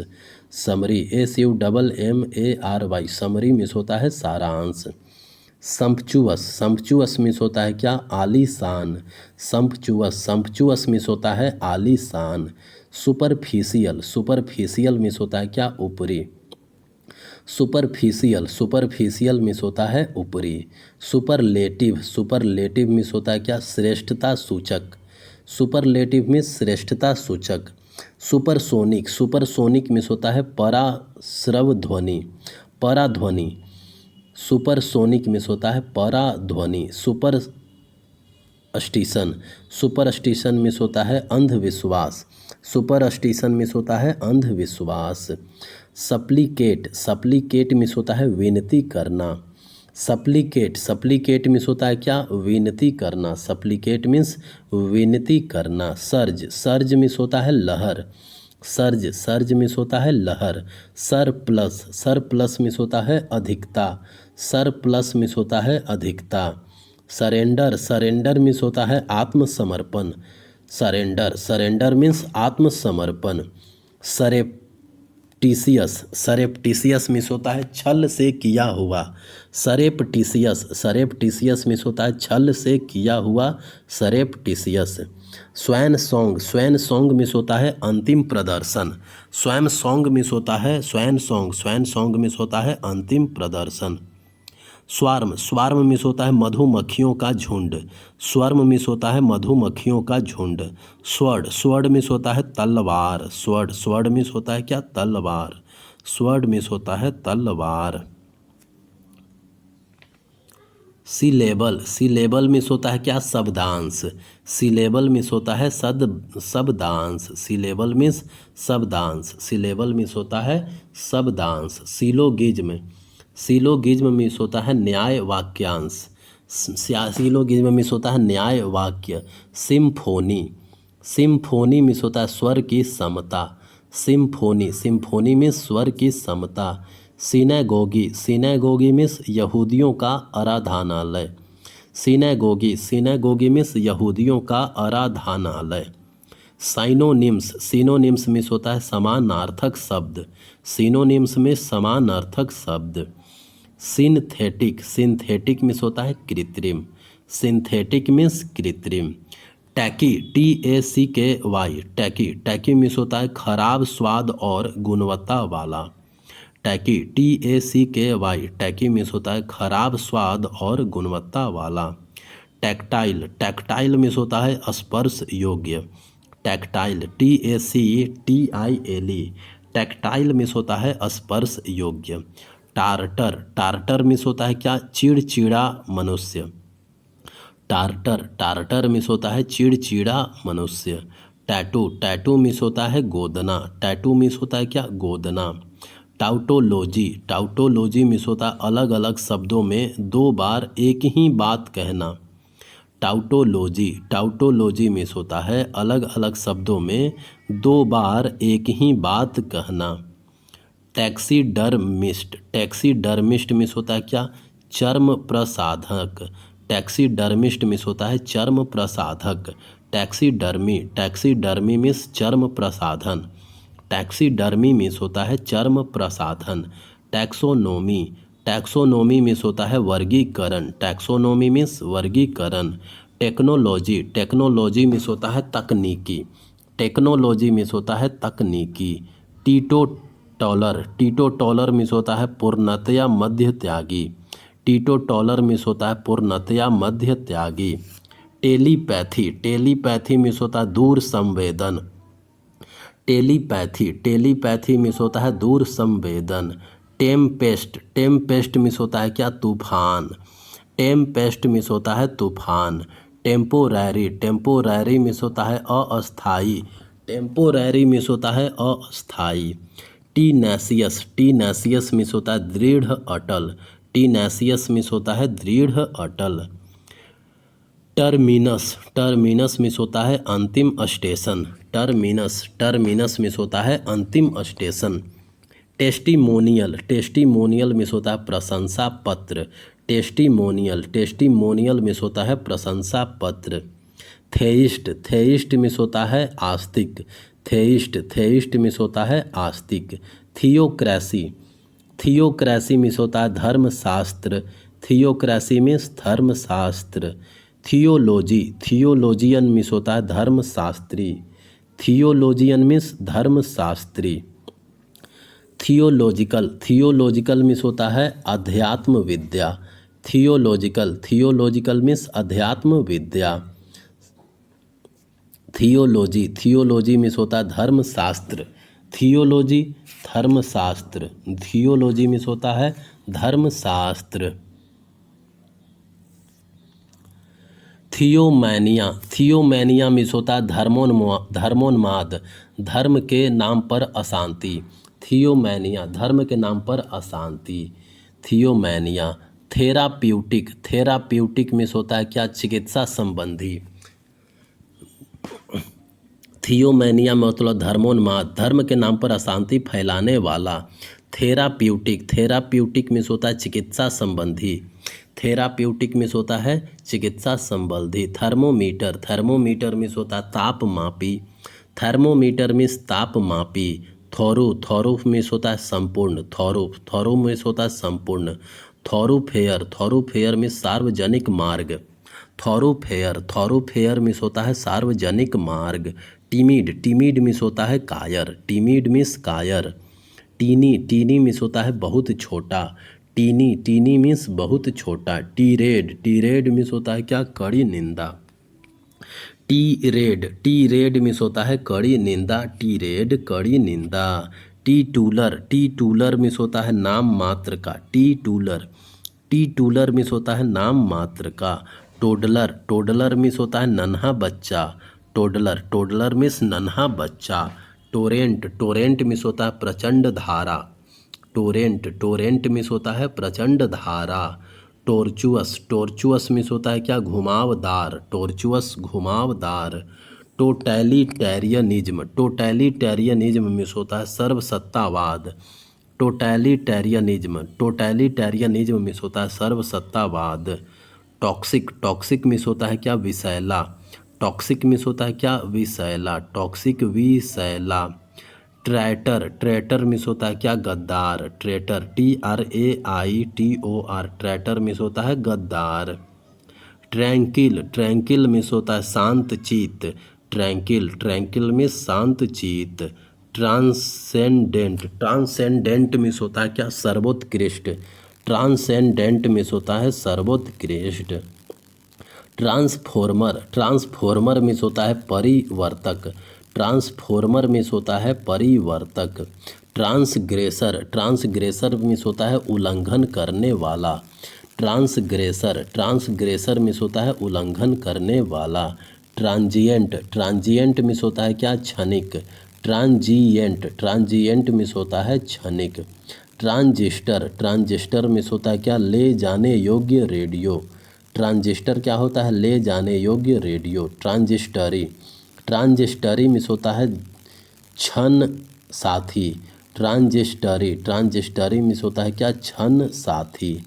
समरी, SUMMARY, समरी मिस होता है सारांश। संपचुअस, संपचुअस मिस होता है क्या, आलीशान। संपचुअस, संपचुअस मिस होता है आलीशान। सुपरफिशियल, सुपरफिशियल मिस होता है क्या, ऊपरी। सुपरफिशियल, सुपरफिशियल मिस होता है ऊपरी। सुपरलेटिव, सुपरलेटिव मिस होता है क्या, श्रेष्ठता सूचक। सुपरलेटिव में श्रेष्ठता सूचक। सुपरसोनिक, सुपरसोनिक मिस होता है पराश्रव ध्वनि। पराध्वनि, सुपरसोनिक मिस होता है पराध्वनि। Superstition, superstition means होता है अंधविश्वास। सुपर स्टेशन मिस होता है अंधविश्वास। सप्लीकेट, सप्लीकेट मिस होता है विनती करना। सप्लीकेट, सप्लीकेट मिस होता है क्या, विनती करना। सप्लीकेट मीन्स विनती करना। सर्ज, सर्ज मिस होता है लहर। सर्ज, सर्ज मिस होता है लहर। सरप्लस, सरप्लस मिस होता है अधिकता। सरप्लस मिस होता है अधिकता। सरेंडर, सरेंडर मिस होता है आत्मसमर्पण। सरेंडर, सरेंडर मीन्स आत्मसमर्पण। सरेप्टिशियस, सरेप्टिशियस मिस होता है छल से किया हुआ। सरेप्टिशियस, सरेप्टिशियस मिस होता है छल से किया हुआ। Surreptitious. Swan song, swan song means होता है अंतिम प्रदर्शन। स्वैन सॉन्ग मिस होता है, swan song, swan song means होता है अंतिम प्रदर्शन। स्वार्म, स्वार्म मिस होता है मधुमक्खियों का झुंड। स्वार्म मिस होता है मधुमक्खियों का झुंड। स्वर्ड, स्वर्ड मिस होता है तलवार। स्वर्ड, स्वर्ड मिस होता है क्या, तलवार। स्वर्ड मिस होता है तलवार। सिलेबल, सिलेबल मिस होता है क्या, शब्दांश। सिलेबल मिस होता है शब्दांश। सिलेबल मिस शब्दांश। सिलेबल मिस होता है शब्दांश। सिलोगिज्म, सिलोगिज्म मिस होता है न्याय वाक्यांश। सिलोगिज्म मिस होता है न्याय वाक्य। सिम्फोनी, सिम्फोनी मिस होता है स्वर की समता। सिम्फोनी, सिम्फोनी में स्वर की समता। सिनेगोगी, सिनेगोगी मिस यहूदियों का आराधनालय। सिनेगोगी, सिनेगोगी मिस यहूदियों का आराधनालय। साइनोनिम्स, सिनोनिम्स मिस होता है समानार्थक शब्द। सिनोनिम्स में समानार्थक शब्द। सिंथेटिक, सिंथेटिक मिस होता है कृत्रिम। सिंथेटिक मीन्स कृत्रिम। Tacky, TACKY, tacky, tacky means होता है खराब स्वाद और गुणवत्ता वाला। टैकी, TACKY, टैकी मिस होता है खराब स्वाद और गुणवत्ता वाला। टैक्टाइल, टैक्टाइल मिस होता है स्पर्श योग्य। टैक्टाइल, TACTILE, टैक्टाइल मिस होता है स्पर्श योग्य। टार्टर, टार्टर मिस होता है क्या, चिड़चिड़ा मनुष्य। टार्टर, टार्टर मिस होता है चिड़चिड़ा मनुष्य। टैटू, टैटू मिस होता है गोदना। टैटू मिस होता है क्या, गोदना। टाउटोलॉजी, टाउटोलॉजी मीन्स होता है अलग अलग शब्दों में दो बार एक ही बात कहना। टाउटोलॉजी, टाउटोलॉजी मीन्स होता है अलग अलग शब्दों में दो बार एक ही बात कहना। टैक्सीडर्मिस्ट, टैक्सीडर्मिस्ट मीन्स होता है क्या, चर्म प्रसाधक। टैक्सीडर्मिस्ट मीन्स होता है चर्म प्रसाधक। टैक्सीडर्मी, टैक्सीडर्मी मीन्स चर्म प्रसाधन। टैक्सीडर्मी मीन्स होता है चर्म प्रसाधन। टैक्सोनोमी, टैक्सोनोमी मीन्स होता है वर्गीकरण। टैक्सोनोमी मीन्स वर्गीकरण। टेक्नोलॉजी, टेक्नोलॉजी मीन्स होता है तकनीकी। टेक्नोलॉजी मीन्स होता है तकनीकी। टीटो टॉलर, टीटो टॉलर मीन्स होता है पूर्णतया मध्य त्यागी। टीटो टॉलर मीन्स होता है पूर्णतया मध्य त्यागी। टेलीपैथी, टेलीपैथी मीन्स होता है दूर संवेदन। टेलीपैथी, टेलीपैथी मीन्स होता है दूर संवेदन। टेम्पेस्ट, टेम्पेस्ट मीन्स होता है क्या, तूफान। टेम्पेस्ट मीन्स होता है तूफान। टेम्पोररी, टेम्पोररी मीन्स होता है अस्थाई। टेम्पोररी मीन्स होता है अस्थाई। टीनेसियस, टीनेसियस मीन्स होता है दृढ़ अटल। टीनेसियस मीन्स होता है दृढ़ अटल। टर्मिनस, टर्मिनस मीन्स होता है अंतिम स्टेशन। टर्मिनस, टर्मिनस मीन्स होता है अंतिम स्टेशन। टेस्टिमोनियल, टेस्टिमोनियल मीन्स होता है प्रशंसा पत्र। टेस्टिमोनियल, टेस्टिमोनियल मीन्स होता है प्रशंसा पत्र। थेइस्ट, थेइस्ट मीन्स होता है आस्तिक। थेइस्ट, थेइस्ट मीन्स होता है आस्तिक। थियोक्रेसी, थियोक्रेसी मीन्स होता है धर्मशास्त्र। थियोक्रेसी मीन्स धर्मशास्त्र। थियोलॉजी, थियोलॉजियन मीन्स होता है धर्मशास्त्री। थियोलॉजियन मीन्स धर्मशास्त्री। थियोलॉजिकल, थियोलॉजिकल मीन्स होता है अध्यात्म विद्या। थियोलॉजिकल, थियोलॉजिकल मीन्स अध्यात्म विद्या। थियोलॉजी, थियोलॉजी मीन्स होता है धर्मशास्त्र। थियोलॉजी धर्मशास्त्र, थियोलॉजी मीन्स होता है धर्मशास्त्र। थियोमैनिया, थियोमैनिया मीन्स होता है धर्मोन्माद, धर्म के नाम पर अशांति। थियोमैनिया, धर्म के नाम पर अशांति। थियोमैनिया। थेराप्यूटिक, थेराप्यूटिक मीन्स होता है क्या, चिकित्सा संबंधी। थियोमैनिया मतलब धर्मोन्माद, धर्म के नाम पर अशांति फैलाने वाला। थेराप्यूटिक, थेराप्यूटिक मीन्स होता है चिकित्सा संबंधी। थेराप्यूटिक मीन्स होता है चिकित्सा संबंधी। थर्मोमीटर, थर्मोमीटर मीन्स होता है ताप मापी। थर्मोमीटर मीन्स ताप मापी। थोरू, थोरू मीन्स होता है संपूर्ण। थोरू, थोरू मीन्स होता है संपूर्ण। थोरूफेयर, थोरूफेयर मीन्स सार्वजनिक मार्ग। थोरूफेयर, थोरूफेयर मीन्स होता है सार्वजनिक मार्ग। टिमिड, टिमिड मीन्स होता है कायर। टिमिड मीन्स कायर। टीनी, टीनी मीन्स होता है बहुत छोटा। टीनी, टीनी मीन्स बहुत छोटा। टीरेड, टीरेड मीन्स होता है क्या, कड़ी निंदा। T red, T red means होता है कड़ी निंदा। टी रेड, कड़ी निंदा। टी टूलर, टी टूलर मीन्स होता है नाम मात्र का। टी टूलर, टी टूलर मीन्स होता है नाम मात्र का। टोडलर, टोडलर मीन्स होता है नन्हा बच्चा। टोडलर, टोडलर मीन्स नन्हा बच्चा। टोरेंट, टोरेंट मीन्स होता है प्रचंड धारा। टोरेंट, टोरेंट मीन्स होता है प्रचंड धारा। टोर्चुअस, टोर्चुअस मीन्स होता है क्या, घुमावदार। टोर्चुअस, घुमावदार। टोटैलिटेरियनिज्म, टोटैलिटेरियनिज्म मीन्स होता है सर्वसत्तावाद। टोटैलिटेरियनिज्म, टोटैलिटेरियनिज्म मीन्स होता है सर्वसत्तावाद। टॉक्सिक, टॉक्सिक मीन्स होता है क्या, विषैला। टॉक्सिक मीन्स होता है क्या, विषैला। टॉक्सिक, विषैला। ट्रैटर, ट्रैटर मीन्स होता है क्या, गद्दार। ट्रैटर, TRAITOR, ट्रैटर मीन्स होता है गद्दार। ट्रैंकिल, ट्रैंकिल मीन्स होता है शांत चित्त। ट्रैंकिल, ट्रैंकिल मीन्स शांत चित्त। ट्रांसेंडेंट, ट्रांसेंडेंट मीन्स होता है क्या, सर्वोत्कृष्ट। ट्रांसेंडेंट मीन्स होता है सर्वोत्कृष्ट। ट्रांसफॉर्मर, ट्रांसफॉर्मर मीन्स होता है परिवर्तक। ट्रांसफॉर्मर मीन्स होता है परिवर्तक। ट्रांसग्रेसर, ट्रांसग्रेसर मीन्स होता है उल्लंघन करने वाला। ट्रांसग्रेसर, ट्रांसग्रेसर मीन्स होता है उल्लंघन करने वाला। ट्रांजिएंट, ट्रांजिएंट मीन्स होता है क्या, क्षणिक। ट्रांजिएंट, ट्रांजिएंट मिस होता है क्षणिक। ट्रांजिस्टर, ट्रांजिस्टर मिस होता है क्या, ले जाने योग्य रेडियो। ट्रांजिस्टर क्या होता है, ले जाने योग्य रेडियो। ट्रांजिस्टरी, ट्रांजिस्टरी मिस होता है क्षण साथी। ट्रांजिस्टरी, ट्रांजिस्टरी मिस होता है क्या, क्षण साथी।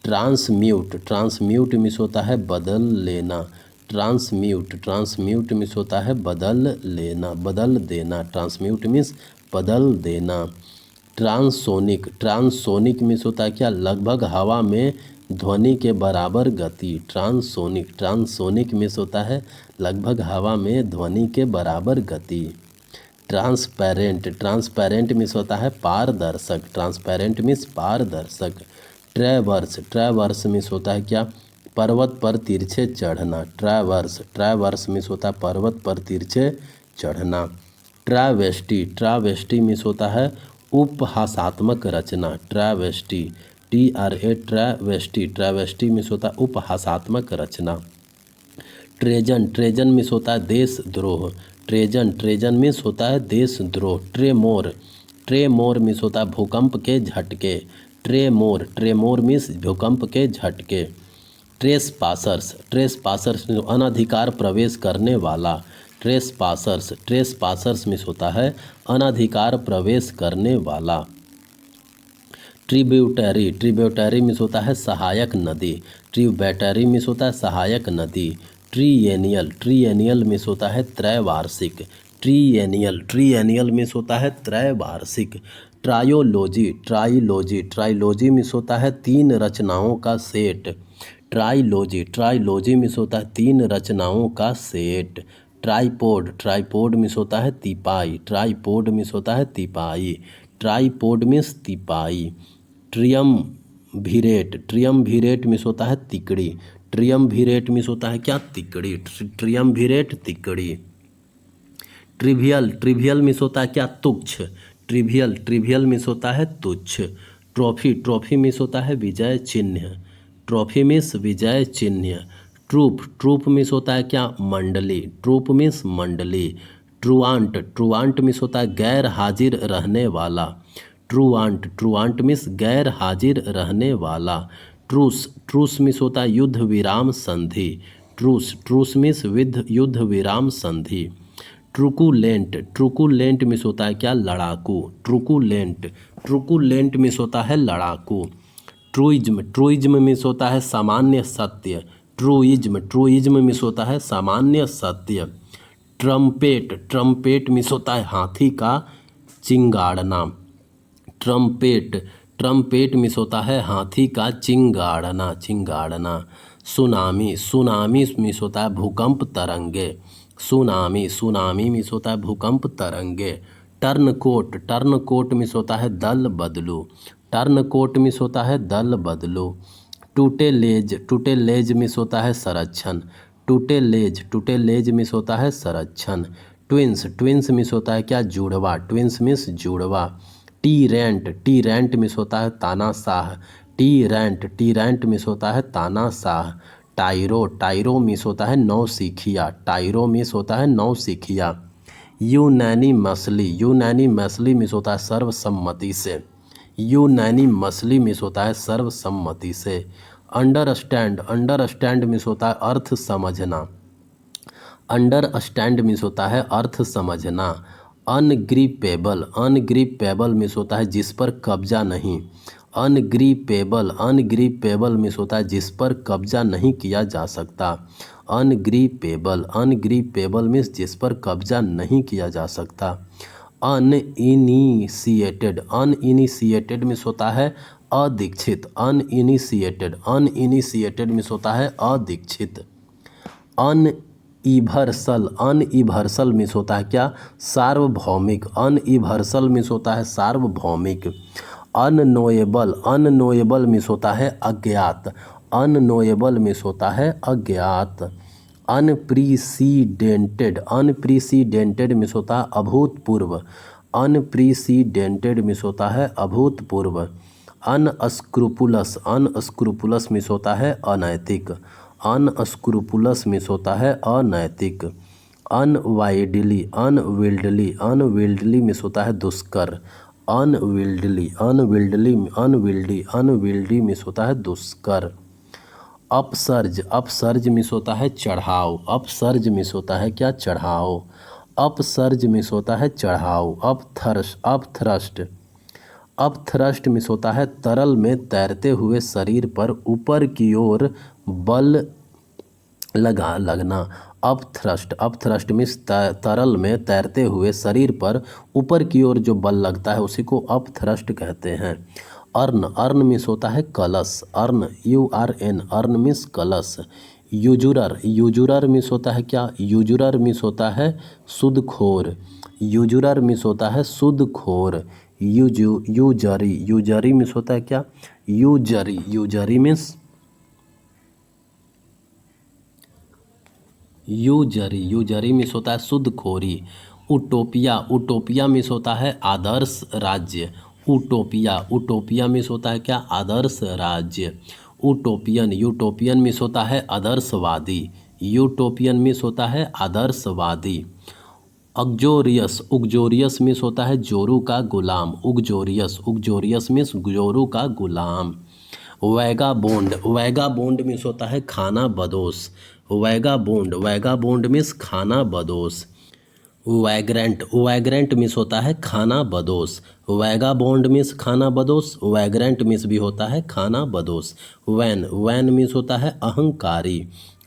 ट्रांसम्यूट, ट्रांसम्यूट मिस होता है बदल लेना। ट्रांसम्यूट, ट्रांसम्यूट मिस होता है बदल लेना, बदल देना। ट्रांसम्यूट मिस बदल देना। ट्रांसोनिक, ट्रांसोनिक मिस होता है क्या, लगभग हवा में ध्वनि के बराबर गति। ट्रांसोनिक, ट्रांसोनिक मिस होता है लगभग हवा में ध्वनि के बराबर गति। ट्रांसपेरेंट, ट्रांसपेरेंट मिस होता है पारदर्शक। ट्रांसपेरेंट मिस पारदर्शक। ट्रैवर्स, ट्रैवर्स मिस होता है क्या, पर्वत पर तिरछे चढ़ना। ट्रैवर्स, ट्रैवर्स मिस होता है पर्वत पर तिरछे चढ़ना। ट्रावेस्टी, ट्रावेस्टी मिस होता है उपहासात्मक रचना। ट्रावेस्टी, TRA ट्रावेस्टी, ट्रावेस्टी मिस होता है उपहासात्मक रचना। ट्रेजन, ट्रेजन मिस होता है देशद्रोह। ट्रेजन, ट्रेजन मिस होता है देशद्रोह। ट्रेमोर, ट्रेमोर मिस होता है भूकंप के झटके। ट्रेमोर, ट्रेमोर मिस भूकंप के झटके। ट्रेस पासर्स, ट्रेस पासर्स अनधिकार प्रवेश करने वाला। Trace passers, trace passers miss होता है अनधिकार प्रवेश करने वाला। ट्रिब्यूटरी, ट्रिब्यूटरी मिस होता है सहायक नदी। ट्रिब्यूटरी मिस होता है सहायक नदी। ट्रीएनियल, ट्रीएनियल मिस होता है त्रैवार्षिक। ट्रीएनियल, ट्रीएनियल मिस होता है त्रैवार्षिक। ट्रायोलॉजी, ट्राइलॉजी, ट्राइलॉजी मिस होता है तीन रचनाओं का सेट। ट्राइलॉजी, ट्राइलॉजी मिस होता है तीन रचनाओं का सेट। ट्राइपोड, ट्राइपोड मिस होता है तिपाई। ट्राइपोड मिस होता है तिपाई। ट्राइपोड मिस तिपाई। ट्रियमभिरेट, ट्रियमभिरेट मिस होता है तिकड़ी। ट्रियमभिरेट मिस होता है क्या, तिकड़ी। ट्रियमभिरेट तिकड़ी। ट्रिवियल, ट्रिवियल मिस होता है क्या, तुच्छ। ट्रिवियल, ट्रिवियल मिस होता है तुच्छ। ट्रॉफी, ट्रॉफी मिस होता है विजय चिन्ह। ट्रॉफी मिस विजय चिन्ह। ट्रूप, ट्रूप मिस होता है क्या, मंडली। ट्रूप मिस मंडली। ट्रुआंट, ट्रुआंट मिस होता है गैर हाजिर रहने वाला। ट्रुआंट, ट्रुआंट मिस गैर हाजिर रहने वाला। ट्रूस, ट्रूस मिस होता है युद्ध विराम संधि। ट्रूस, ट्रूस मिस युद्ध विराम संधि। ट्रुकुलेंट, ट्रुकुलेंट मिस होता है क्या, लड़ाकू। ट्रुकुलेंट, ट्रुकुलेंट मिस होता है लड़ाकू। ट्रूइज्म, ट्रूइज्म मिस होता है सामान्य सत्य। ट्रूइज्म, ट्रूइज्म मिस होता है सामान्य सत्य। ट्रम्पेट, ट्रम्पेट मिस होता है हाथी का चिंगाड़ना। ट्रम्पेट, ट्रम्पेट मिस होता है हाथी का चिंगाड़ना, चिंगाड़ना। सुनामी, सुनामी मिस होता है भूकंप तरंगे। सुनामी, सुनामी मिस होता है भूकंप तरंगे। टर्नकोट, टर्नकोट मिस होता है दल बदलू। टर्नकोट मिस होता है दल बदलू। टूटेलेज, टूटेलेज मिस होता है संरक्षण। टूटेलेज, टूटेलेज मिस होता है संरक्षण। ट्विंस, ट्विंस मिस होता है क्या, जुड़वा। ट्विंस मिस जुड़वा। टीरेंट, टीरेंट मिस होता है तानाशाह। टीरेंट, टीरेंट मिस होता है तानाशाह। टायरो, टायरो मिस होता है नौसिखिया। टायरो मिस होता है नौसिखिया। यूनैनिमसली, यूनैनिमसली मिस होता है सर्वसम्मति से। यूनैनिमसली मिस होता है सर्वसम्मति से। अंडरस्टैंड, अंडरस्टैंड मिस होता है अर्थ समझना। अंडरस्टैंड मिस होता है अर्थ समझना। अनग्रिपेबल, अनग्रिपेबल मिस होता है जिस पर कब्जा नहीं। अनग्रिपेबल, अनग्रिपेबल मिस होता है जिस पर कब्जा नहीं किया जा सकता। अनग्रिपेबल, अनग्रिपेबल मिस जिस पर कब्जा नहीं किया जा सकता। अनइनिशिएटेड, अनइनिशिएटेड मिस होता है अदीक्षित। अनइनिशिएटेड, अनइनिशिएटेड मिस होता है अदीक्षित। अनइवर्सल, अनइवर्सल मिस होता है क्या, सार्वभौमिक। अनइवर्सल मिस होता है सार्वभौमिक। अननोएबल, अननोएबल मिस होता है अज्ञात। अननोएबल मिस होता है अज्ञात। अनप्रीसीडेंटेड, अनप्रीसीडेंटेड मिस होता है अभूतपूर्व। अनप्रीसीडेंटेड मिस होता है अभूतपूर्व। अनस्क्रूपुलस, अनस्क्रूपुलस मिस होता है अनैतिक। अनस्क्रूपुलस मिस होता है अनैतिक। अनवाइडली, अनविल्डली, अनविल्डली मिस होता है दुष्कर, अनविल्डली, अनविल्डली, अनविल्डी, अनविल्डी मिस होता है दुष्कर। अपसर्ज, अपसर्ज मिस होता है चढ़ाव, अपसर्ज मिस होता है क्या, चढ़ाव, अपसर्ज मिस होता है चढ़ाव। अपथर्स्ट, अपथ्रस्ट, अपथ्रस्ट मिस होता है तरल में तैरते हुए शरीर पर ऊपर की ओर बल लगना। अपथ्रस्ट, अपथ्रस्ट मिस तरल में तैरते हुए शरीर पर ऊपर की ओर जो बल लगता है उसी को अपथ्रस्ट कहते हैं। अर्न, अर्न मिस होता है कलश, अर्न, URN, अर्न मिस कलश। यूजुरर, यूजुरर मिस होता है क्या, यूजुरर मिस होता है सूदखोर, यूजुरर मिस होता है सूदखोर। यूजरी, यूजरी मिस होता है क्या, यूजरी, यूजरी मिस, यूजरी, यूजरी मिस होता है सूदखोरी। उटोपिया, उटोपिया मिस होता है आदर्श राज्य, उटोपिया, उटोपिया मिस होता है क्या, आदर्श राज्य। उटोपियन, यूटोपियन मिस होता है आदर्शवादी, यूटोपियन मिस होता है आदर्शवादी। उग्जोरियस, उग्जोरियस मिस होता है जोरू का गुलाम, उग्जोरियस, उग्जोरियस मिस जोरू का गुलाम। वैगाबोंड, वैगाबोंड मिस होता है खाना बदोश, वैगाबोंड, वैगाबोंड मिस खाना बदोश। वैग्रेंट, वैग्रेंट मिस होता है खाना बदोश, वैगाबोंड मिस खाना बदोश, वैग्रेंट मिस भी होता है खाना बदोश। वैन, वैन मिस होता है अहंकारी,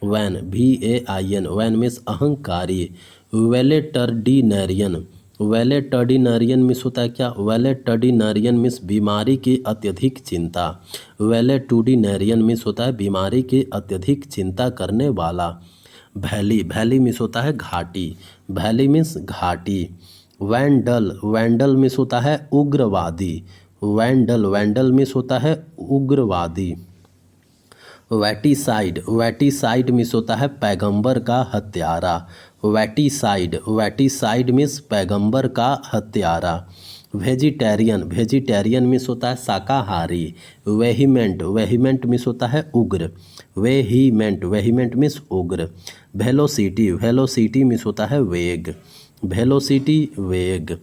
वैन, VAIN, वैन मिस अहंकारी। वेलेटर्डिनरियन, वेलेटर्डिनरियन मिस होता है क्या, वेलेटर्डिनरियन मिस बीमारी की अत्यधिक चिंता, वेलेटुडिनरियन मिस होता है बीमारी की अत्यधिक चिंता करने वाला। वैली, वैली मिस होता है घाटी, वैली मिस घाटी। वैंडल, वैंडल मिस होता है उग्रवादी, वैंडल, वैंडल मिस होता है उग्रवादी। वैटिसाइड, वैटिसाइड मिस होता है पैगंबर का हत्यारा, वैटिसाइड, वैटिसाइड मिस पैगंबर का हत्यारा। वेजिटेरियन, वेजिटेरियन मिस होता है शाकाहारी। वेहिमेंट, वेहिमेंट मिस होता है उग्र, वेहिमेंट, वेहिमेंट मिस उग्र। वेलोसिटी, वेलोसिटी मिस होता है वेग, वेलोसिटी वेग।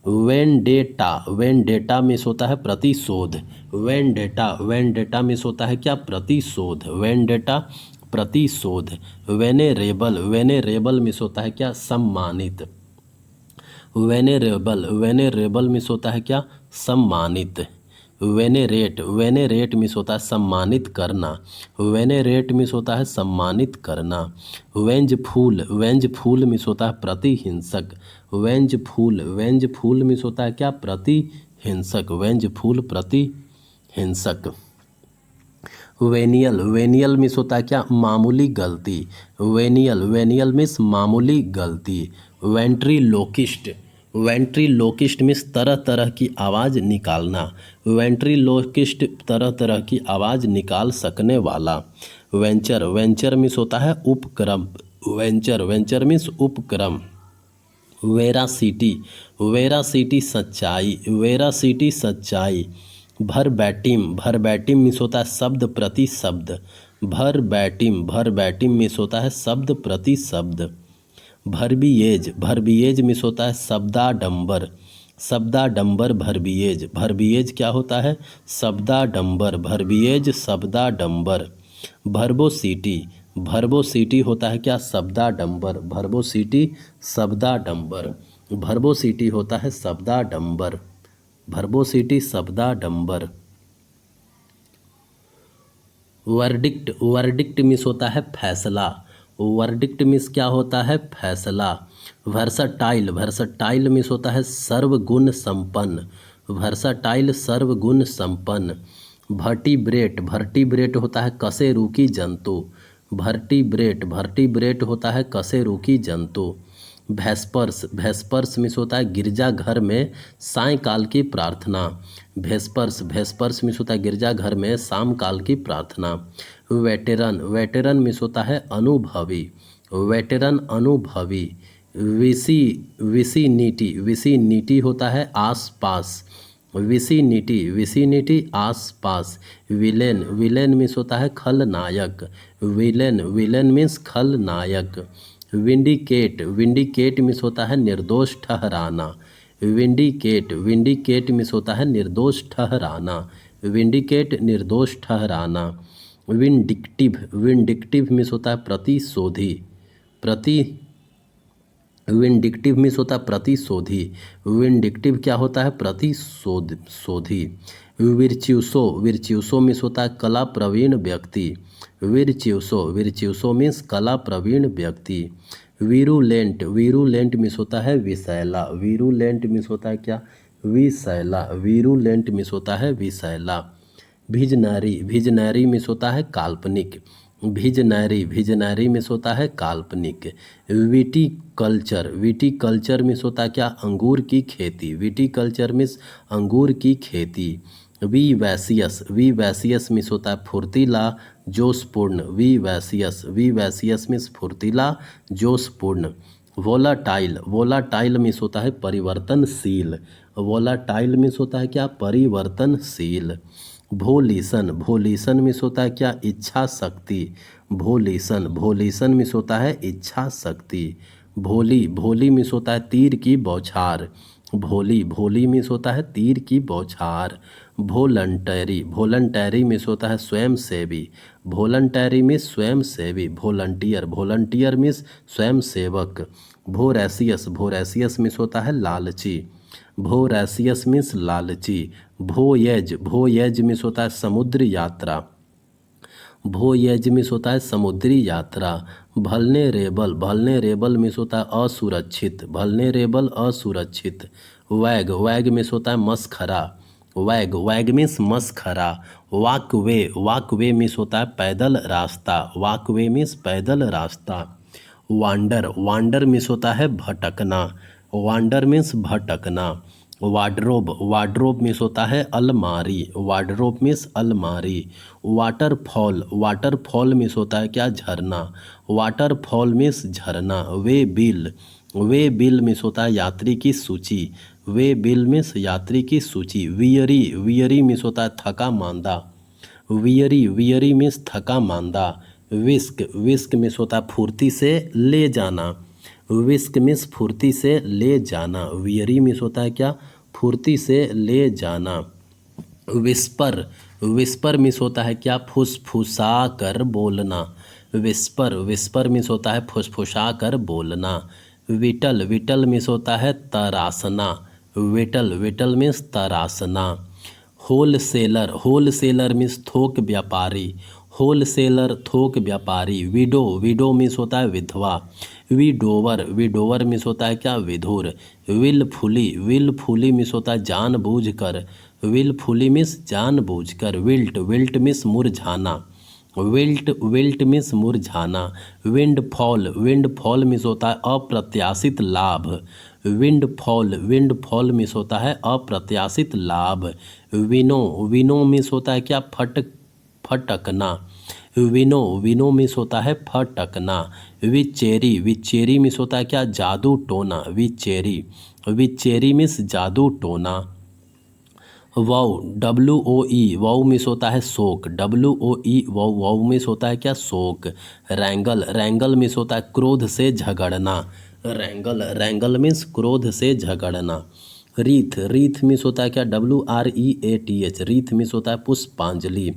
वेंडेटा, वेंडेटा मिस होता है प्रतिशोध, वेंडेटा, वेंडेटा मिस होता है क्या, प्रतिशोध, वेंडेटा प्रतिशोध। वेनेरेबल, वेनेरेबल मिस होता है क्या, सम्मानित, वेनेरेबल, वेनेरेबल मिस होता है क्या, सम्मानित। वेनेरेट, वेनेरेट मिस होता है सम्मानित करना, वेनेरेट मिस होता है सम्मानित करना। वेंजफूल, वेंजफूल मिस होता है प्रतिहिंसक, वेंजफूल, वेंजफूल मिस होता है क्या, प्रतिहिंसक, वेंजफूल प्रतिहिंसक। वेनियल, वेनियल मिस होता है क्या, मामूली गलती, वेनियल, वेनियल मिस मामूली गलती। वेंट्रीलोकिस्ट, वेंट्रीलोकिस्ट मिस तरह तरह की आवाज़ निकालना, वेंट्रीलोकिस्ट तरह तरह की आवाज़ निकाल सकने वाला। वेंचर, वेंचर मिस होता है उपक्रम, वेंचर, वेंचर मिस उपक्रम। वेरासिटी, वेरासिटी सच्चाई, वेरासिटी सच्चाई। भरबैटिम, भरबैटिम मिस होता है शब्द प्रति शब्द, भरबैटिम, भरबैटिम मिस होता है शब्द प्रति शब्द। भरबिएज, भरबिएज मिस होता है शब्दाडंबर, शब्दाडंबर भरबिएज, भरबिएज क्या होता है, शब्दाडंबर, भरबिएज शब्दाडंबर। भर्बोसिटी, भर्बोसिटी होता है क्या, शब्दाडंबर, भर्बोसिटी शब्दाडंबर, भर्बोसिटी होता है शब्दाडंबर, भर्बोसिटी शब्दाडंबर। वर्डिक्ट, वर्डिक्ट मिस होता है फैसला, वर्डिक्ट मिस क्या होता है, फैसला। वर्सटाइल, वर्सटाइल मिस होता है सर्वगुण संपन्न, वर्सटाइल सर्वगुण संपन्न। वर्टिब्रेट, वर्टिब्रेट होता है कशेरुकी जंतु, वर्टिब्रेट, वर्टिब्रेट होता है कशेरुकी जंतु। वेस्पर्स, वेस्पर्स मिस होता है गिरजाघर में सायंकाल की प्रार्थना, वेस्पर्स, वेस्पर्स मिस होता है गिरजाघर में शाम काल की प्रार्थना। वेटेरन, वेटेरन मिस होता है अनुभवी, वेटेरन अनुभवी। विसिनिटी, विसिनिटी होता है आसपास, विसिनिटी, विसिनिटी आसपास। विलेन, विलेन मिस होता है खलनायक, विलेन, विलेन मिस खलनायक। विंडिकेट, विंडिकेट मीन्स होता है निर्दोष ठहराना। विंडिकेट, विंडिकेट मीन्स होता है निर्दोष ठहराना। विंडिकेट निर्दोष ठहराना। विंडिक्टिव, विंडिक्टिव मीन्स होता है प्रतिशोधी। विंडिक्टिव मीन्स होता है प्रतिशोधी। विंडिक्टिव क्या होता है? प्रतिशोधी। विर्च्यूसो, विर्च्यूसो मीन्स होता है कला प्रवीण व्यक्ति। विर्च्यूसो, विर्च्यूसो मीन्स कला प्रवीण व्यक्ति। वीरुलेंट, वीरुलेंट मीन्स होता है विषैला। वीरुलेंट मीन्स होता है क्या? विषैला। वीरुलेंट मीन्स होता है विषैला। विजनरी, विजनरी मीन्स होता है काल्पनिक। विजनरी, विजनरी मीन्स होता है काल्पनिक। विटीकल्चर, विटीकल्चर मीन्स होता है क्या? अंगूर की खेती। विटीकल्चर मीन्स अंगूर की खेती। विवैसियस, विवैसियस मीन्स होता है फुर्तीला जोशपूर्ण। विवैसियस, विवैसियस मीन्स फुर्तीला जोशपूर्ण। वोलाटाइल, वोलाटाइल मीन्स होता है परिवर्तनशील। वोलाटाइल मीन्स होता है क्या? परिवर्तनशील। वोलिशन, वोलिशन मीन्स होता है क्या? इच्छा शक्ति। वोलिशन, वोलिशन मीन्स होता है इच्छा शक्ति। भोली, भोली मीन्स होता है तीर की बौछार। भोली, भोली मीन्स होता है तीर की बौछार। वॉलंटरी, वॉलंटरी मीन्स होता है स्वयंसेवी। वॉलंटरी मीन्स स्वयंसेवी। वॉलंटियर, वॉलंटियर मीन्स स्वयंसेवक। वोरेशियस, वोरेशियस मीन्स होता है लालची। वोरेशियस मीन्स लालची। वोयेज, वोयेज मीन्स होता है समुद्र यात्रा। वोयेज मीन्स होता है समुद्री यात्रा। वल्नेरेबल, वल्नेरेबल मीन्स होता है असुरक्षित। वल्नेरेबल असुरक्षित। वैग, वैग मीन्स होता है मस्खरा। वैग, वैग मीन्स मस्खरा। वॉकवे, वॉकवे मीन्स होता है पैदल रास्ता। वॉकवे मीन्स पैदल रास्ता। वांडर, वांडर मीन्स होता है भटकना। वांडर मीन्स भटकना। वार्डरोब, वार्डरोब मीन्स होता है अलमारी। वार्डरोब मीन्स अलमारी। वाटरफॉल, वाटरफॉल मीन्स होता है क्या? झरना। वाटरफॉल मीन्स झरना। Way bill, way bill means होता है यात्री की सूची। वे बिल मीन्स यात्री की सूची। वियरी, वियरी मीन्स होता है थका मांदा। वियरी, वियरी मीन्स थका मांदा। विस्क, विस्क मीन्स होता है फुर्ती से ले जाना। विस्क मीन्स फुर्ती से ले जाना। वियरी मीन्स होता है क्या? फुर्ती से ले जाना। विस्पर, विस्पर मीन्स होता है क्या? फुसफुसा कर बोलना। विस्पर, विस्पर मीन्स होता है फुसफुसा कर बोलना। विटल, विटल मीन्स होता है तरासना। विटल, विटल मीन्स तरासना। होलसेलर, होलसेलर मीन्स थोक व्यापारी। होलसेलर थोक व्यापारी। विडो, विडो मीन्स होता है विधवा। विडोवर, विडोवर मीन्स होता है क्या? विधुर। विलफुली, विलफुली मीन्स होता है जानबूझकर। विलफुली मीन्स जानबूझकर। विल्ट, विल्ट मीन्स मुरझाना। विल्ट, विल्ट मीन्स मुरझाना। विंडफॉल, विंडफॉल मीन्स होता है अप्रत्याशित लाभ। विंडफॉल, विंडफॉल मीन्स होता है अप्रत्याशित लाभ। विनो, विनो मीन्स होता है क्या? फटकना। विनो, विनो मीन्स होता है फटकना। विचेरी, विचेरी मीन्स होता है क्या? जादू टोना। विचेरी, विचेरी मीन्स जादू टोना। वाउ, WOE, वाउ मीन्स होता है शोक। WOE, वाउ, वाउ मीन्स होता है क्या? शोक। रैंगल, रैंगल मीन्स होता है क्रोध से झगड़ना। रैंगल, रैंगल मीन्स क्रोध से झगड़ना। रीथ, रीथ मीन्स होता है क्या? WREATH, रीथ मीन्स होता है पुष्पांजलि।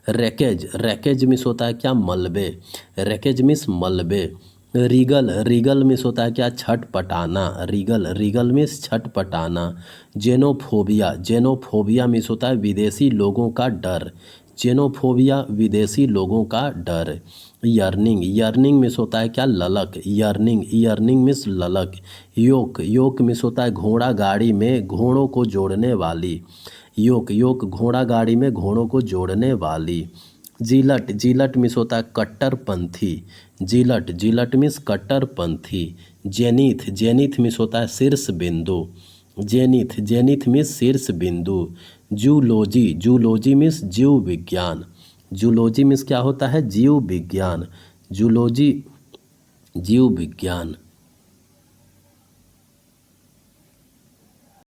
रैकेज, रैकेज मीन्स होता है क्या? मलबे। रैकेज मीन्स मलबे। रीगल, रीगल मीन्स होता है क्या? छटपटाना। रीगल, रीगल मीन्स छटपटाना। जेनोफोबिया, जेनोफोबिया मीन्स होता है विदेशी लोगों का डर। जेनोफोबिया विदेशी लोगों का डर। यर्निंग, यर्निंग मीन्स होता है क्या? ललक। यर्निंग, यर्निंग मीन्स ललक। योक, योक मीन्स होता है घोड़ा गाड़ी में घोड़ों को जोड़ने वाली। योक, योक घोड़ा गाड़ी में घोड़ों को जोड़ने वाली। जिलट, जिलट मीन्स होता है कट्टरपंथी। जिलट, जिलट मीन्स कट्टरपंथी। जेनिथ, जेनिथ मीन्स होता है शीर्ष बिंदु। जेनिथ, जेनिथ मीन्स शीर्ष बिंदु। जूलॉजी, जूलॉजी मीन्स जीव विज्ञान। जूलॉजी मीन्स क्या होता है? जीव विज्ञान। जूलॉजी, जीव विज्ञान।